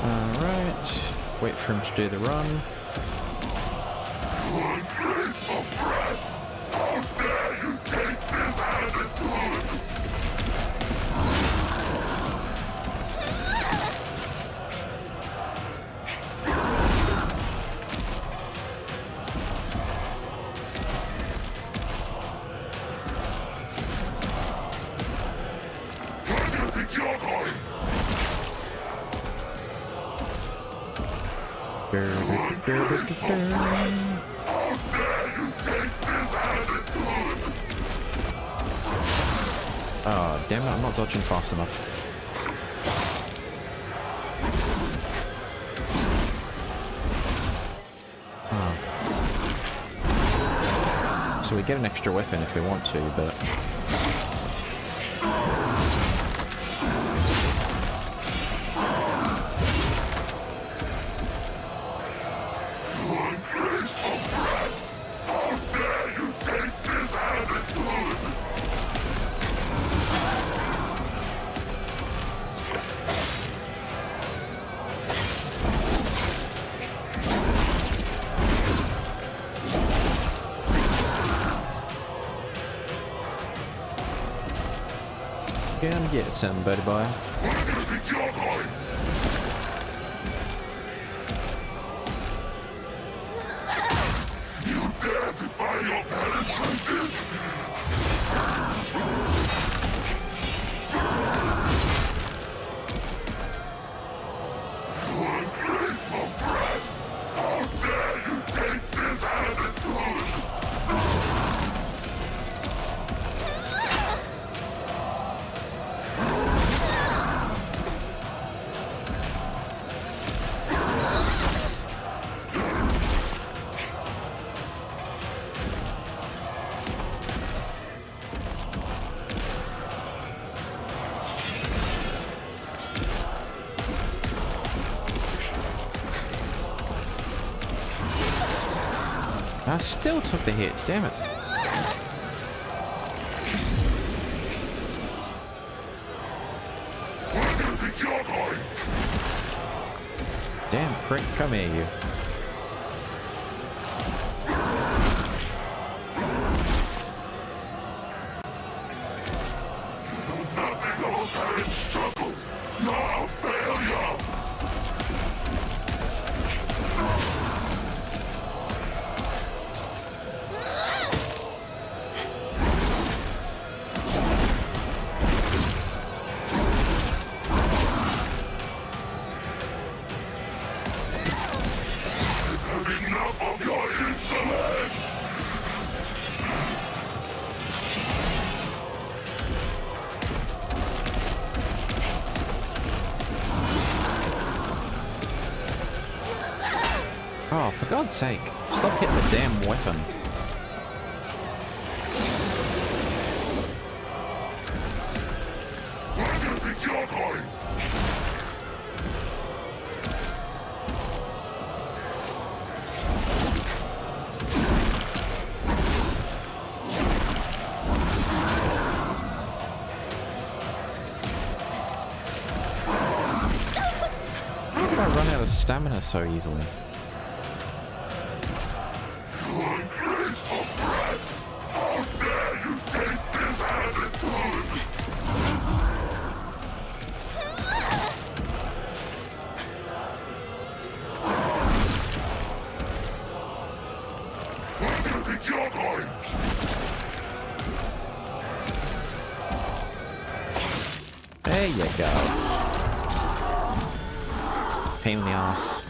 Alright. Wait for him to do the run. Oh, damn it, I'm not dodging fast enough. Oh. So we get an extra weapon if we want to, but... Gonna get somebody, boy. You dare defy your parents like this? You ungrateful brat! How dare you take this attitude? I still took the hit, damn it. Damn prick, come here, you. Nothing old parent struggles. You're a failure. Enough of your insolence! Oh, for God's sake, stop hitting the damn weapon. Where do you think you're going? How did I run out of stamina so easily? You ungrateful brat! How dare you take this attitude? Where do you think you're going? There you go. Pain in the ass.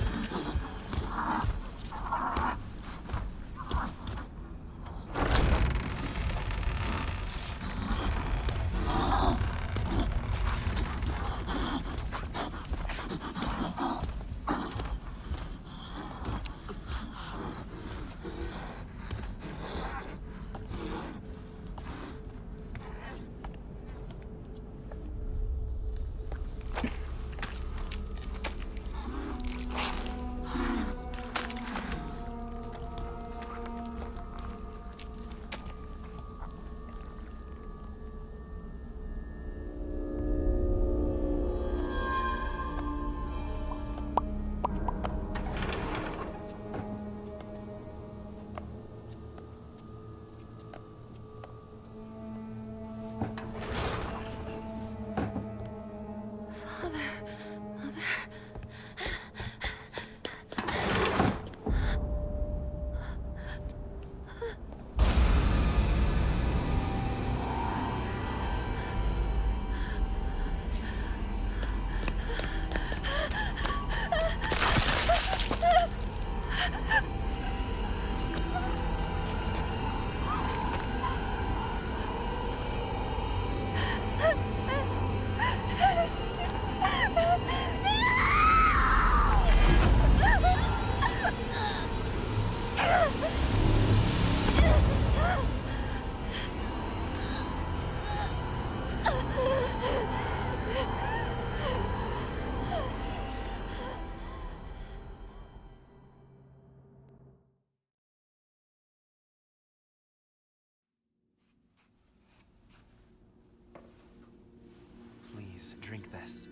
Please, drink this.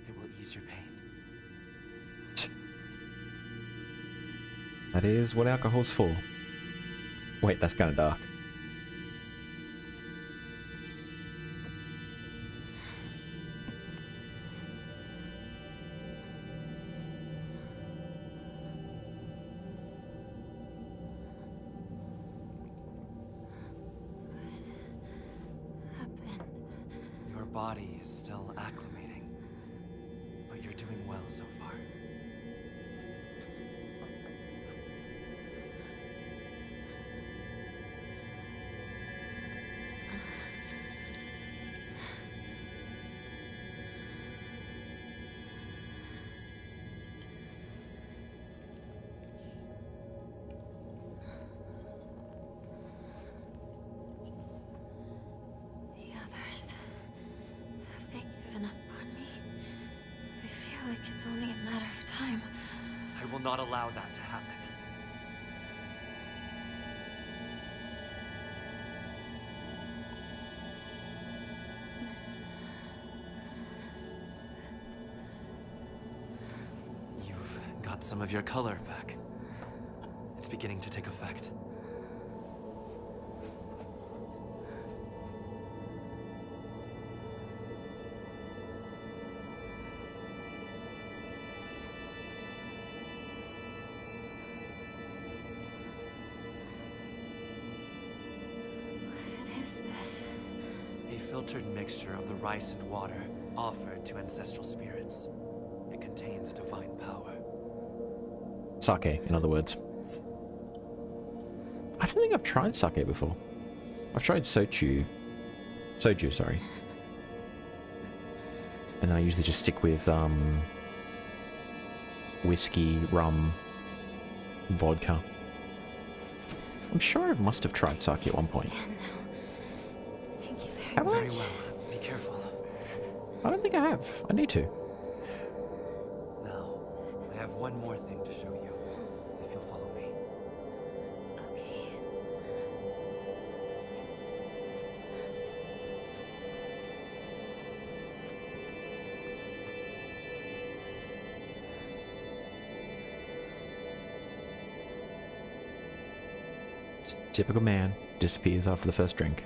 It will ease your pain. That is what alcohol's for. Wait, that's kind of dark. Your body is still acclimating, but you're doing well so far. The others, have they given up on me? I feel like it's only a matter of time. I will not allow that to happen. You've got some of your color back. It's beginning to take effect. What is this? A filtered mixture of the rice and water offered to ancestral spirits. It contains a divine power. Sake, in other words. I don't think I've tried sake before. I've tried soju, sorry. And then I usually just stick with whiskey, rum, vodka. I'm sure I must have tried sake at one point. Thank you very Have I? Very well. Be careful. I don't think I have. I need to. Now, I have one more thing to show you, if you'll follow me. Okay. Typical man. Disappears after the first drink.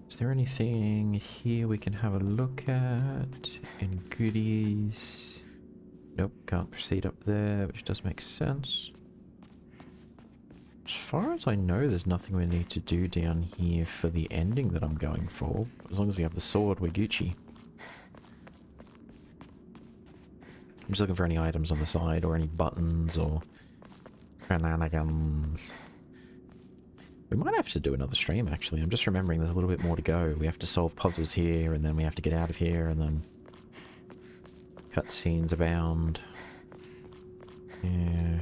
Is there anything here we can have a look at? In goodies? Nope, can't proceed up there, which does make sense. As far as I know, there's nothing we need to do down here for the ending that I'm going for. As long as we have the sword, we're Gucci. I'm just looking for any items on the side, or any buttons, or shenanigans. We might have to do another stream, actually. I'm just remembering there's a little bit more to go. We have to solve puzzles here, and then we have to get out of here, and then cutscenes abound. Yeah.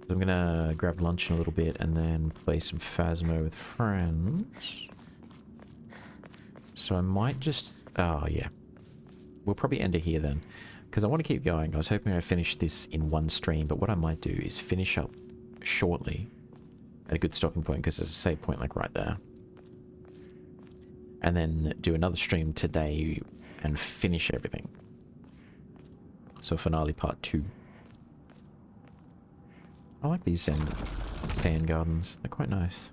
So I'm gonna grab lunch in a little bit, and then play some Phasmo with friends. So I might just... Oh, yeah. We'll probably end it here, then. Because I want to keep going. I was hoping I'd finish this in one stream, but what I might do is finish up shortly at a good stopping point, because there's a save point like right there. And then do another stream today and finish everything. So finale part 2. I like these sand gardens. They're quite nice.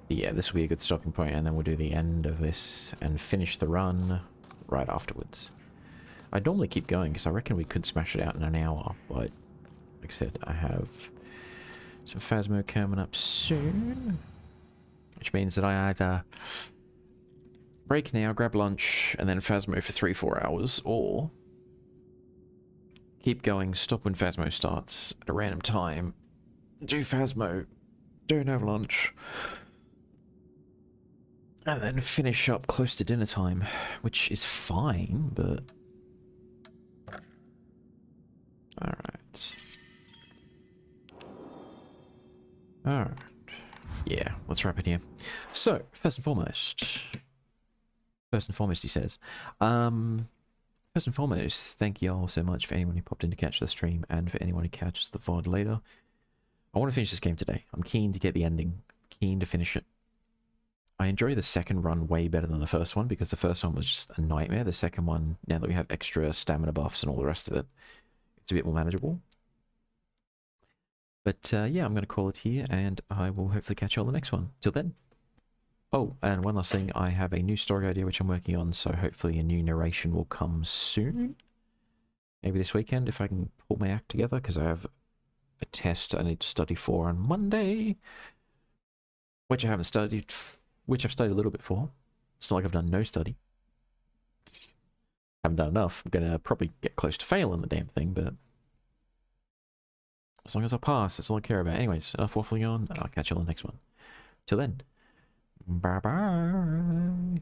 Yeah, this will be a good stopping point, and then we'll do the end of this and finish the run right afterwards. I'd normally keep going because I reckon we could smash it out in an hour, but like I said, I have some Phasmo coming up soon, which means that I either break now, grab lunch, and then Phasmo for 3-4 hours, or keep going, stop when Phasmo starts at a random time, do Phasmo, don't have lunch, and then finish up close to dinner time, which is fine, but... Alright. Alright. Yeah, let's wrap it here. So, first and foremost, he says, First and foremost, thank you all so much for anyone who popped in to catch the stream and for anyone who catches the VOD later. I want to finish this game today. I'm keen to get the ending, keen to finish it. I enjoy the second run way better than the first one because the first one was just a nightmare. The second one, now that we have extra stamina buffs and all the rest of it, it's a bit more manageable. But yeah, I'm going to call it here and I will hopefully catch you on the next one. Till then. Oh, and one last thing, I have a new story idea which I'm working on, so hopefully a new narration will come soon. Maybe this weekend if I can pull my act together, because I have a test I need to study for on Monday, which I haven't studied, which I've studied a little bit for. It's not like I've done no study. Haven't done enough. I'm going to probably get close to failing the damn thing, but as long as I pass, that's all I care about. Anyways, enough waffling on, I'll catch you on the next one. Till then. Bye-bye.